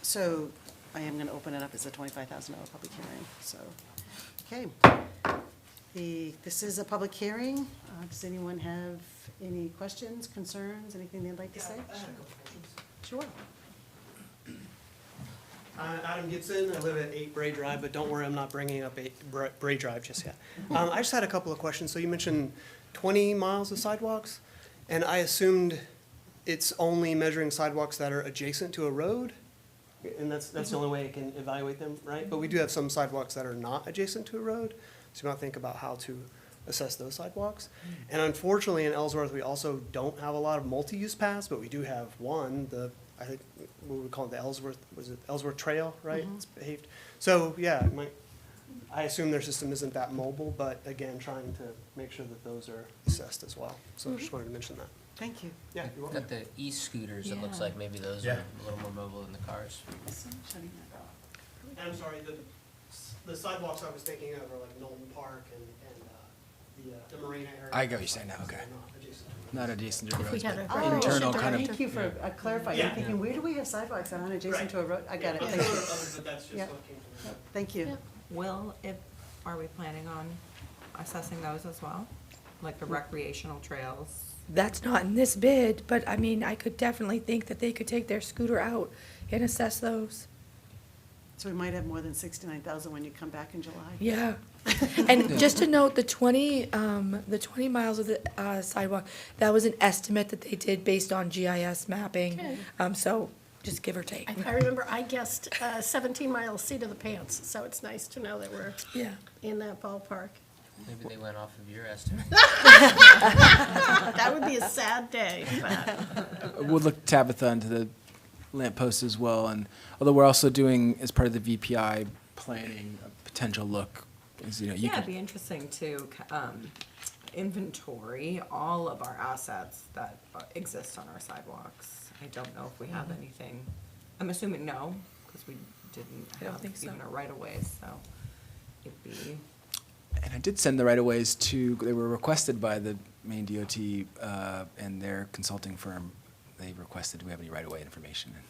So I am gonna open it up as a $25,000 public hearing, so, okay. This is a public hearing. Does anyone have any questions, concerns, anything they'd like to say? Sure. Adam Gibson, I live at 8 Bray Drive, but don't worry, I'm not bringing up Bray Drive just yet. I just had a couple of questions. So you mentioned 20 miles of sidewalks, and I assumed it's only measuring sidewalks that are adjacent to a road? And that's the only way I can evaluate them, right? But we do have some sidewalks that are not adjacent to a road, so you might think about how to assess those sidewalks. And unfortunately, in Ellsworth, we also don't have a lot of multi-use paths, but we do have one, the I think, what we call it, the Ellsworth, was it Ellsworth Trail, right? It's paved. So, yeah, I assume their system isn't that mobile, but again, trying to make sure that those are assessed as well. So I just wanted to mention that. Thank you. Yeah, you're welcome. Got the e-scooters, it looks Yeah. like maybe those are a little more mobile than the cars. And I'm sorry, the sidewalks I was thinking of are like Knowlton Park and the Marina area. I get what you're saying now, okay. Not adjacent to If we roads, had but a regulation internal kind of. Thank you for clarifying. I'm thinking, where do we have sidewalks that aren't adjacent to a road? I got it, thank you. But that's just Yeah. what came to mind. Thank you. Are we planning on assessing those as well? Like the recreational trails? That's not in this bid, but I mean, I could definitely think that they could take their scooter out and assess those. So we might have more than 69,000 when you come back in July. Yeah. And just to note, the 20 miles of the sidewalk, that was an estimate that they did based on GIS mapping. Okay. So just give or take. I remember I guessed 17 miles seat of the pants, so it's nice to know that we're Yeah. in that ballpark. Maybe they went off of your estimate. That would be a sad day, but. We'll look Tabitha into the lamppost as well, and although we're also doing, as part of the VPI planning, a potential look, is, you know, you Yeah, it'd could, be interesting to inventory all of our assets that exist on our sidewalks. I don't know if we have anything, I'm assuming no, because we didn't I don't have think so. even a right-of-ways, so it'd be. and I did send the right-of-ways to, they were requested by the Maine DOT, and their consulting firm. They requested, do we have any right-of-way information? And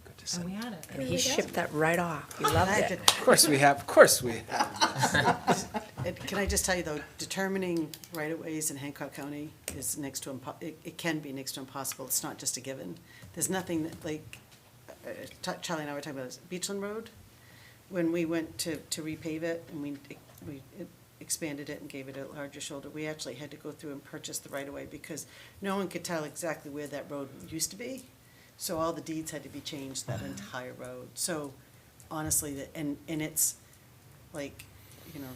good to And we send. had it. And he shipped that right off. He loved it. Of course we have, of course we have. Can I just tell you, though, determining right-of-ways in Hancock County is next to it can be next to impossible. It's not just a given. There's nothing that, like, Charlie and I were talking about this, Beachland Road, when we went to repave it, and we expanded it and gave it a larger shoulder, we actually had to go through and purchase the right-of-way, because no one could tell exactly where that road used to be. So all the deeds had to be changed, that entire road. So honestly, and it's like, you know,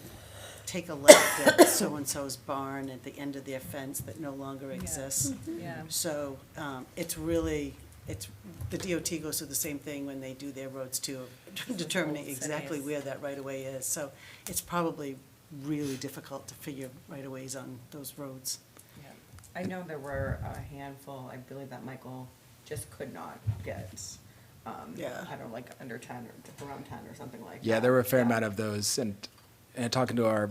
take a left at so-and-so's barn at the end of their fence that no longer exists. Yeah. So it's really, the DOT goes through the same thing when they do their roads too, of determining Whole exactly cities. where that right-of-way is. So it's probably really difficult to figure right-of-ways on those roads. Yeah. I know there were a handful, I believe that Michael just could not get. Yeah. I don't know, like under 10 or around 10 or something like that. Yeah, there were a fair Yeah. amount of those, and talking to our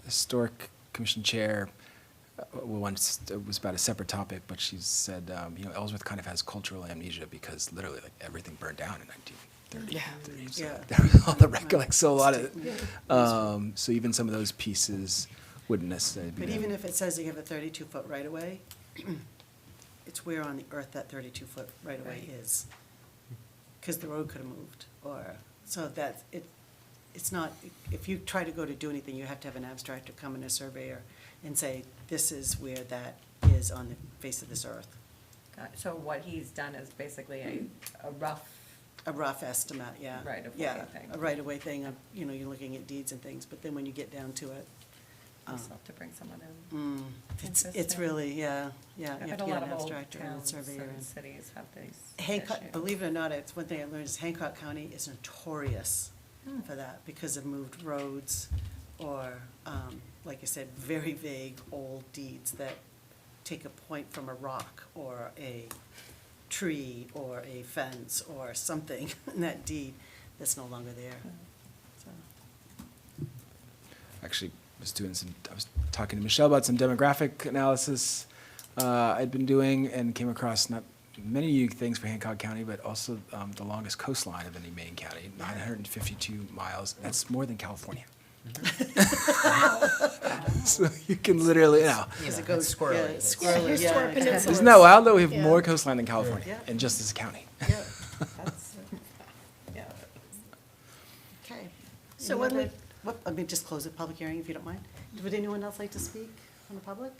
historic commission chair, once, it was about a separate topic, but she said, you know, Ellsworth kind of has cultural amnesia because literally, like, everything burned down in 1933. So Yeah. there was all the recollects, so a lot of, so even some of those pieces wouldn't necessarily be. But even if it says you have a 32-foot right-of-way, it's where on the earth that 32-foot right-of-way is. Because the road could have moved, or, so that, it's not, if you try to go to do anything, you have to have an abstractor come in, a surveyor, and say, this is where that is on the face of this earth. So what he's done is basically a rough. A rough estimate, yeah. Right-of-way Yeah, thing. a right-of-way thing, you know, you're looking at deeds and things, but then when you get down to it, We'll have to bring someone in. it's Interesting. really, yeah, you have But to a get lot an of old abstractor and a towns surveyor. and and- cities have these Hancock, issues. believe it or not, it's one thing I learned is Hancock County is notorious for that because of moved roads or, like I said, very vague old deeds that take a point from a rock or a tree or a fence or something in that deed that's no longer there. So, Actually, I was talking to Michelle about some demographic analysis I'd been doing, and came across not many unique things for Hancock County, but also the longest coastline of any Maine county, 952 miles. That's more than California. So you can literally, you know. Because it goes, squirrely. yeah, It's- squirrely, Here's to yeah, our exactly. peninsula. Isn't that wild, though? We have Yeah. more coastline than California, Yeah. in just this county. Yeah, That's, yeah. okay. So Any when we- other- Let me just close the public hearing if you don't mind. Would anyone else like to speak from the public?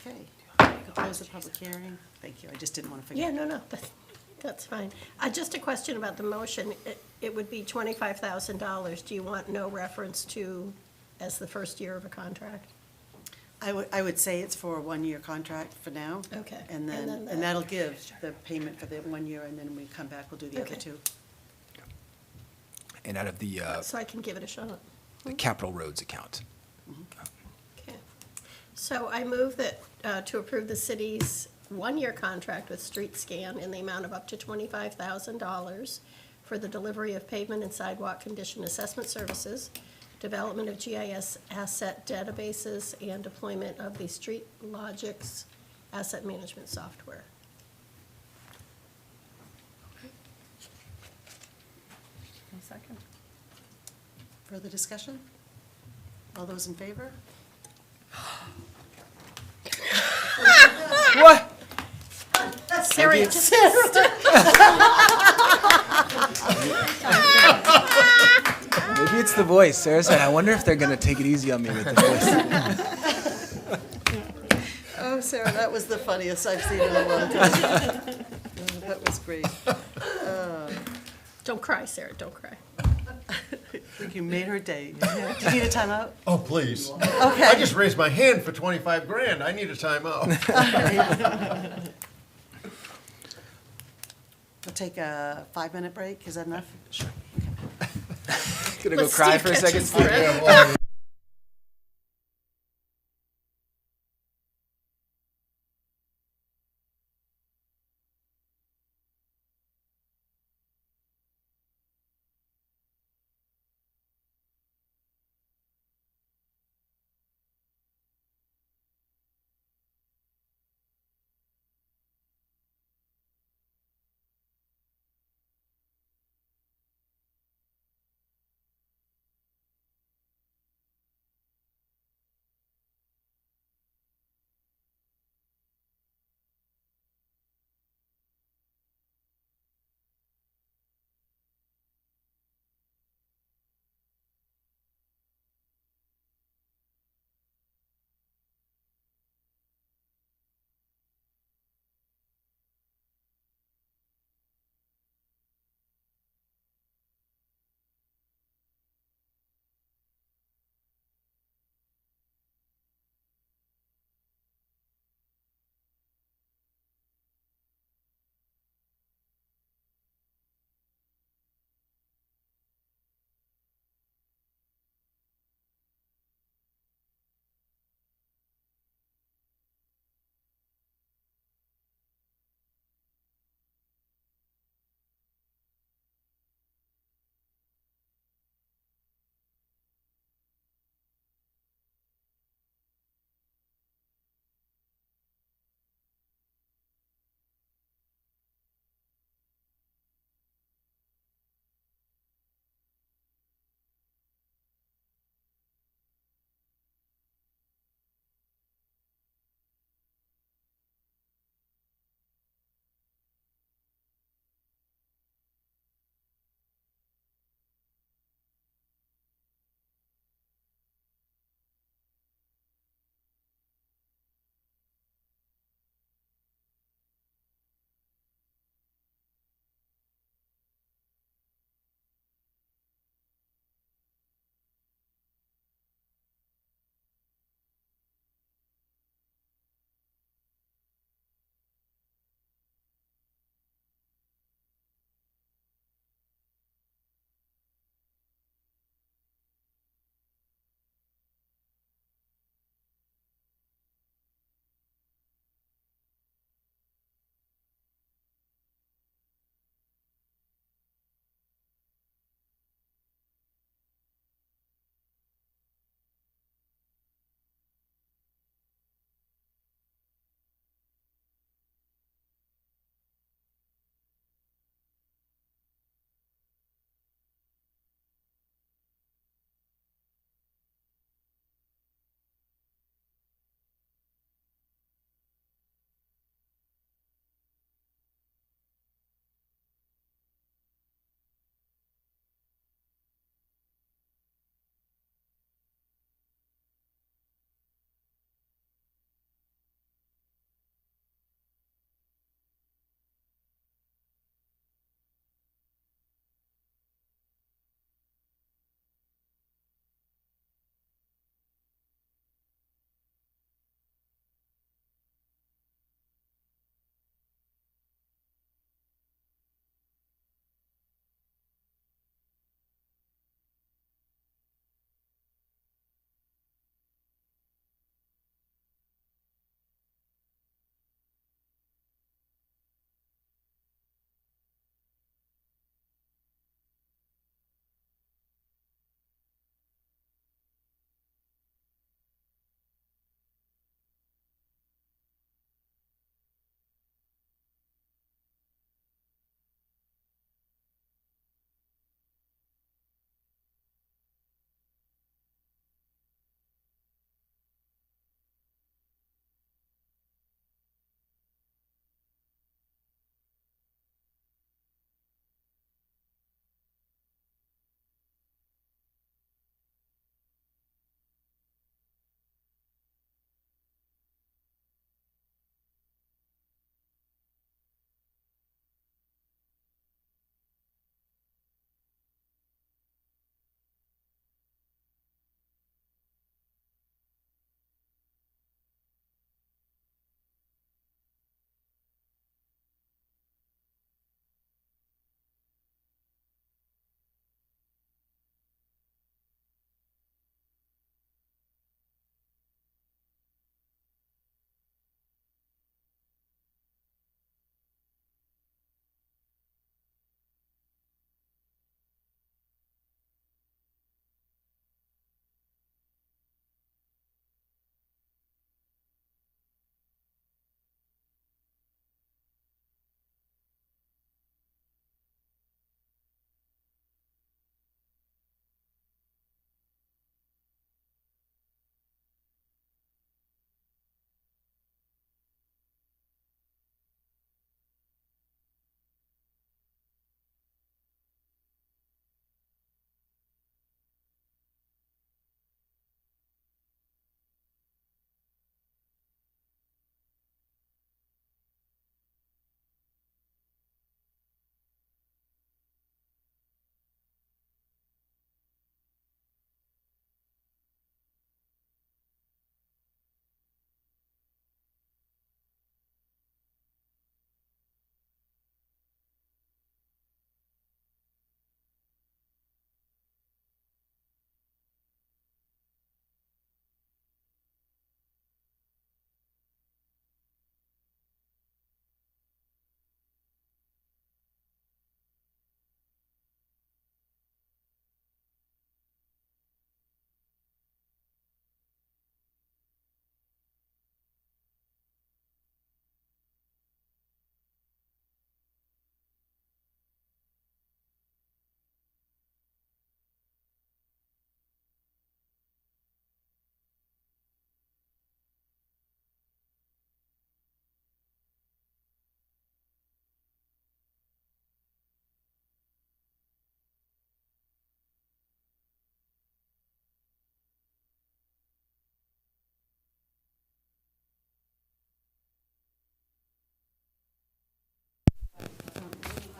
Okay, we'll close the public hearing. Thank you, I just didn't want to forget. Yeah, no, that's fine. Just a question about the motion. It would be $25,000. Do you want no reference to as the first year of a contract? I would say it's for a one-year contract for now. Okay. And then, then and that'll give the payment for the 1 year, and then when we come back, we'll do the other Okay. two. And out of the So I can give it a shot. capital roads account. Okay. So I move that, to approve the city's one-year contract with Street Scan in the amount of up to $25,000 for the delivery of pavement and sidewalk condition assessment services, development of GIS asset databases, and deployment of the Street Logix asset management software. Second. Further discussion? All those in favor? What? Sarah, you just Maybe it's the voice. Sarah said, I wonder if they're going to take it easy on me with the voice. Oh, Sarah, that was the funniest I've seen in a long time. Oh, that was great. Don't cry, Sarah, don't cry. I think you made her day. Do you need a timeout? Oh, please. Okay. I just raised my hand for 25 grand. I need a timeout. We'll take a 5-minute break. Is that enough? Sure. Gonna go Let cry Steve for a catch second, his Steve? breath.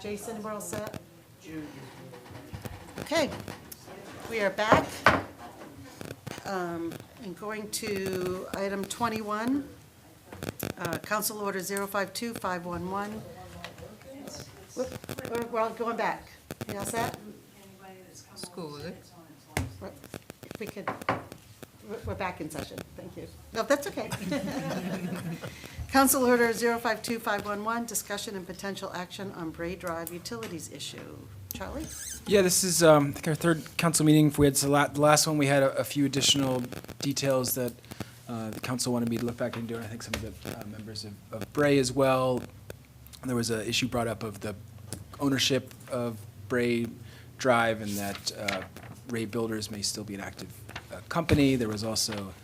Jason, we're all set? Okay, we are back. And going to item 21, Council Order 052511. We're all going back. You all set? School, is it? If we could, we're back in session, thank you. No, that's okay. Council Order 052511, discussion and potential action on Bray Drive utilities issue. Charlie? Yeah, this is, I think, our third council meeting. We had the last one, we had a few additional details that the council wanted me to look back into, and I think some of the members of Bray as well. There was an issue brought up of the ownership of Bray Drive and that Ray Builders may still be an active company. There was also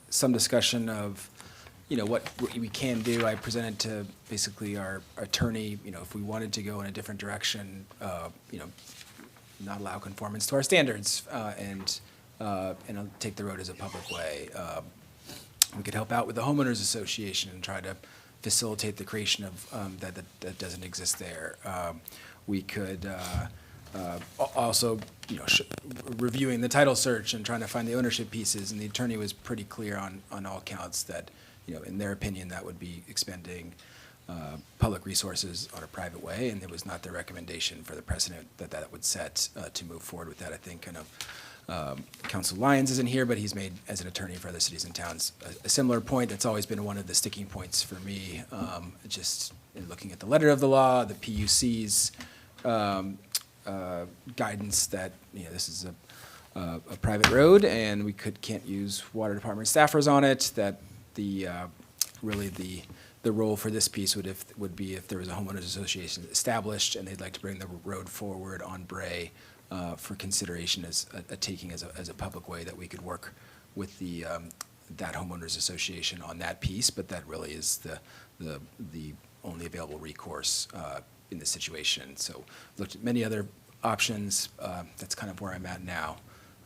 some discussion of, what we can do. I presented to basically our attorney, if we wanted to go in a different direction, not allow conformance to our standards and take the road as a public way. We could help out with the homeowners association and try to facilitate the creation of that doesn't exist there. We could also, reviewing the title search and trying to find the ownership pieces, and the attorney was pretty clear on all counts that, in their opinion, that would be expending public resources on a private way, and it was not their recommendation for the precedent that would set to move forward with that. I think Council Lyons isn't here, but he's made, as an attorney for other cities and towns, a similar point. That's always been one of the sticking points for me, just in looking at the letter of the law, the PUC's guidance that, this is a private road and we can't use water department staffers on it, that really the role for this piece would be if there was a homeowners association established and they'd like to bring the road forward on Bray for consideration as a taking as a public way, that we could work with that homeowners association on that piece, but that really is the only available recourse in this situation. So looked at many other options. That's kind of where I'm at now.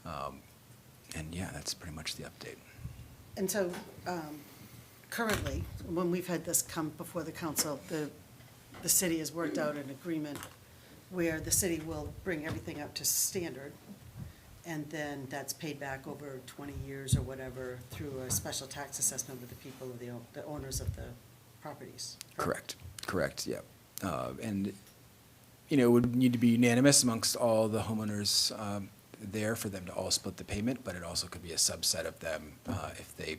And yeah, that's pretty much the update. And so, currently, when we've had this come before the council, the city has worked out an agreement where the city will bring everything up to standard, and then that's paid back over 20 years or whatever through a special tax assessment with the people of the owners of the properties. Correct, yeah. And, it would need to be unanimous amongst all the homeowners there for them to all split the payment, but it also could be a subset of them if they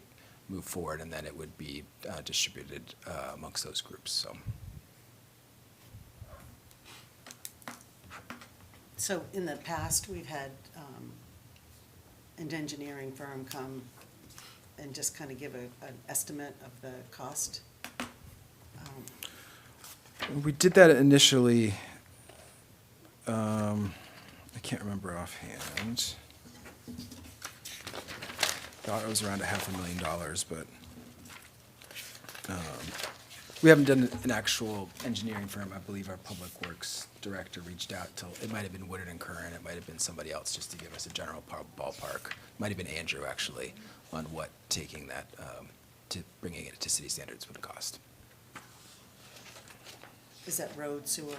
move forward, and then it would be distributed amongst those groups, so. So in the past, we've had an engineering firm come and just kind of give an estimate of the cost. We did that initially, I can't remember offhand. Thought it was around $500,000, but we haven't done an actual engineering firm. I believe our public works director reached out to, it might have been Woodard and Curran, it might have been somebody else, just to give us a general ballpark. Might have been Andrew, actually, on what taking that, to bringing it to city standards would cost. Is that road, sewer,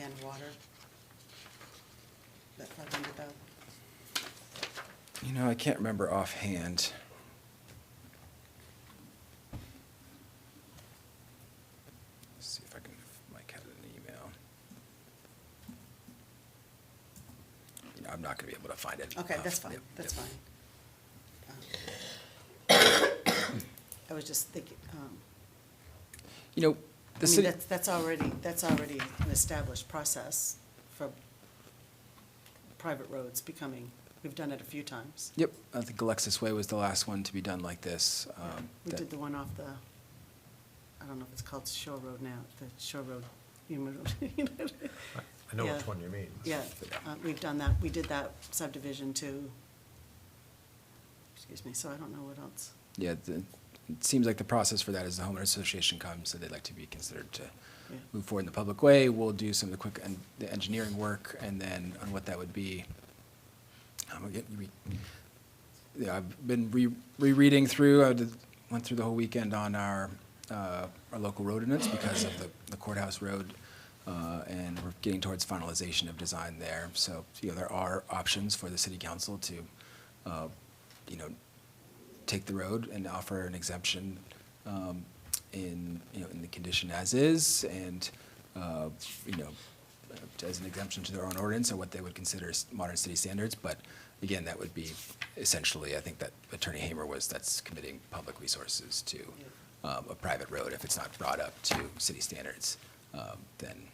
and water? That 500,000? I can't remember offhand. Let's see if Mike had an email. I'm not going to be able to find it. Okay, that's fine, Yep, that's yep. fine. I was just thinking, The city. that's already an established process for private roads becoming, we've done it a few times. Yep, I think Alexis Way was the last one to be done like this. We did the one off the, I don't know if it's called Shore Road now, the Shore Road. I know Yeah. which one you mean. Yeah, we've done that, we did that subdivision too. Excuse me, so I don't know what else. Yeah, it seems like the process for that is the homeowner association comes, so they'd like to be considered to move forward in the public way. We'll do some of the engineering work, and then on what that would be. I've been rereading through. Went through the whole weekend on our local road ordinance because of the courthouse road and we're getting towards finalization of design there. So, there are options for the city council to, take the road and offer an exemption in the condition as is, and, as an exemption to their own ordinance or what they would consider modern city standards. But again, that would be essentially, I think that Attorney Hamer that's committing public resources to a private road. If it's not brought up to city standards, then,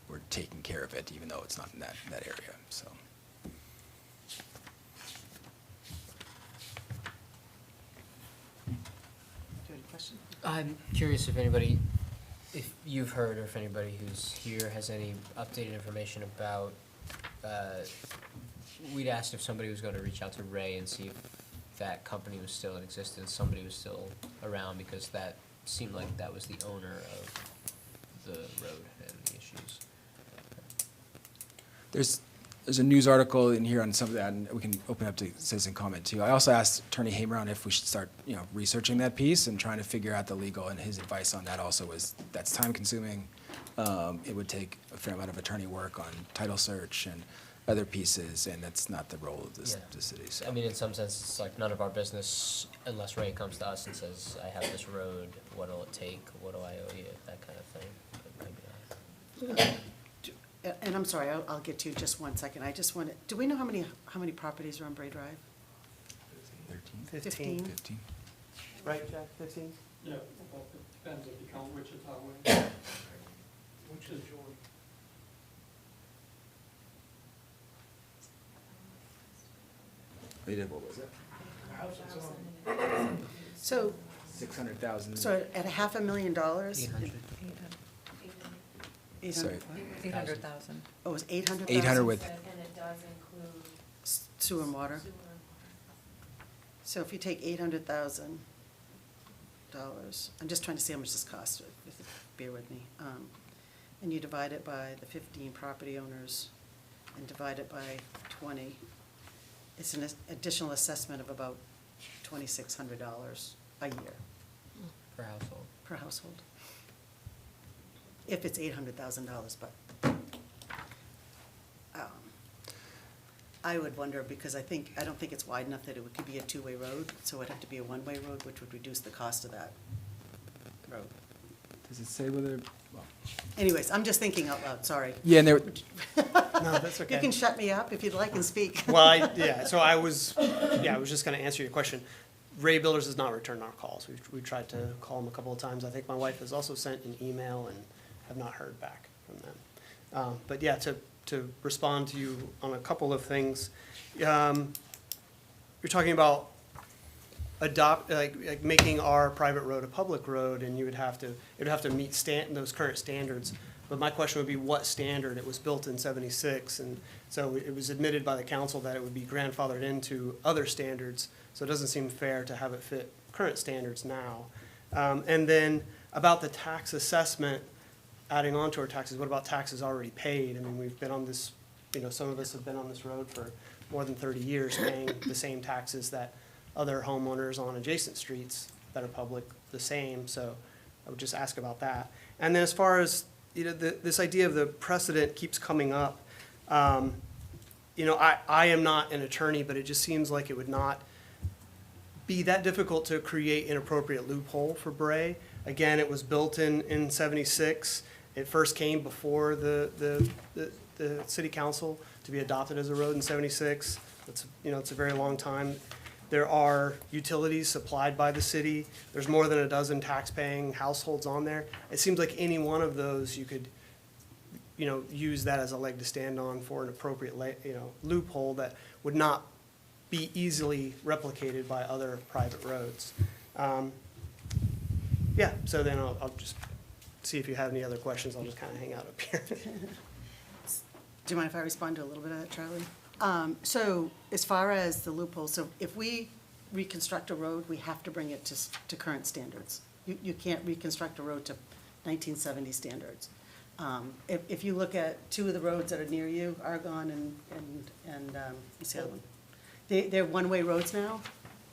we're taking care of it, even though it's not in that area, so. Do you have any questions? I'm curious if you've heard, or if anybody who's here has any updated information about, we'd asked if somebody was gonna reach out to Ray and see if that company was still in existence, somebody was still around, because that seemed like that was the owner of the road and the issues. There's a news article in here on some of that, and we can open up to citizen comment too. I also asked Attorney Hamer on if we should start, researching that piece and trying to figure out the legal, and his advice on that also was that's time consuming. It would take a fair amount of attorney work on title search and other pieces, and that's not the role of the city. So. I mean, in some sense, it's like none of our business unless Ray comes to us and says, I have this road, what'll it take, what do I owe you, that kind of thing. But maybe not. And I'm sorry, I'll get to you just one second. I just want to, do we know how many properties are on Bray Drive? 15. 15. Right, Jack, 15? Yeah, well, it depends if you count Wichita Way. Which is yours? What was it? So, 600,000. so at $500,000? 800. 800. Sorry. 800,000. Oh, it was 800,000? 800 with, And it does include Sewer and water? sewer. So if you take $800,000, I'm just trying to see how much this costs, bear with me. And you divide it by the 15 property owners and divide it by 20, it's an additional assessment of about $2,600 a year Per household. per household. If it's $800,000, but I would wonder, because I don't think it's wide enough that it could be a two-way road, so it'd have to be a one-way road, which would reduce the cost of that road. does it say whether, well, Anyways, I'm just thinking out loud, sorry. yeah, and there, No, that's okay. You can shut me up if you'd like and speak. Well, I was just gonna answer your question. Ray Builders has not returned our calls. We tried to call him a couple of times. I think my wife has also sent an email and have not heard back from them. But yeah, to respond to you on a couple of things, you're talking about like making our private road a public road, and it would have to meet those current standards. But my question would be what standard? It was built in '76, and so it was admitted by the council that it would be grandfathered into other standards. So it doesn't seem fair to have it fit current standards now. And then about the tax assessment, adding on to our taxes, what about taxes already paid? I mean, we've been on this, some of us have been on this road for more than 30 years paying the same taxes that other homeowners on adjacent streets that are public, the same. So I would just ask about that. And then as far as, this idea of the precedent keeps coming up. I am not an attorney, but it just seems like it would not be that difficult to create an appropriate loophole for Bray. Again, it was built in '76. It first came before the city council to be adopted as a road in '76. It's a very long time. There are utilities supplied by the city. There's more than a dozen tax-paying households on there. It seems like any one of those you could, use that as a leg to stand on for an appropriate, loophole that would not be easily replicated by other private roads. So then I'll just see if you have any other questions. I'll just kind of hang out up here. Do you mind if I respond to a little bit of that, Charlie? So as far as the loophole, so if we reconstruct a road, we have to bring it to current standards. You can't reconstruct a road to 1970 standards. If you look at two of the roads that are near you, Argonne and what's the other one? They're one-way roads now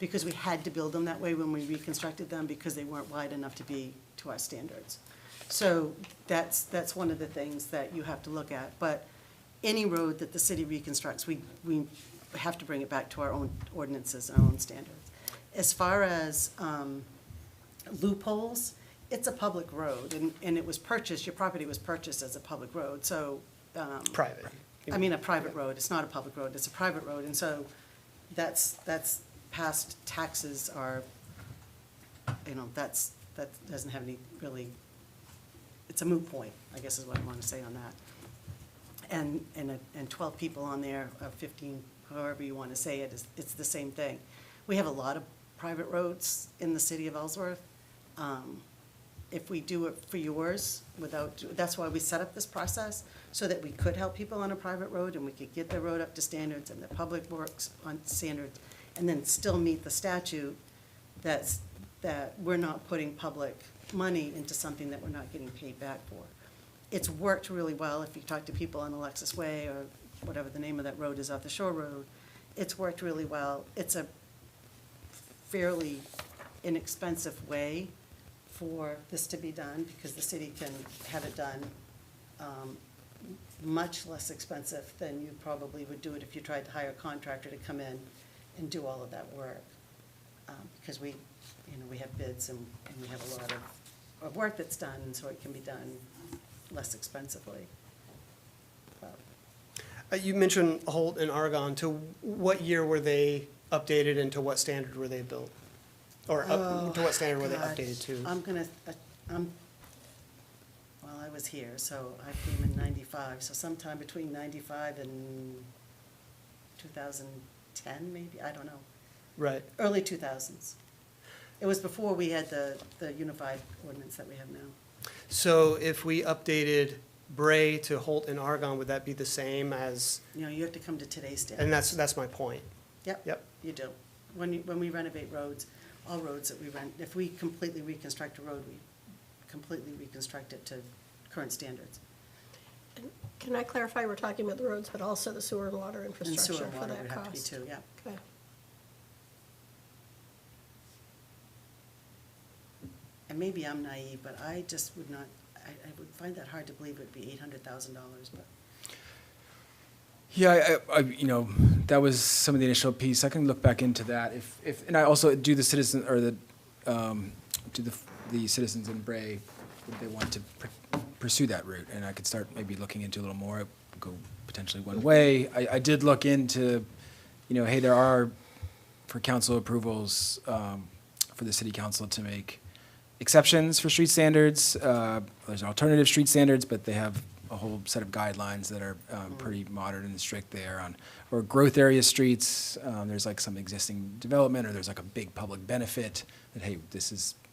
because we had to build them that way when we reconstructed them because they weren't wide enough to be to our standards. So that's one of the things that you have to look at. But any road that the city reconstructs, we have to bring it back to our own ordinances, our own standards. As far as loopholes, it's a public road, and it was purchased, your property was purchased as a public road, so. Private. I mean, a private road, it's not a public road, it's a private road, and so that's past taxes are, that doesn't have any really, it's a moot point, I guess is what I want to say on that. And 12 people on there, 15, however you want to say it, it's the same thing. We have a lot of private roads in the city of Ellsworth. If we do it for yours that's why we set up this process, so that we could help people on a private road and we could get their road up to standards and the public works on standards, and then still meet the statute that we're not putting public money into something that we're not getting paid back for. It's worked really well. If you talk to people on Alexis Way or whatever the name of that road is off the Shore Road, it's worked really well. It's a fairly inexpensive way for this to be done, because the city can have it done much less expensive than you probably would do it if you tried to hire a contractor to come in and do all of that work. Because we have bids and we have a lot of work that's done, and so it can be done less expensively. You mentioned Holt and Argonne. To what year were they updated and to what standard were they built? Or to what standard were they updated to? Well, I was here, so I came in 95, so sometime between 95 and 2010, maybe, I don't know. Right. Early 2000s. It was before we had the unified ordinance that we have now. So if we updated Bray to Holt and Argonne, would that be the same as? You have to come to today's standards. And that's my point. Yep, you do. When we renovate roads, all roads that we if we completely reconstruct a road, we completely reconstruct it to current standards. Can I clarify, we're talking about the roads, but also the sewer and water And infrastructure sewer and for water that would have to be cost? too, yeah. Okay. And maybe I'm naive, but I just would not, I would find that hard to believe it would be $800,000, but. Yeah, that was some of the initial piece. I can look back into that and I also do the citizen, or the citizens in Bray, would they want to pursue that route? And I could start maybe looking into a little more, go potentially one way. I did look into, hey, there are, for council approvals, for the city council to make exceptions for street standards. There's alternative street standards, but they have a whole set of guidelines that are pretty modern and strict there or growth area streets. There's like some existing development, or there's like a big public benefit that, hey,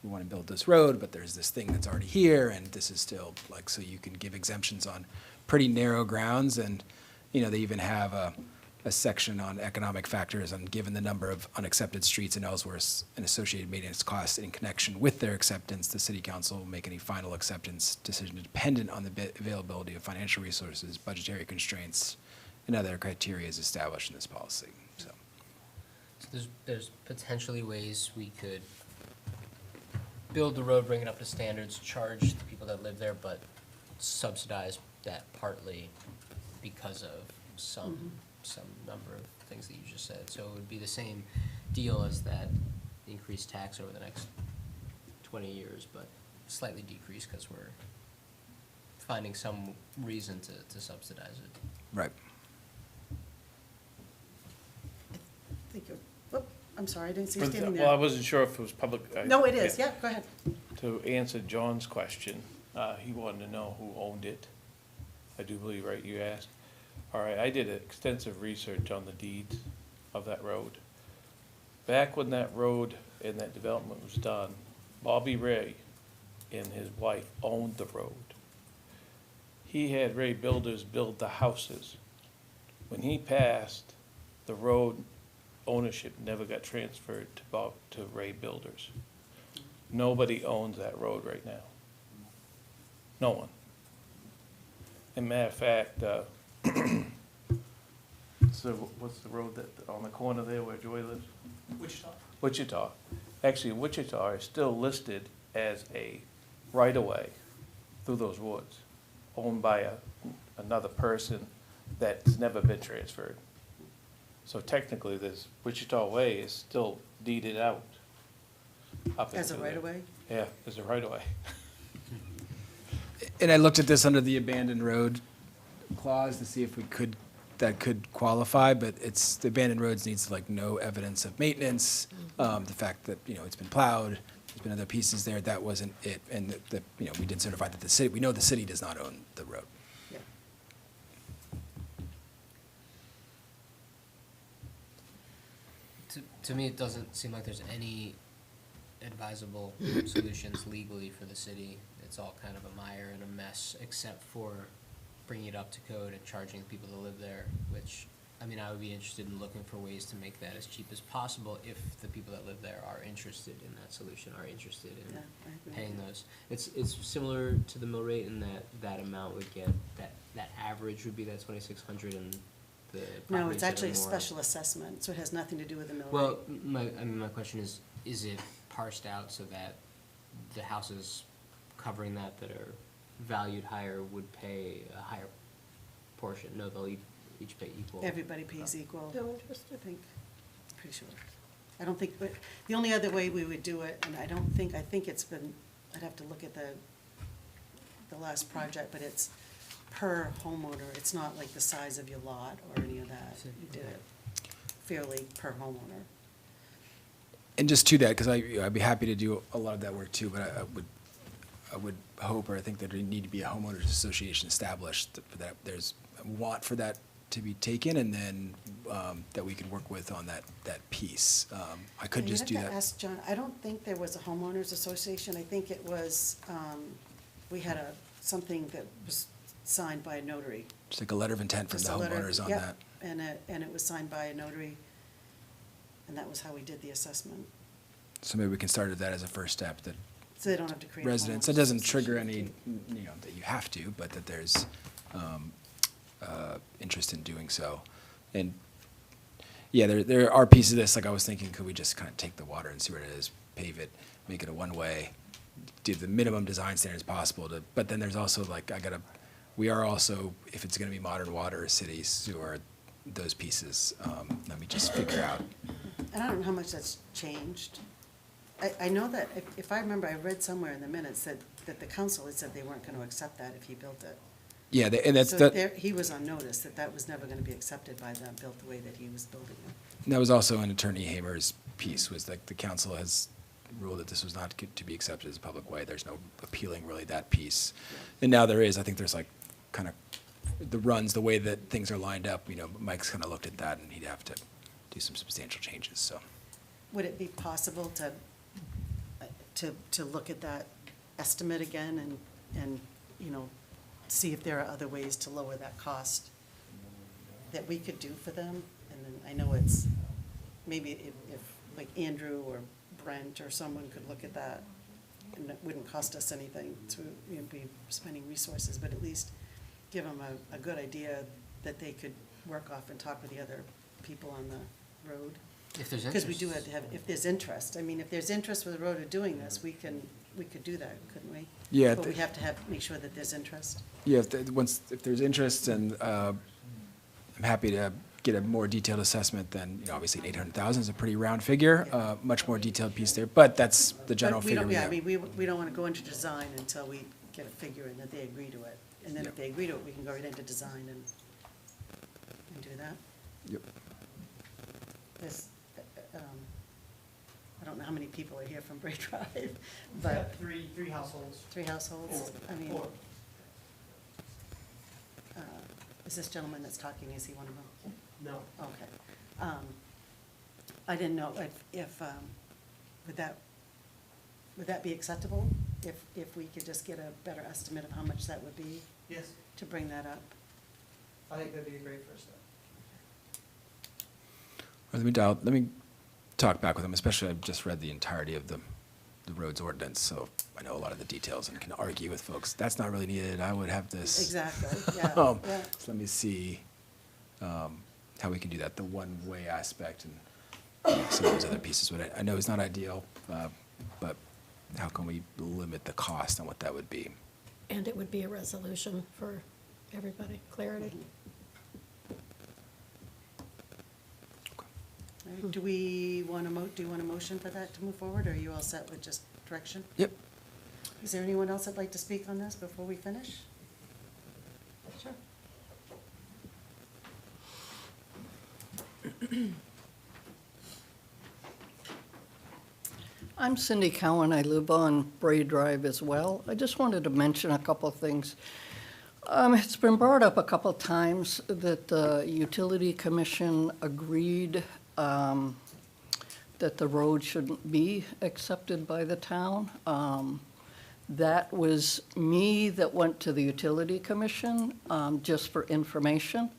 we want to build this road, but there's this thing that's already here, and this is still so you can give exemptions on pretty narrow grounds. And, they even have a section on economic factors, and given the number of unaccepted streets in Ellsworth and associated maintenance costs in connection with their acceptance, the city council will make any final acceptance decision dependent on the availability of financial resources, budgetary constraints, and other criteria as established in this policy. So there's potentially ways we could build the road, bring it up to standards, charge the people that live there, but subsidize that partly because of some number of things that you just said. So it would be the same deal as that increased tax over the next 20 years, but slightly decreased because we're finding some reason to subsidize it. Right. I'm sorry, I didn't see you standing there. Well, I wasn't sure if it was public. No, it is, yeah, go ahead. To answer John's question, he wanted to know who owned it. I do believe, right, you asked? All right, I did extensive research on the deeds of that road. Back when that road and that development was done, Bobby Ray and his wife owned the road. He had Ray Builders build the houses. When he passed, the road ownership never got transferred to Ray Builders. Nobody owns that road right now. No one. As a matter of fact, so what's the road that, on the corner there where Joy lives? Wichita. Wichita. Actually, Wichita is still listed as a right-of-way through those woods, owned by another person that's never been transferred. So technically, this Wichita Way is still deeded out. Up As a into there. right-of-way? Yeah, as a right-of-way. And I looked at this under the abandoned road clause to see if that could qualify, but the abandoned roads needs like no evidence of maintenance. The fact that, it's been plowed, there's been other pieces there, that wasn't it. And we did certify that we know the city does not own the road. Yeah. To me, it doesn't seem like there's any advisable solutions legally for the city. It's all kind of a mire and a mess, except for bringing it up to code and charging the people that live there, which, I mean, I would be interested in looking for ways to make that as cheap as possible if the people that live there are interested in that solution, are interested in Yeah, I agree. paying those. It's similar to the mill rate in that amount would get, that average would be that 2,600 and the No, properties it's that are actually a more- special assessment, so it has nothing to do with the mill rate. Well, my question is it parsed out so that the houses covering that are valued higher would pay a higher portion? No, they'll each pay equal. Everybody pays equal. No interest. I think, pretty sure. I don't think, but the only other way we would do it, and I think it's been, I'd have to look at the last project, but it's per homeowner. It's not like the size of your lot or any of that. You did it fairly per homeowner. And just to that, because I'd be happy to do a lot of that work too, but I would hope, or I think that there need to be a homeowners association established, that there's a want for that to be taken, and then that we can work with on that piece. I could just do You have to that. ask John, I don't think there was a homeowners association. I think it was, we had something that was signed by a notary. Just like a letter of intent from Just the a letter- homeowners on yep, that. And it was signed by a notary, and that was how we did the assessment. So maybe we can start at that as a first step, that So they don't have to create a residents, homeowners it doesn't trigger association. any, that you have to, but that there's interest in doing so. And, yeah, there are pieces of this, like I was thinking, could we just kind of take the water and see where it is, pave it, make it a one-way, do the minimum design standards possible but then there's also like, we are also, if it's gonna be modern water, city, sewer, those pieces, let me just figure out. And I don't know how much that's changed. I know that, if I remember, I read somewhere in the minutes that the council had said they weren't gonna accept that if he built it. Yeah, and that's, So he was on notice that was never gonna be accepted by them, built the way that he was building it. that was also an Attorney Hamer's piece, was like the council has ruled that this was not to be accepted as a public way. There's no appealing really that piece. And now there is, I think there's like kind of the runs, the way that things are lined up, Mike's kind of looked at that and he'd have to do some substantial changes, so. Would it be possible to look at that estimate again and, see if there are other ways to lower that cost that we could do for them? And then I know it's, maybe if like Andrew or Brent or someone could look at that, and it wouldn't cost us anything to, be spending resources, but at least give them a good idea that they could work off and talk with the other people on the road. If there's Because we interest. do have to have, if there's interest, I mean, if there's interest with the road of doing this, we could do that, couldn't we? Yeah, But we have to make sure that there's interest. Yeah, if there's interest, and I'm happy to get a more detailed assessment than, obviously 800,000 is a pretty round figure, much more detailed piece there, but that's the general But we figure don't, we yeah, I have. mean, we don't want to go into design until we get a figure and that they agree to it. And then if Yep. they agree to it, we can go right into design and do that. Yep. There's, I don't know how many people are here from Bray Drive, We've but got three households. 3 households, I mean, Four. is this gentleman that's talking, is he one of them? No. Okay. I didn't know if would that be acceptable? If we could just get a better estimate of how much that would be Yes, to bring that up? I think that'd be a great first step. Let me talk back with him, especially I've just read the entirety of the roads ordinance, so I know a lot of the details and can argue with folks. That's not really needed, I would have this. Exactly, yeah, So yeah. let me see how we can do that, the one-way aspect and some of those other pieces. But I know it's not ideal, but how can we limit the cost on what that would be? And it would be a resolution for everybody, clarity. All right, do you want a motion for that to move forward, or are you all set with just direction? Yep. Is there anyone else that'd like to speak on this before we finish? Sure. I'm Cindy Cowan. I live on Bray Drive as well. I just wanted to mention a couple of things. It's been brought up a couple of times that the Utility Commission agreed that the road shouldn't be accepted by the town. That was me that went to the Utility Commission just for information,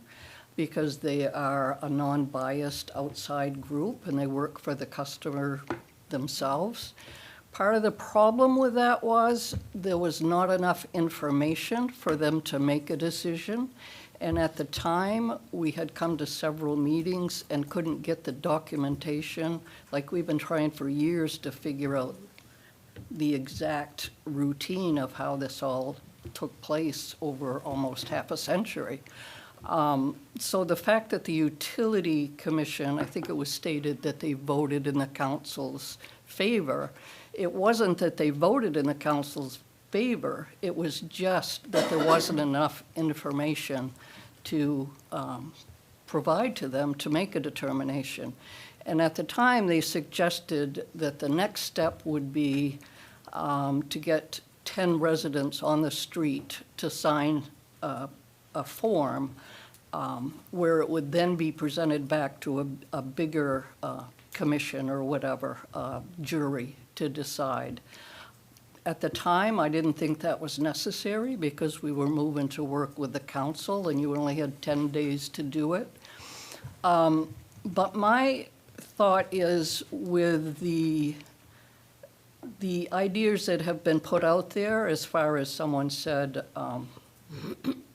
because they are a non-biased outside group and they work for the customer themselves. Part of the problem with that was there was not enough information for them to make a decision. And at the time, we had come to several meetings and couldn't get the documentation. Like, we've been trying for years to figure out the exact routine of how this all took place over almost half a century. So the fact that the Utility Commission, I think it was stated that they voted in the council's favor, it wasn't that they voted in the council's favor, it was just that there wasn't enough information to provide to them to make a determination. And at the time, they suggested that the next step would be to get 10 residents on the street to sign a form where it would then be presented back to a bigger commission or whatever, jury to decide. At the time, I didn't think that was necessary because we were moving to work with the council and you only had 10 days to do it. But my thought is, with the ideas that have been put out there, as far as someone said,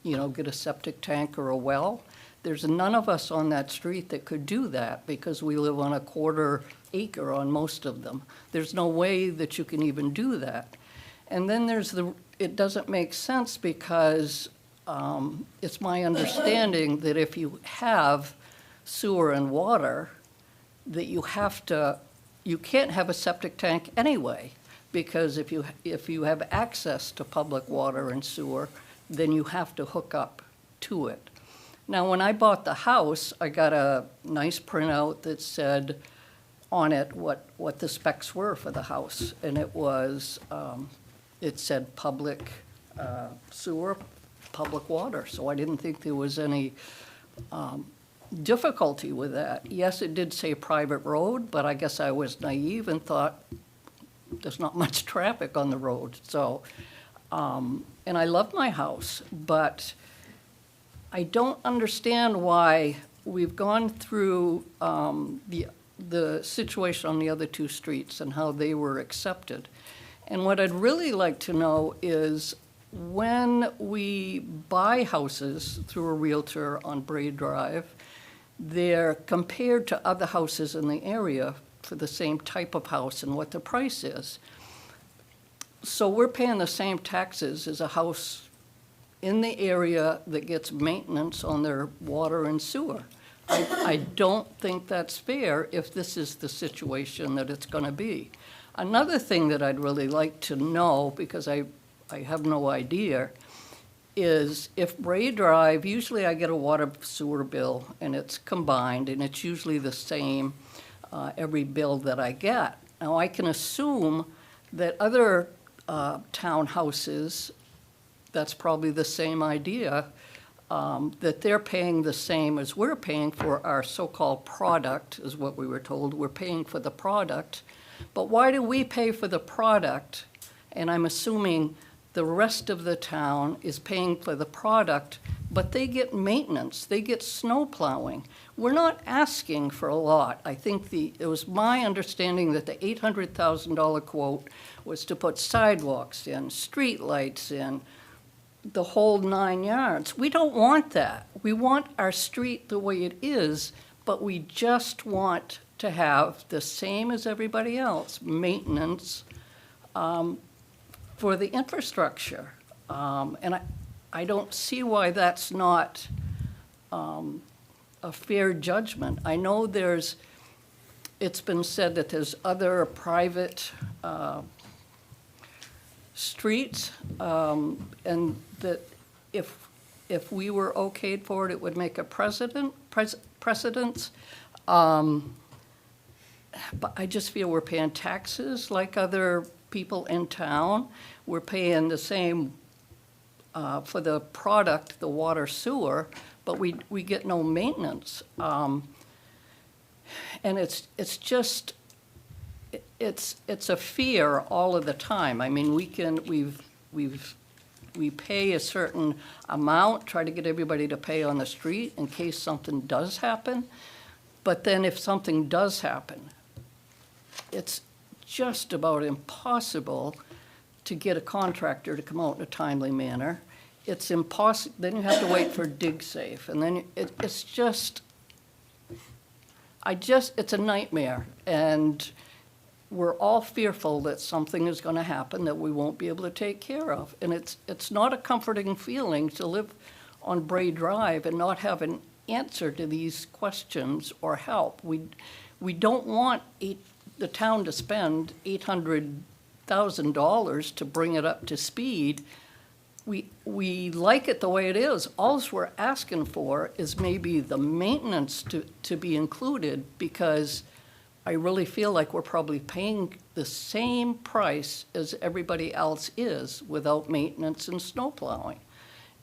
you know, get a septic tank or a well, there's none of us on that street that could do that because we live on a quarter acre on most of them. There's no way that you can even do that. And then there's it doesn't make sense because it's my understanding that if you have sewer and water, that you can't have a septic tank anyway, because if you have access to public water and sewer, then you have to hook up to it. Now, when I bought the house, I got a nice printout that said on it what the specs were for the house, and it was, it said public sewer, public water, so I didn't think there was any difficulty with that. Yes, it did say private road, but I guess I was naive and thought there's not much traffic on the road, so, and I love my house, but I don't understand why we've gone through the situation on the other two streets and how they were accepted. And what I'd really like to know is, when we buy houses through a realtor on Bray Drive, they're compared to other houses in the area for the same type of house and what the price is. So we're paying the same taxes as a house in the area that gets maintenance on their water and sewer. I don't think that's fair if this is the situation that it's going to be. Another thing that I'd really like to know, because I have no idea, is if Bray Drive, usually I get a water sewer bill and it's combined and it's usually the same every bill that I get. Now I can assume that other townhouses, that's probably the same idea, that they're paying the same as we're paying for our so-called product, is what we were told. We're paying for the product. But why do we pay for the product? And I'm assuming the rest of the town is paying for the product, but they get maintenance, they get snow plowing. We're not asking for a lot. I think it was my understanding that the $800,000 quote was to put sidewalks in, street lights in, the whole 9 yards. We don't want that. We want our street the way it is, but we just want to have the same as everybody else, maintenance for the infrastructure. And I don't see why that's not a fair judgment. I know it's been said that there's other private streets, and that if we were okayed for it, it would make a precedence. But I just feel we're paying taxes like other people in town. We're paying the same for the product, the water sewer, but we get no maintenance. And it's just, it's a fear all of the time. I mean, we pay a certain amount, try to get everybody to pay on the street in case something does happen. But then if something does happen, it's just about impossible to get a contractor to come out in a timely manner. It's impossible, then you have to wait for dig safe, and then it's just, it's a nightmare. And we're all fearful that something is gonna happen that we won't be able to take care of. And it's not a comforting feeling to live on Bray Drive and not have an answer to these questions or help. We don't want the town to spend $800,000 to bring it up to speed. We like it the way it is. All we're asking for is maybe the maintenance to be included, because I really feel like we're probably paying the same price as everybody else is without maintenance and snow plowing.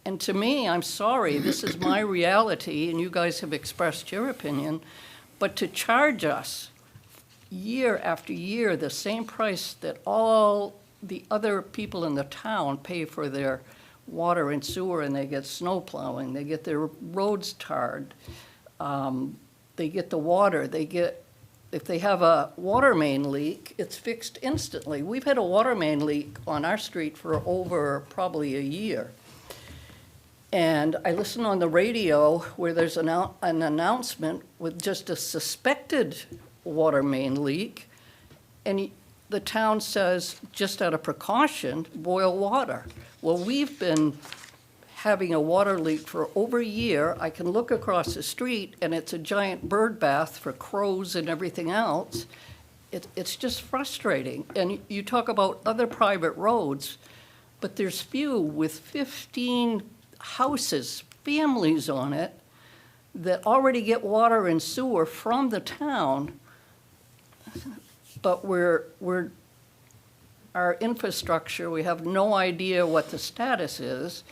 And to me, I'm sorry, this is my reality, and you guys have expressed your opinion, but to charge us year after year the same price that all the other people in the town pay for their water and sewer, and they get snow plowing, they get their roads tarred, they get the water, if they have a water main leak, it's fixed instantly. We've had a water main leak on our street for over probably a year. And I listen on the radio where there's an announcement with just a suspected water main leak, and the town says, just out of precaution, boil water. Well, we've been having a water leak for over a year. I can look across the street, and it's a giant bird bath for crows and everything else. It's just frustrating. And you talk about other private roads, but there's few with 15 houses, families on it, that already get water and sewer from the town, but our infrastructure, we have no idea what the status is.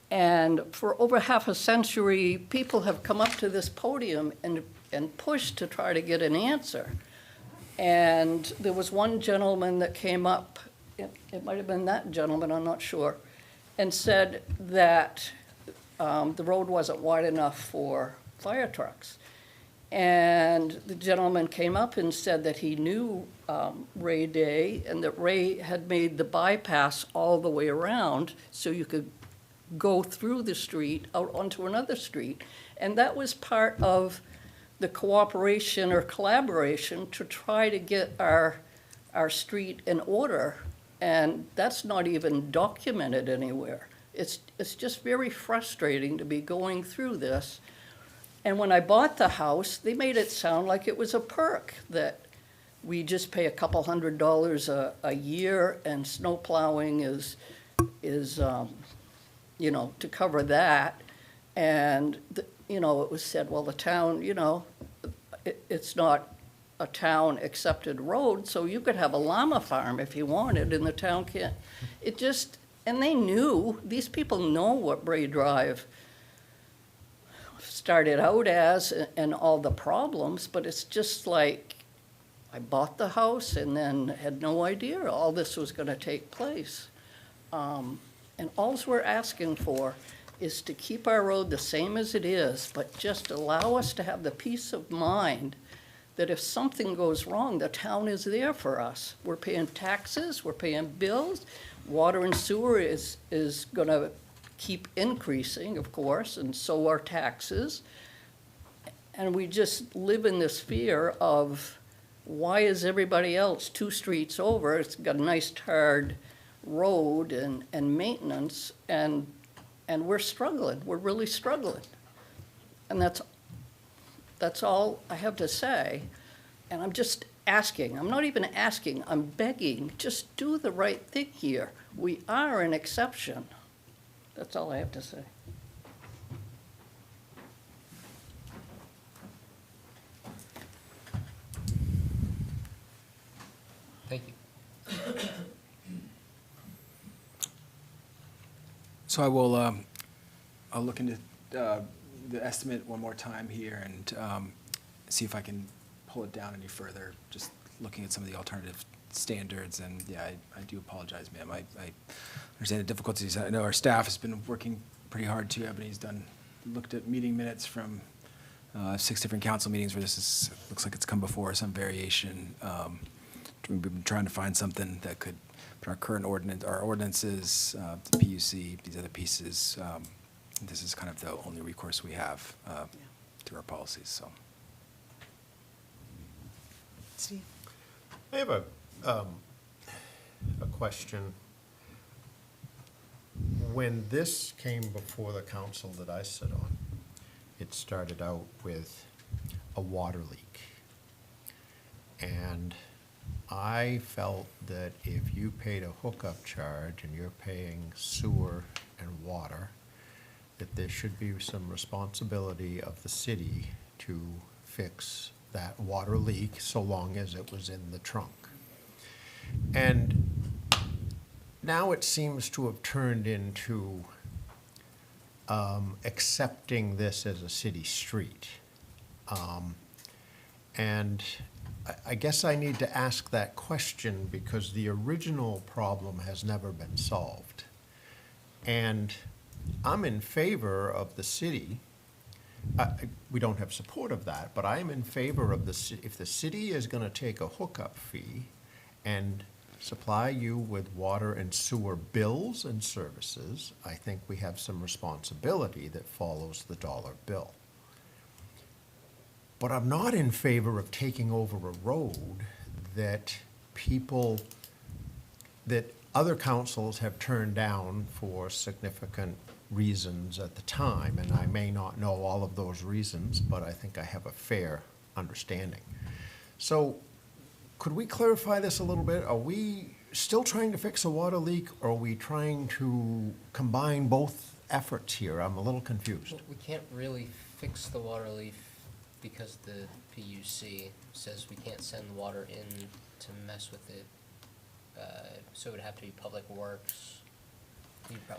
And for over half a century, people have come up to this podium and pushed to try to get an answer. And there was one gentleman that came up, it might have been that gentleman, I'm not sure, and said that the road wasn't wide enough for fire trucks. And the gentleman came up and said that he knew Ray Day, and that Ray had made the bypass all the way around so you could go through the street out onto another street. And that was part of the cooperation or collaboration to try to get our street in order. And that's not even documented anywhere. It's just very frustrating to be going through this. And when I bought the house, they made it sound like it was a perk, that we just pay a couple $100 a year, and snow plowing is you know, to cover that. And, you know, it was said, well, the town, you know, it's not a town-accepted road, so you could have a llama farm if you wanted, and the town can't. It just, and they knew, these people know what Bray Drive started out as and all the problems, but it's just like, I bought the house and then had no idea all this was gonna take place. And all we're asking for is to keep our road the same as it is, but just allow us to have the peace of mind that if something goes wrong, the town is there for us. We're paying taxes, we're paying bills, water and sewer is gonna keep increasing, of course, and so are taxes. And we just live in this fear of, why is everybody else 2 streets over, it's got a nice tarred road and maintenance, and we're struggling, we're really struggling. And that's all I have to say. And I'm just asking, I'm not even asking, I'm begging, just do the right thing here. We are an exception. That's all I have to say. Thank you. So I will, I'll look into the estimate one more time here and see if I can pull it down any further, just looking at some of the alternative standards. And yeah, I do apologize, ma'am. I understand the difficulties. I know our staff has been working pretty hard too. Ebony's looked at meeting minutes from 6 different council meetings where looks like it's come before, some variation. We've been trying to find something that could put our current ordinances, the PUC, these other pieces. This is kind of the only recourse we have to our policies, so. Steve? I have a question. When this came before the council that I sit on, it started out with a water leak. And I felt that if you paid a hookup charge and you're paying sewer and water, that there should be some responsibility of the city to fix that water leak so long as it was in the trunk. And now it seems to have turned into accepting this as a city street. And I guess I need to ask that question because the original problem has never been solved. And I'm in favor of the city. We don't have support of that, but I'm in favor of if the city is going to take a hookup fee and supply you with water and sewer bills and services, I think we have some responsibility that follows the dollar bill. But I'm not in favor of taking over a road that other councils have turned down for significant reasons at the time, and I may not know all of those reasons, but I think I have a fair understanding. So could we clarify this a little bit? Are we still trying to fix a water leak, or are we trying to combine both efforts here? I'm a little confused. Well, we can't really fix the water leak because the PUC says we can't send water in to mess with it. So it would have to be Public Works.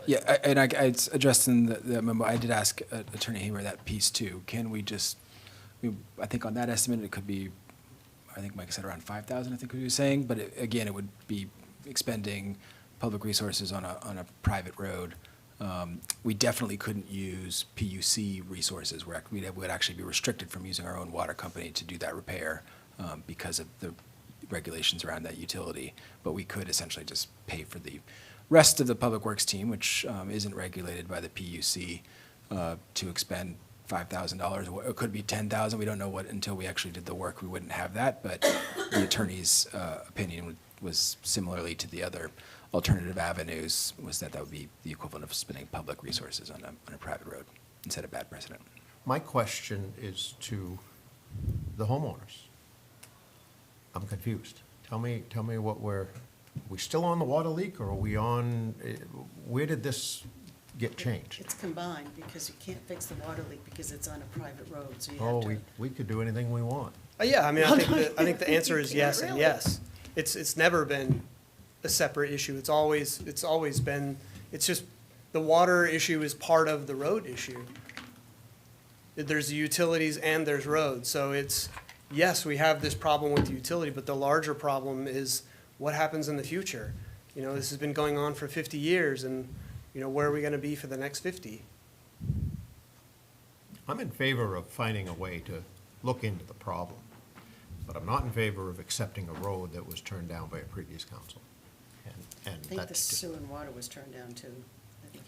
Yeah, and I addressed in the memo, I did ask Attorney Hamer that piece too. Can we just, I think on that estimate, it could be, I think Mike said around 5,000, I think he was saying, but again, it would be expending public resources on a private road. We definitely couldn't use PUC resources. We would actually be restricted from using our own water company to do that repair because of the regulations around that utility. But we could essentially just pay for the rest of the Public Works team, which isn't regulated by the PUC, to expend $5,000, or it could be $10,000. We don't know what until we actually did the work. We wouldn't have that, but the attorney's opinion was similarly to the other alternative avenues, was that would be the equivalent of spending public resources on a private road and set a bad precedent. My question is to the homeowners. I'm confused. Tell me what are we still on the water leak, or are we on, where did this get changed? It's combined, because you can't fix the water leak because it's on a private road, so you Oh, have to. we could do anything we want. Yeah, I mean, I think the answer is You can't yes and really. yes. It's never been a separate issue. It's always been, it's just, the water issue is part of the road issue. There's the utilities and there's roads, so it's, yes, we have this problem with the utility, but the larger problem is what happens in the future. You know, this has been going on for 50 years, and, you know, where are we gonna be for the next 50? I'm in favor of finding a way to look into the problem, but I'm not in favor of accepting a road that was turned down by a previous council. I think the sewer and water was turned down too. I think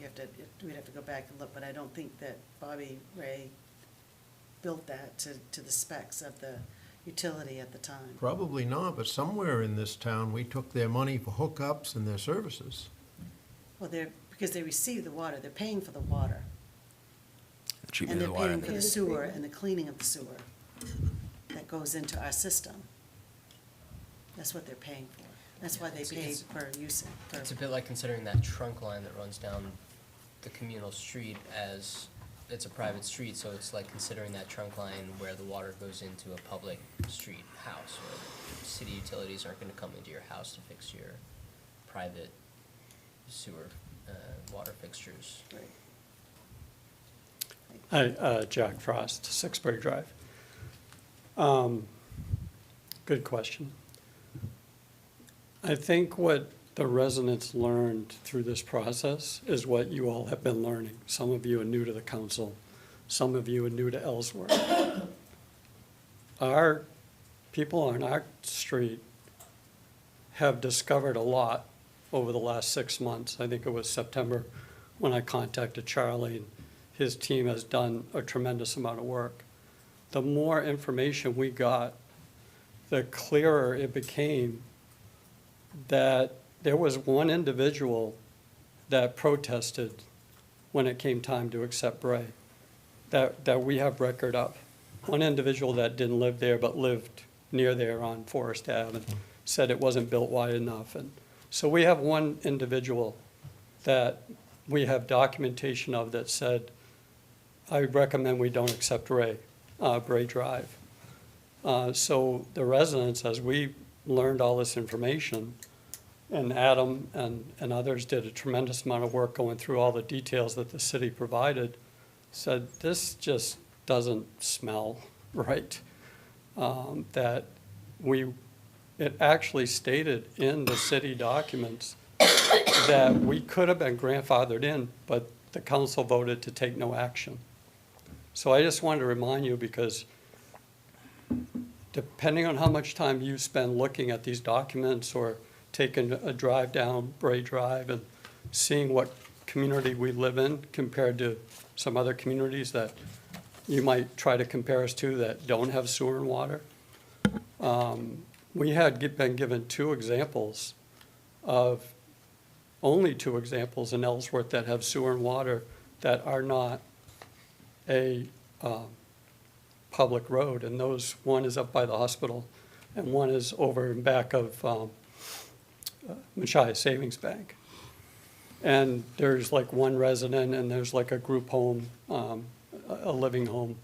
we'd have to go back and look, but I don't think that Bobby Ray built that to the specs of the utility at the time. Probably not, but somewhere in this town, we took their money for hookups and their services. Well, because they receive the water, they're paying for the water. The treatment of the water. And they're paying for the sewer and the cleaning of the sewer that goes into our system. That's what they're paying for. That's why they pay per use. It's a bit like considering that trunk line that runs down the communal street as, it's a private street, so it's like considering that trunk line where the water goes into a public street house, where city utilities aren't gonna come into your house to fix your private sewer, water fixtures. Hi, Jack Frost, 6 Bray Drive. Good question. I think what the residents learned through this process is what you all have been learning. Some of you are new to the council, some of you are new to Ellsworth. Our people on our street have discovered a lot over the last 6 months. I think it was September when I contacted Charlie, and his team has done a tremendous amount of work. The more information we got, the clearer it became that there was one individual that protested when it came time to accept Bray, that we have record of. One individual that didn't live there but lived near there on Forest Ave and said it wasn't built wide enough. And so we have one individual that we have documentation of that said, I recommend we don't accept Bray Drive. So the residents, as we learned all this information, and Adam and others did a tremendous amount of work going through all the details that the city provided, said this just doesn't smell right. That it actually stated in the city documents that we could have been grandfathered in, but the council voted to take no action. So I just wanted to remind you, because depending on how much time you spend looking at these documents or taking a drive down Bray Drive and seeing what community we live in compared to some other communities that you might try to compare us to that don't have sewer and water. We had been given only two examples in Ellsworth that have sewer and water that are not a public road, and those, one is up by the hospital and one is over in back of Machias Savings Bank. And there's like one resident and there's like a group home, a living home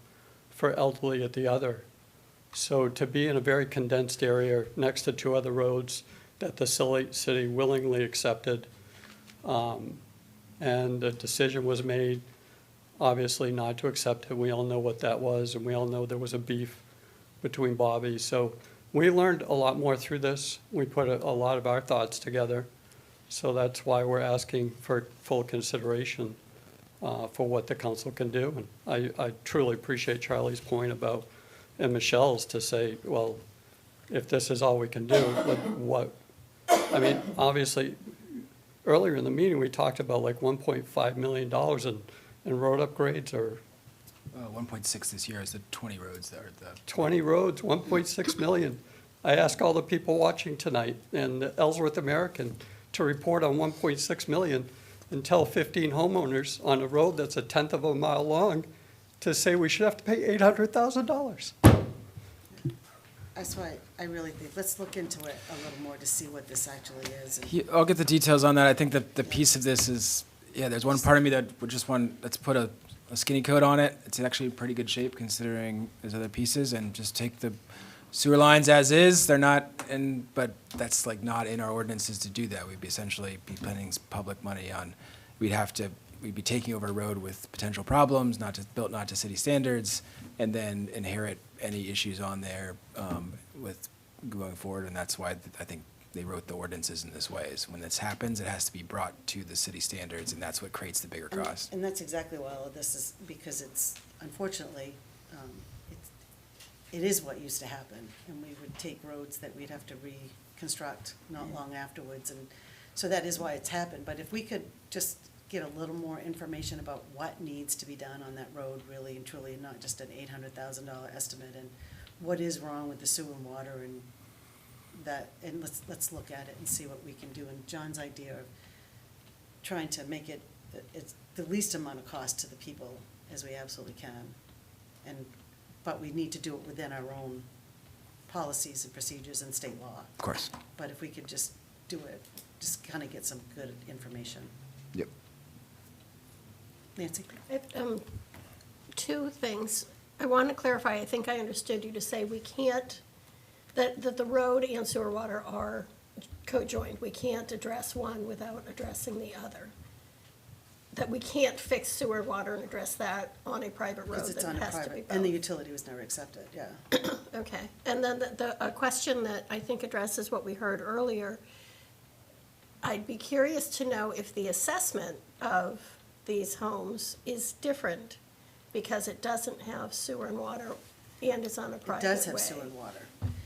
for elderly at the other. So to be in a very condensed area next to two other roads that the city willingly accepted, and the decision was made obviously not to accept it. We all know what that was, and we all know there was a beef between Bobby. So we learned a lot more through this. We put a lot of our thoughts together. So that's why we're asking for full consideration for what the council can do. And I truly appreciate Charlie's point about, and Michelle's, to say, well, if this is all we can do, I mean, obviously, earlier in the meeting, we talked about like $1.5 million in road upgrades, or 1.6 this year is the 20 roads that are 20 roads, 1.6 million. I ask all the people watching tonight and the Ellsworth American to report on 1.6 million and tell 15 homeowners on a road that's 1/10 of a mile long to say we should have to pay $800,000. That's why I really think, let's look into it a little more to see what this actually is. And I'll get the details on that. I think that the piece of this is, there's one part of me that would just want, let's put a skinny coat on it. It's actually in pretty good shape considering there's other pieces, and just take the sewer lines as is. They're not but that's like not in our ordinances to do that. We'd be essentially spending public money on, we'd be taking over a road with potential problems, built not to city standards, and then inherit any issues on there with going forward. And that's why I think they wrote the ordinances in this way, is when this happens, it has to be brought to the city standards, and that's what creates the bigger cost. And that's exactly why all of this is, because it's, unfortunately, it is what used to happen. And we would take roads that we'd have to reconstruct not long afterwards. And so that is why it's happened. But if we could just get a little more information about what needs to be done on that road, really and truly, not just an $800,000 estimate, and what is wrong with the sewer and water and that, and let's look at it and see what we can do. And John's idea of trying to make it, it's the least amount of cost to the people as we absolutely can. But we need to do it within our own policies and procedures and state law. Of course. But if we could just do it, just kind of get some good information. Yep. Nancy? Two things. I want to clarify, I think I understood you to say we can't, that the road and sewer water are co-joined. We can't address one without addressing the other. That we can't fix sewer water and address that on a private road, Because it's that on it a has to be private, both. and the utility was never accepted, yeah. Okay, and then a question that I think addresses what we heard earlier. I'd be curious to know if the assessment of these homes is different because it doesn't have sewer and water and is on a private way. It does have sewer and water.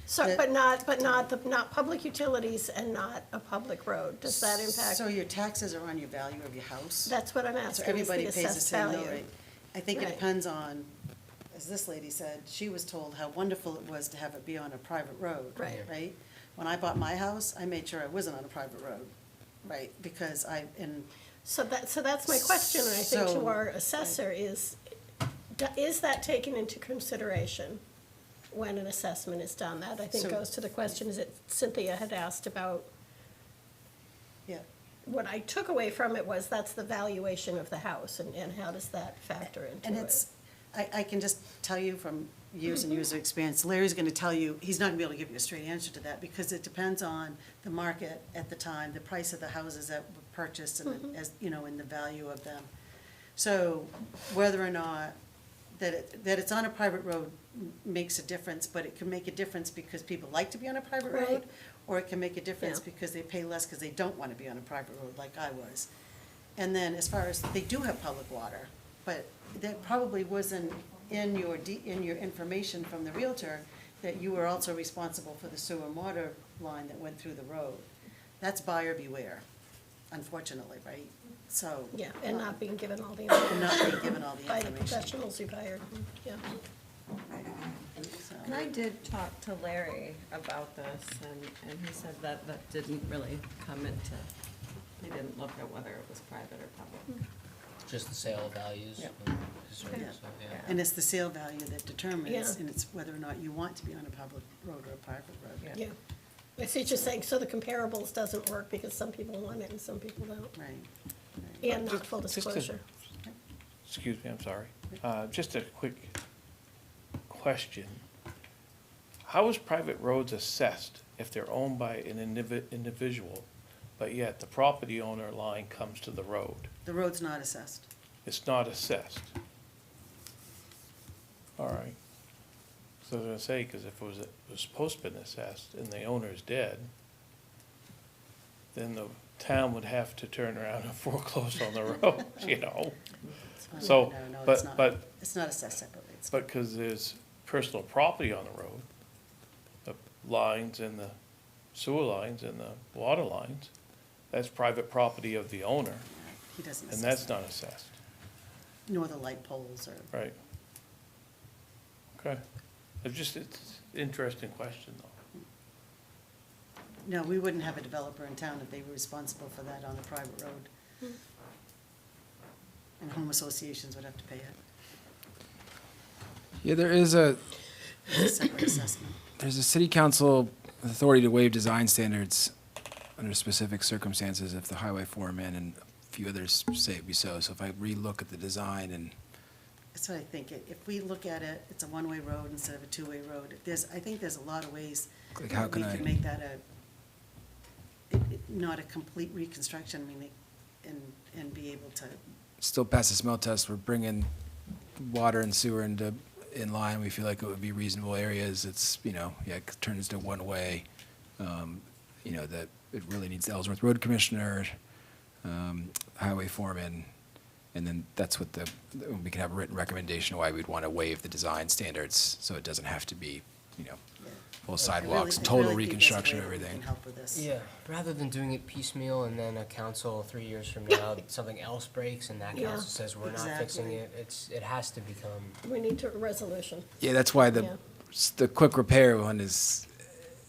So, but not public utilities and not a public road. Does that impact? So your taxes are on your value of your house? That's what I'm So asking, is everybody the pays the assessed same value. mill rate. I think it Right. depends on, as this lady said, she was told how wonderful it was to have it be on a private road. Right. Right? When I bought my house, I made sure I wasn't on a private road, right? Because So that's my question, and I think to So- our assessor is that taken into consideration when an assessment is done? That, I think, So- goes to the question that Cynthia had asked about. Yeah. What I took away from it was that's the valuation of the house, and how does that factor into it? And it's, I can just tell you from years and years of experience, Larry's gonna tell you, he's not gonna be able to give you a straight answer to that, because it depends on the market at the time, the price of the houses that were purchased, and as, you know, and the value of them. So whether or not that it's on a private road makes a difference, but it can make a difference because people like to be on a private road, Right. or it can make a difference Yeah. because they pay less because they don't wanna be on a private road like I was. And then as far as, they do have public water, but that probably wasn't in your information from the Realtor, that you were also responsible for the sewer and water line that went through the road. That's buyer beware, unfortunately, right? So. Yeah, and not being given all the And information. not being given all the By the information. professionals you've hired, yeah. So- And I did talk to Larry about this, and he said that didn't really come into, he didn't look at whether it was private or public. Just the sale values. Yep. So, yeah. And it's the sale value that determines, Yeah. and it's whether or not you want to be on a public road or a private road. Yeah. I see what you're saying, so the comparables doesn't work because some people want it and some people don't. Right. And not full Just a- disclosure. Excuse me, I'm sorry. Just a quick question. How is private roads assessed if they're owned by an individual, but yet the property owner line comes to the road? The road's not assessed. It's not assessed. All right. So I was gonna say, because if it was supposed to be assessed and the owner's dead, then the town would have to turn around and foreclose on the road, you know? So, No, but, it's not. but, It's not assessed separately. It's- but because there's personal property on the road, the lines and the sewer lines and the water lines, that's private property of the owner, He doesn't and assess that's it. not assessed, Nor the light poles or. right? Okay. It's an interesting question, though. No, we wouldn't have a developer in town if they were responsible for that on a private road. And home associations would have to pay it. Yeah, there is It's a separate assessment. there's a city council authority to waive design standards under specific circumstances if the highway foreman and a few others say it be so. So if I relook at the design and That's what I think. If we look at it, it's a one-way road instead of a two-way road. I think there's a lot of ways Like, how that we can I- can make that not a complete reconstruction, I mean, and be able to, still pass the smell test, we're bringing water and sewer in line, we feel like it would be reasonable areas, it's, it turns to one way. That it really needs the Ellsworth Road Commissioner, highway foreman, and then that's what we can have a written recommendation why we'd want to waive the design standards, so it doesn't have to be, full sidewalks, I total really think there's a reconstruction, way that we everything. can help with this. Yeah, rather than doing it piecemeal and then a council 3 years from now, something else breaks and that Yeah. council says we're not fixing Exactly. it, it has to become, We need to, resolution. Yeah, that's why Yeah. the quick repair one is,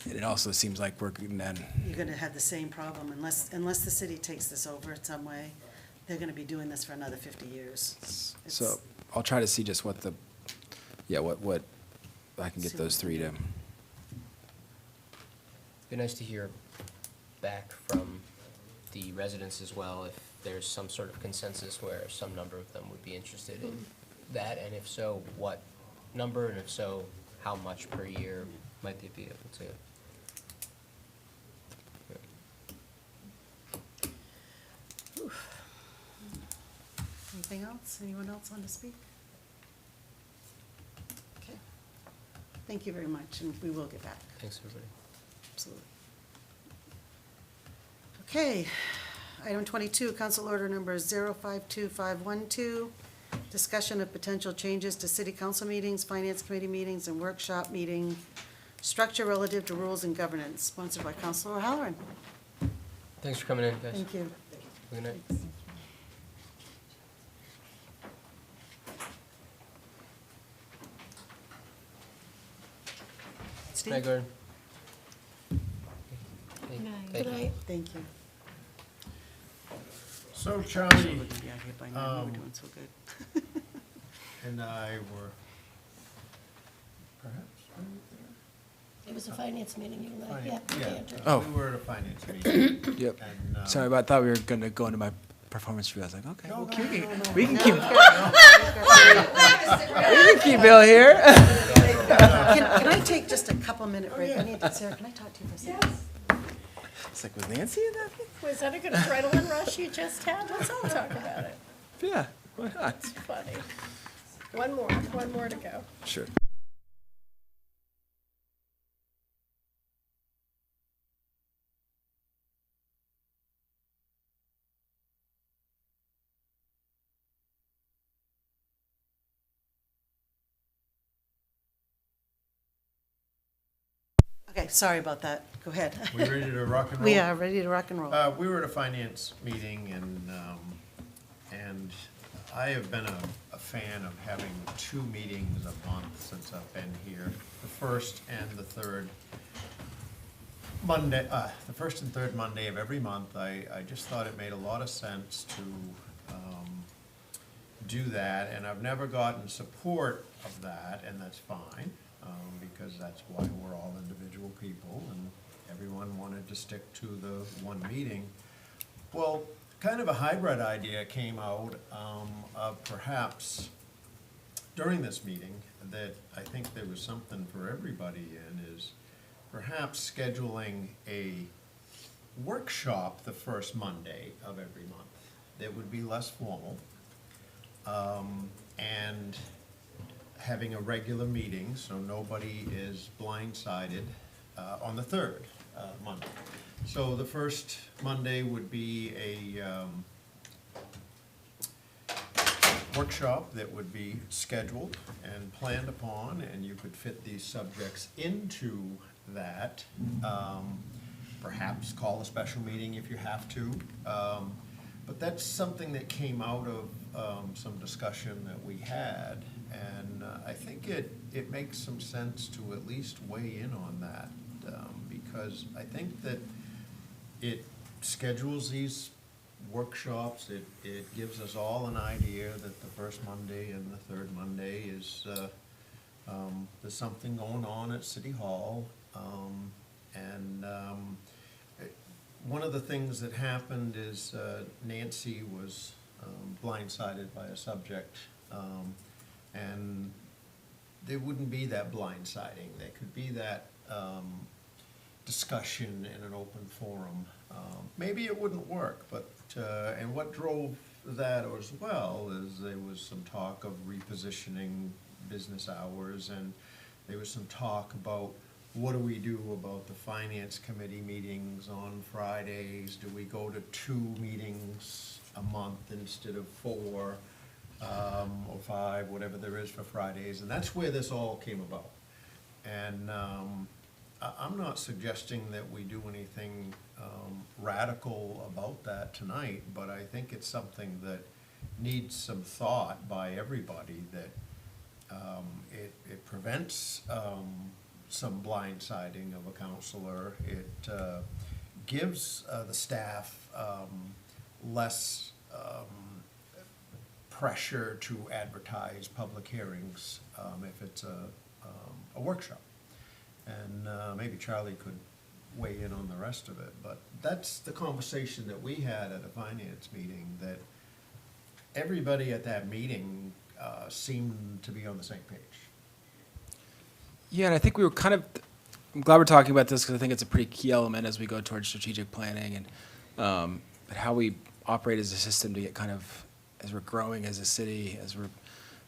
it also seems like we're then, You're gonna have the same problem unless the city takes this over in some way. They're gonna be doing this for another 50 years. so I'll try to see just what what I can get See those what three we to. can Be nice to hear back from the residents as well, if there's some sort of consensus where some number of them would be interested in that, and if so, what number, and if so, how much per year might they be able to? Anything else? Anyone else want to speak? Okay. Thank you very much, and we will get back. Thanks, everybody. Absolutely. Okay, item 22, council order number 052512, discussion of potential changes to city council meetings, finance committee meetings, and workshop meeting structure relative to rules and governance, sponsored by Councilor O'Halloran. Thanks for coming in, guys. Thank you. Good night. Steve? Night, Gordon. Good night. Thank you. So We're Charlie, gonna be out here by now, we're doing so good. and I were perhaps It was a finance meeting, you and I, finance, yeah. yeah, Andrew. Oh. we were at a finance meeting. Yep. And, Sorry, but I thought we were gonna go into my performance review. I was like, okay, No, well, no, we no, no, we no. can keep, we can keep Bill here. Can I take just a couple minute break? I need to, Sarah, can I talk to you for a second? It's like, was Nancy in that? Was that a good adrenaline rush you just had? Let's all talk about it. Yeah, why not? It's funny. One more to go. Sure. Okay, sorry about that. Go ahead. We ready to rock and roll? We are ready to rock and roll. We were at a finance meeting and I have been a fan of having 2 meetings a month since I've been here. The first and the third Monday, the first and third Monday of every month. I just thought it made a lot of sense to do that, and I've never gotten support of that, and that's fine, because that's why we're all individual people, and everyone wanted to stick to the one meeting. Well, kind of a hybrid idea came out of perhaps during this meeting that I think there was something for everybody in, is perhaps scheduling a workshop the first Monday of every month that would be less formal, and having a regular meeting so nobody is blindsided on the third Monday. So the first Monday would be a workshop that would be scheduled and planned upon, and you could fit these subjects into that. Perhaps call a special meeting if you have to. But that's something that came out of some discussion that we had, and I think it makes some sense to at least weigh in on that, because I think that it schedules these workshops, it gives us all an idea that the first Monday and the third Monday is, there's something going on at City Hall, and one of the things that happened is Nancy was blindsided by a subject, and there wouldn't be that blindsiding. There could be that discussion in an open forum. Maybe it wouldn't work, but, and what drove that as well is there was some talk of repositioning business hours, and there was some talk about what do we do about the finance committee meetings on Fridays? Do we go to 2 meetings a month instead of 4, or 5, whatever there is for Fridays? And that's where this all came about. And I'm not suggesting that we do anything radical about that tonight, but I think it's something that needs some thought by everybody, that It prevents some blindsiding of a counselor. It gives the staff less pressure to advertise public hearings if it's a workshop. And maybe Charlie could weigh in on the rest of it, but that's the conversation that we had at a finance meeting, that everybody at that meeting seemed to be on the same page. Yeah, and I think we were kind of, I'm glad we're talking about this because I think it's a pretty key element as we go towards strategic planning and but how we operate as a system to get kind of, as we're growing as a city, as we're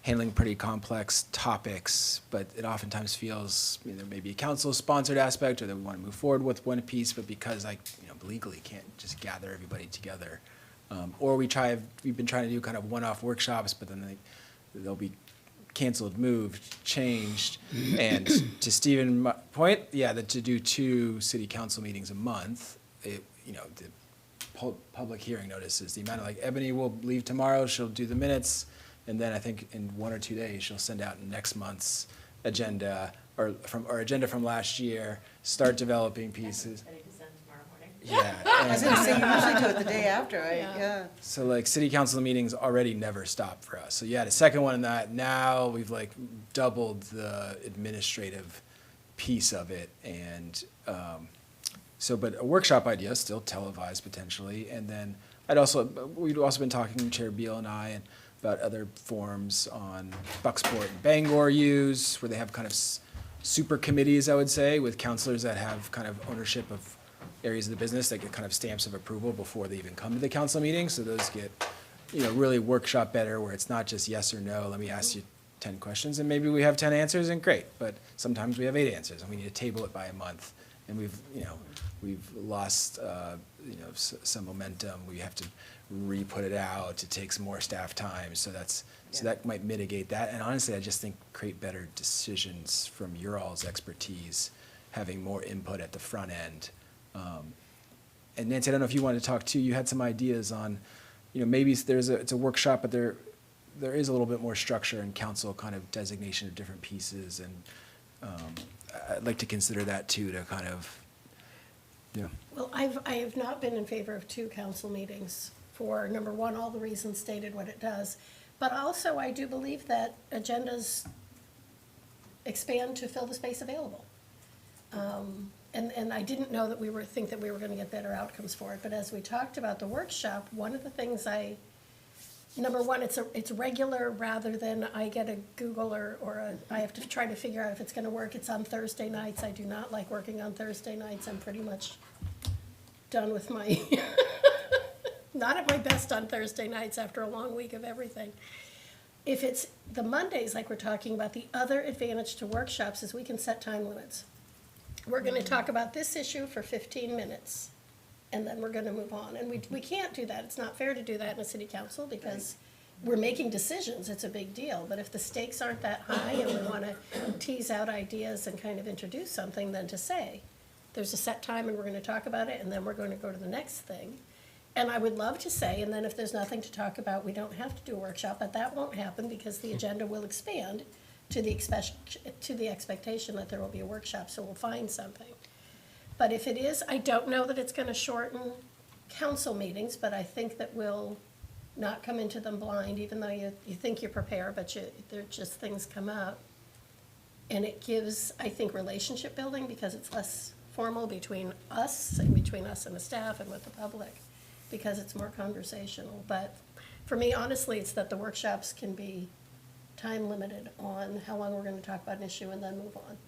handling pretty complex topics, but it oftentimes feels, there may be a council-sponsored aspect or that we want to move forward with one piece, but because legally can't just gather everybody together. Or we've been trying to do kind of one-off workshops, but then they'll be canceled, moved, changed. And to Stephen's point, yeah, to do 2 city council meetings a month, the public hearing notices, the amount of, Ebony will leave tomorrow, she'll do the minutes, and then I think in 1 or 2 days, she'll send out next month's agenda, or agenda from last year, start developing pieces. Ready to send tomorrow morning. Yeah. I was gonna say, you usually do it the day after, yeah. So city council meetings already never stop for us. So yeah, the second one in that, now we've doubled the administrative piece of it. And but a workshop idea, still televised potentially. And then we'd also been talking, Chair Beal and I, about other forums on Bucksport and Bangor use, where they have kind of super committees, I would say, with counselors that have kind of ownership of areas of the business that get kind of stamps of approval before they even come to the council meeting. So those get, really workshop better, where it's not just yes or no, let me ask you 10 questions and maybe we have 10 answers and great. But sometimes we have 8 answers and we need to table it by a month. And we've lost, some momentum. We have to re-put it out. It takes more staff time. So that might mitigate that. And honestly, I just think create better decisions from your all's expertise, having more input at the front end. And Nancy, I don't know if you wanted to talk too. You had some ideas on, maybe it's a workshop, but there is a little bit more structure and council kind of designation of different pieces. And I'd like to consider that too, to kind of, Well, I have not been in favor of 2 council meetings for, number one, all the reasons stated what it does. But also, I do believe that agendas expand to fill the space available. And I didn't know that think that we were gonna get better outcomes for it, but as we talked about the workshop, one of the things number one, it's regular rather than I get a Google or I have to try to figure out if it's gonna work. It's on Thursday nights. I do not like working on Thursday nights. I'm pretty much done with my, not at my best on Thursday nights after a long week of everything. If it's the Mondays, like we're talking about, the other advantage to workshops is we can set time limits. We're gonna talk about this issue for 15 minutes, and then we're gonna move on. And we can't do that. It's not fair to do that in a city council, because we're making decisions, it's a big deal. But if the stakes aren't that high and we wanna tease out ideas and kind of introduce something, then to say, there's a set time and we're gonna talk about it, and then we're gonna go to the next thing. And I would love to say, and then if there's nothing to talk about, we don't have to do a workshop, but that won't happen because the agenda will expand to the expectation that there will be a workshop, so we'll find something. But if it is, I don't know that it's gonna shorten council meetings, but I think that we'll not come into them blind, even though you think you're prepared, but there just things come up. And it gives, I think, relationship building, because it's less formal between us and the staff and with the public, because it's more conversational. But for me, honestly, it's that the workshops can be time limited on how long we're gonna talk about an issue and then move on,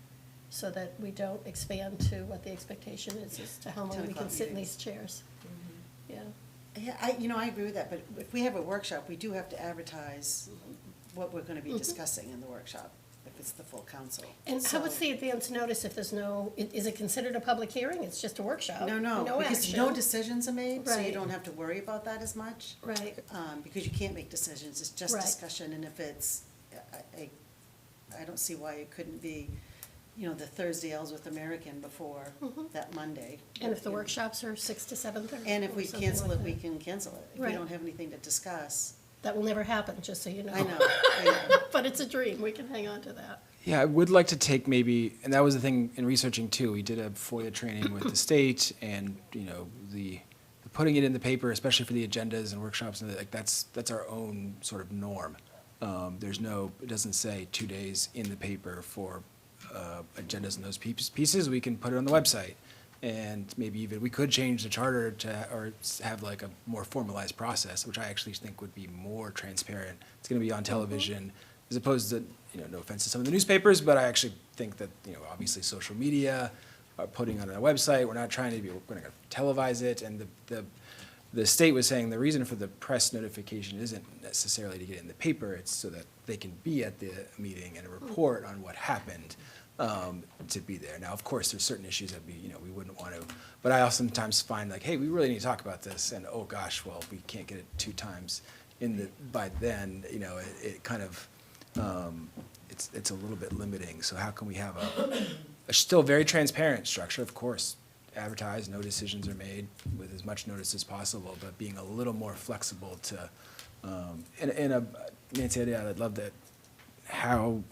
so that we don't expand to what the expectation is as to how long we can sit in these chairs. Yeah. Yeah, I agree with that, but if we have a workshop, we do have to advertise what we're gonna be discussing in the workshop, if it's the full council. And how was the advance notice if there's is it considered a public hearing? It's just a workshop? No, because action. no decisions are made, so you Right. don't have to worry about that as much. Right. Because you can't make decisions, it's just Right. discussion, and if it's, I don't see why it couldn't be, the Thursday Ellsworth American before that Monday. And if the workshops are 6 to 7:30? And if we or something cancel like it, we that. can cancel it. If we Right. don't have anything to discuss, That will never happen, just so you know. I know. But it's a dream, we can hang on to that. Yeah, I would like to take maybe, and that was the thing in researching too, we did a FOIA training with the state and, the putting it in the paper, especially for the agendas and workshops, and like that's our own sort of norm. It doesn't say 2 days in the paper for agendas and those pieces. We can put it on the website. And maybe even, we could change the charter or have like a more formalized process, which I actually think would be more transparent. It's gonna be on television, as opposed to, no offense to some of the newspapers, but I actually think that, obviously social media, putting on a website, we're gonna televise it, and the state was saying the reason for the press notification isn't necessarily to get it in the paper, it's so that they can be at the meeting and report on what happened. To be there. Now, of course, there's certain issues that we wouldn't want to, but I sometimes find like, hey, we really need to talk about this, and oh gosh, well, we can't get it 2 times by then, it kind of, it's a little bit limiting. So how can we have a still very transparent structure, of course, advertised, no decisions are made with as much notice as possible, but being a little more flexible to, Nancy, I'd love that, how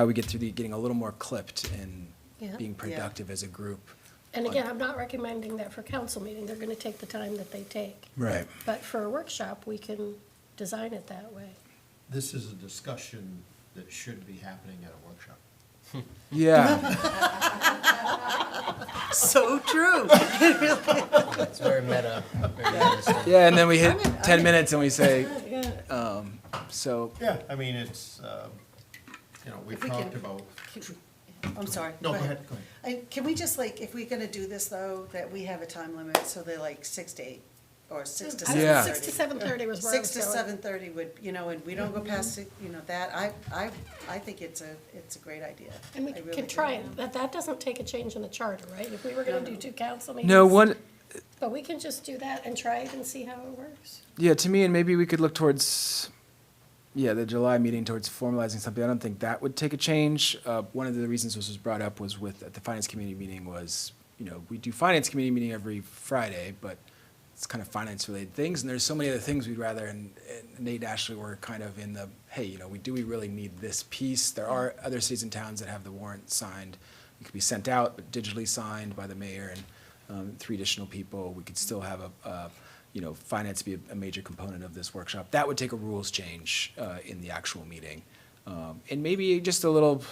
we get through getting a little more clipped and Yeah. being productive as a group. And again, I'm not recommending that for council meeting, they're gonna take the time that they take. Right. But for a workshop, we can design it that way. This is a discussion that should be happening at a workshop. Yeah. So true. It's very meta. Very meta stuff. Yeah, and then we hit 10 mean- minutes and we say, Yeah. so. Yeah, I mean, it's, we've If we talked can- about. I'm sorry. No, go ahead. Can we just if we're gonna do this though, that we have a time limit, so they're 6 to 8, or 6 to 7:30? Yeah. 6 to 7:30 was where I was 6 to going. 7:30 would, and we don't go past, that, I think it's a great idea. And we I really can do. try it, but that doesn't take a change in the charter, right? If we were gonna do 2 council meetings. No, one, But we can just do that and try it and see how it works. yeah, to me, and maybe we could look towards, the July meeting towards formalizing something. I don't think that would take a change. One of the reasons this was brought up was at the finance committee meeting was, we do finance committee meeting every Friday, but it's kind of finance-related things, and there's so many other things we'd rather, and Nate and Ashley were kind of in the, hey, we really need this piece. There are other cities and towns that have the warrant signed. It could be sent out, but digitally signed by the mayor and 3 additional people. We could still have finance be a major component of this workshop. That would take a rules change in the actual meeting. And maybe just a little,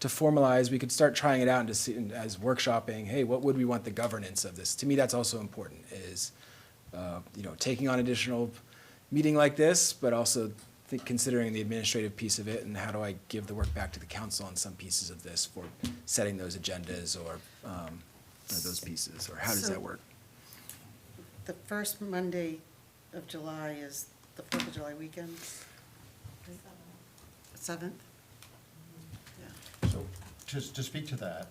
to formalize, we could start trying it out and to see, as workshopping, hey, what would we want the governance of this? To me, that's also important, is taking on additional meeting like this, but also considering the administrative piece of it, and how do I give the work back to the council on some pieces of this for setting those agendas or those pieces, or how does that work? The first Monday of July is the 4th of July weekend. 7th? Yeah. So, to speak to that,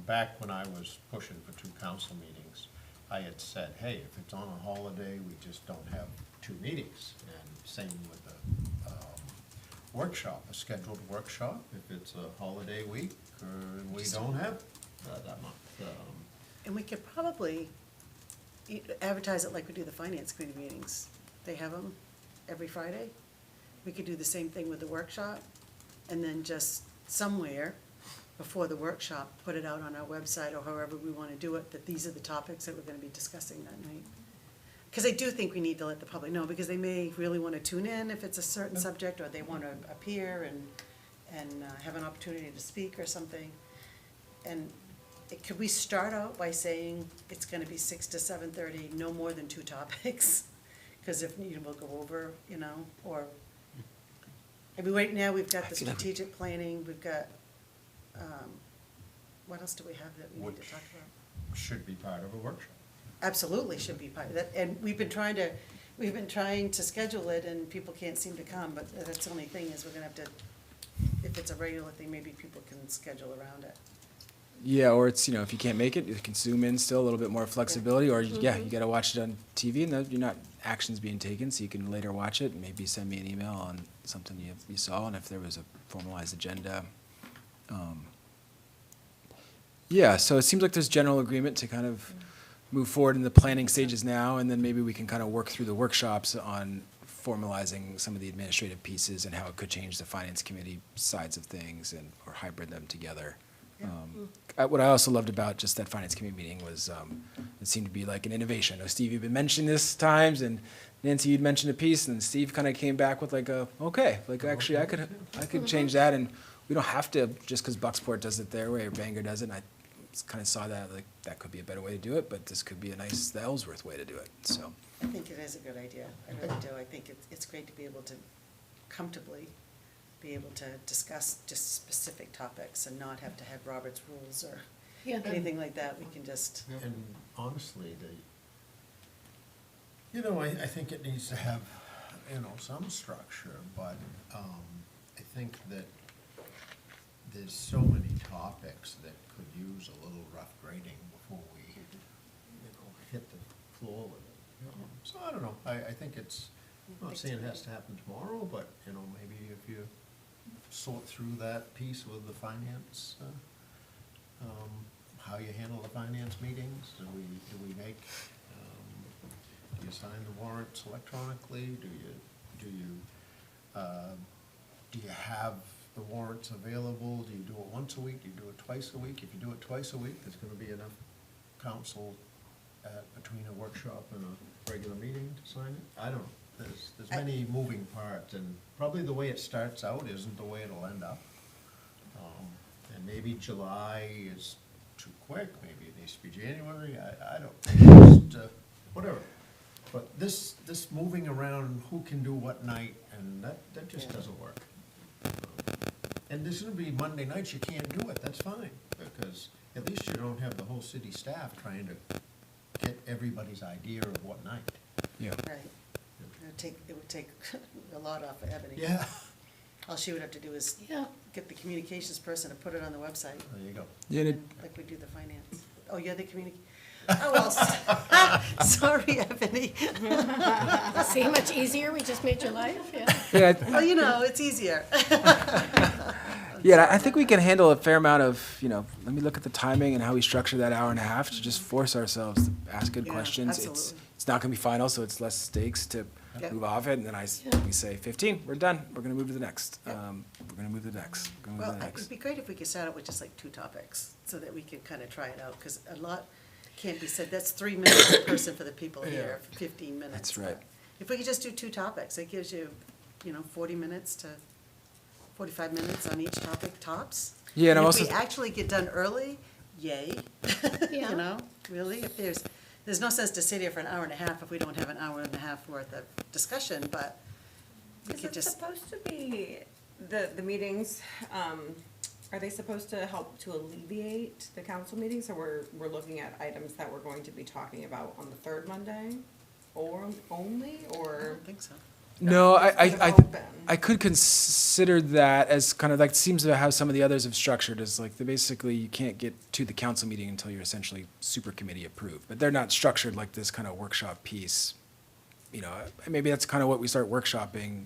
back when I was pushing for 2 council meetings, I had said, hey, if it's on a holiday, we just don't have 2 meetings. And same with the workshop, a scheduled workshop, if it's a holiday week, or we don't have that month. And we could probably advertise it like we do the finance committee meetings. They have them every Friday. We could do the same thing with the workshop, and then just somewhere before the workshop, put it out on our website or however we want to do it, that these are the topics that we're going to be discussing that night. Because I do think we need to let the public know, because they may really want to tune in if it's a certain subject, or they want to appear and have an opportunity to speak or something. And could we start out by saying it's gonna be 6 to 7:30, no more than 2 topics? Because if needed, we'll go over, or, I mean, right now, we've got the strategic planning, we've got, what else do we have that we need to talk about? Should be part of a workshop. Absolutely should be part of that, and we've been trying to schedule it, and people can't seem to come, but that's the only thing, is we're gonna have to, if it's a regular thing, maybe people can schedule around it. Yeah, or it's, if you can't make it, you can zoom in still, a little bit more flexibility, or, you gotta watch it on TV, and you're not, action's being taken, so you can later watch it, and maybe send me an email on something you saw, and if there was a formalized agenda. Yeah, so it seems like there's general agreement to kind of move forward in the planning stages now, and then maybe we can kind of work through the workshops on formalizing some of the administrative pieces and how it could change the finance committee sides of things and, or hybrid them together. What I also loved about just that finance committee meeting was, it seemed to be like an innovation. I know, Steve, you've been mentioning this times, and Nancy, you'd mentioned a piece, and Steve kind of came back with like okay, like actually I could change that, and we don't have to, just because Bucksport does it their way or Bangor does it, and I kind of saw that, like, that could be a better way to do it, but this could be the Ellsworth way to do it, so. I think it is a good idea. I really do. I think it's great to be able to comfortably be able to discuss just specific topics and not have to have Robert's rules or Yeah. anything like that. We can just, And honestly, I think it needs to have, some structure, but, I think that there's so many topics that could use a little rough grading before we, hit the floor with it. So I don't know, I think I'm not saying it has to happen tomorrow, but, maybe if you sort through that piece with the finance, how you handle the finance meetings, do we make, do you sign the warrants electronically, do you have the warrants available, do you do it once a week, do you do it twice a week? If you do it twice a week, there's gonna be enough council between a workshop and a regular meeting to sign it? I don't know. There's many moving parts, and probably the way it starts out isn't the way it'll end up. And maybe July is too quick, maybe it needs to be January, I don't, just, whatever. But this moving around, who can do what night, and that just doesn't work. And there's gonna be Monday nights you can't do it, that's fine, because at least you don't have the whole city staff trying to get everybody's idea of what night. Yeah. right. It would take a lot off of Ebony. Yeah. All she would have to do is get the communications person to put it on the website, There you go. Yeah, like we do the finance. Oh, you're the oh, well, sorry, Ebony. See how much easier we just made your life? Yeah. Yeah, It's easier. yeah, I think we can handle a fair amount of, let me look at the timing and how we structure that hour and a half to just force ourselves to ask good Yeah, questions. absolutely. It's not gonna be final, so it's less stakes to Yep. move off it, and then we say 15, we're done, we're gonna move to the next. Yep. We're gonna move to the next, we're gonna move Well, to the it'd next. be great if we could start out with just like 2 topics, so that we could kind of try it out, because a lot can't be said. That's 3 minutes per person for the people here, 15 minutes. That's right. If we could just do 2 topics, it gives you, 40 minutes to 45 minutes on each topic tops. Yeah, and I'm if also- we actually get done early, yay. Yeah. Really, if there's no sense to sit here for an hour and a half if we don't have an hour and a half worth of discussion, but we Is could it just. supposed to be, the meetings, are they supposed to help to alleviate the council meetings? Or we're looking at items that we're going to be talking about on the 3rd Monday? Or only, I or? don't think so. No, It's kind of open. I could consider that as kind of like, seems to how some of the others have structured, is like, basically, you can't get to the council meeting until you're essentially super committee approved, but they're not structured like this kind of workshop piece. Maybe that's kind of what we start workshopping,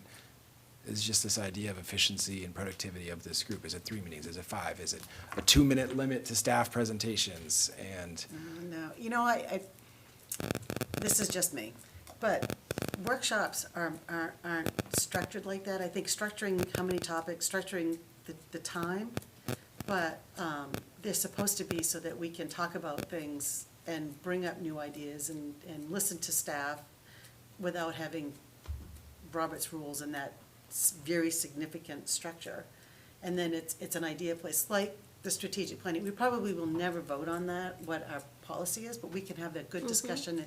is just this idea of efficiency and productivity of this group. Is it 3 meetings, is it 5, is it a 2-minute limit to staff presentations, and. No, I this is just me, but workshops aren't structured like that. I think structuring how many topics, structuring the time, but they're supposed to be so that we can talk about things and bring up new ideas and listen to staff without having Robert's rules and that very significant structure. And then it's an idea place, like the strategic planning. We probably will never vote on that, what our policy is, but we can have that good discussion.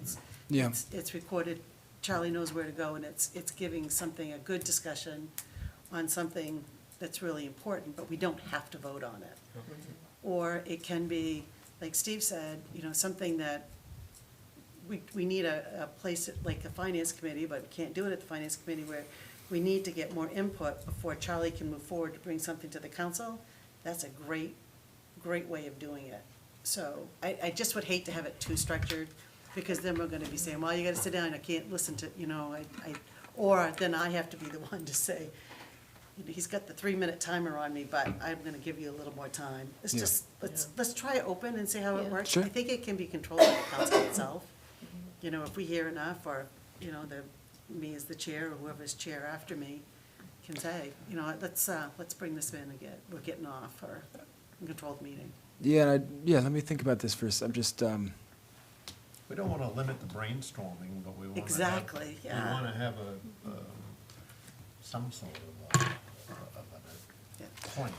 It's recorded. Charlie knows where to go, and it's giving a good discussion on something that's really important, but we don't have to vote on it. Or it can be, like Steve said, something that we need a place like a finance committee, but we can't do it at the finance committee, where we need to get more input before Charlie can move forward to bring something to the council. That's a great way of doing it. So I just would hate to have it too structured, because then we're gonna be saying, well, you gotta sit down, I can't listen to, or then I have to be the one to say, he's got the 3-minute timer on me, but I'm gonna give you a little more time. It's just, let's try it open and see how it works. Sure. I think it can be controlled by the council itself. If we hear enough, or, the me as the chair, or whoever's chair after me, can say, you know, let's bring this in and we're getting off, or control the meeting. Yeah, let me think about this first. I'm just, We don't want to limit the brainstorming, but we want to have. Exactly, yeah. We want to have some sort of a plan.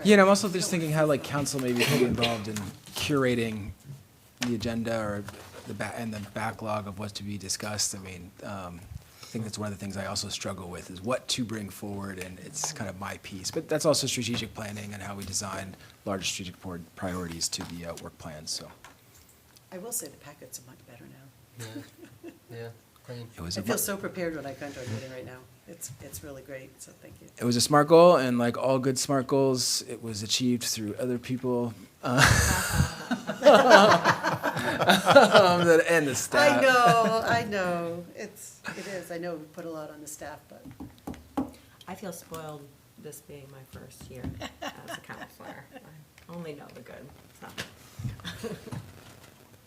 yeah, and I'm also just thinking how like council maybe could be involved in curating the agenda or the backlog of what's to be discussed. I mean, I think that's one of the things I also struggle with is what to bring forward, and it's kind of my piece. But that's also strategic planning and how we design larger strategic priorities to the work plans, so. I will say the packets are much better now. Yeah, clean. I feel so prepared when I come to a meeting right now. It's really great, so thank you. It was a SMART goal, and like all good SMART goals, it was achieved through other people. And the staff. I know, it is, I know we put a lot on the staff, but. I feel spoiled this being my first year as a counselor. I only know the good, so.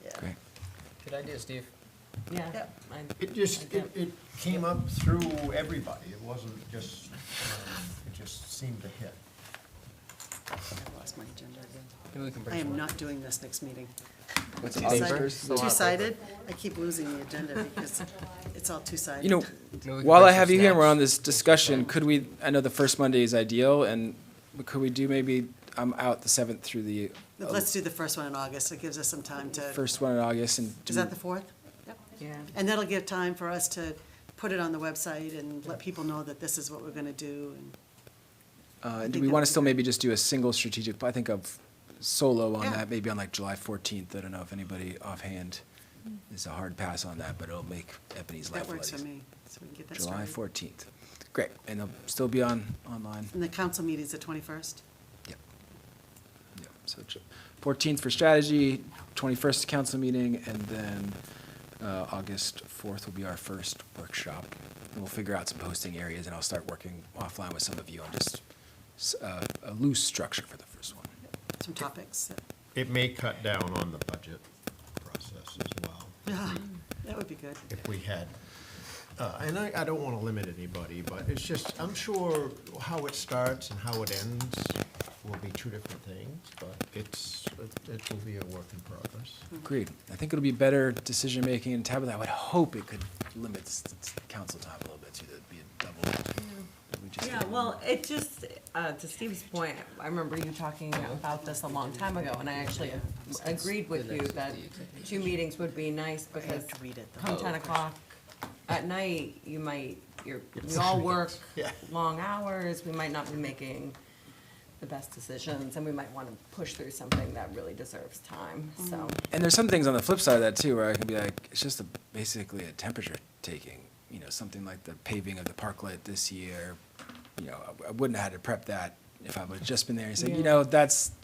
Yeah. Great. Good idea, Steve. Yeah. It came up through everybody. It wasn't just, it just seemed to hit. I lost my agenda again. Maybe we can bring I some am more. not doing this next meeting. What's Two-sided. Two-sided, I keep losing the agenda because it's all two-sided. You know, Maybe we can while bring I some have you here and we're snacks. on this discussion, could we, I know the first Monday is ideal, and could we do maybe, I'm out the 7th through the Let's do the first one in August, it gives us some time to. first one in August, and Is that the 4th? Yep. Yeah. And that'll give time for us to put it on the website and let people know that this is what we're gonna do, and. do we want to still maybe just do a single strategic, I think of solo on Yeah. that, maybe on like July 14th. I don't know if anybody offhand is a hard pass on that, but it'll make Ebony's life That a lot works for easier. me, so we can get that July started. 14th. Great, and they'll still be online. And the council meeting's the 21st? Yep. Yep, so 14th for strategy, 21st council meeting, and then August 4th will be our first workshop. And we'll figure out some posting areas, and I'll start working offline with some of you on just a loose structure for the first one. Some topics. It may cut down on the budget process as well. Yeah, that would be good. If we had, and I don't want to limit anybody, but it's just, I'm sure how it starts and how it ends will be two different things, but it will be a work in progress. Agreed. I think it'll be better decision-making, and Tabitha, I would hope it could limit council time a little bit, so that'd be a double. We just Yeah, get- well, it just, to Steve's point, I remember you talking about this a long time ago, and I actually agreed with you that 2 meetings would be nice, I because have to read it, though. come 10 o'clock at night, we all work Yeah. long hours, we might not be making the best decisions, and we might want to push through something that really deserves time, so. And there's some things on the flip side of that too, where I can be like, it's just basically a temperature taking, something like the paving of the parklet this year. I wouldn't have had to prep that if I would have just been there and said,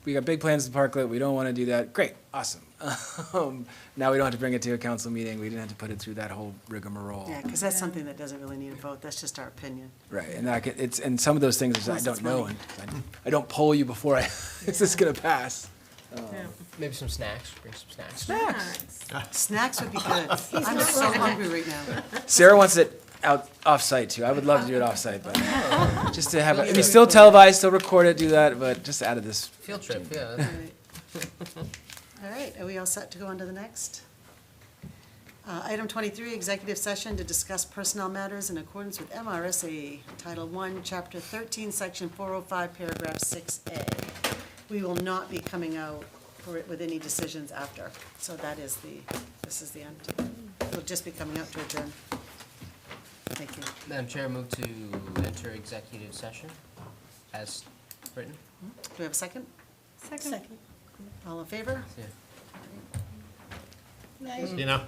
we got big plans for the parklet, we don't want to do that. Great, awesome. Now we don't have to bring it to a council meeting, we didn't have to put it through that whole rigmarole. Yeah, because that's something that doesn't really need a vote, that's just our opinion. Right, and and some of those things I Unless don't it's know, money. and I don't poll you before is this gonna pass? Maybe some snacks, bring some snacks. Snacks would be good. I'm so hungry right now. Sarah wants it off-site too. I would love to do it off-site, but just to have it, I mean, still televised, still record it, do that, but just out of this. Field trip, yeah. All right, are we all set to go on to the next? Item 23, executive session to discuss personnel matters in accordance with MRSA Title I, Chapter 13, Section 405, Paragraph 6A. We will not be coming out with any decisions after, so this is the end. We'll just be coming out to adjourn. Thank you. Madam Chair, move to enter executive session as written. Do we have a second? Second. All in favor? Yeah. Nice. You know?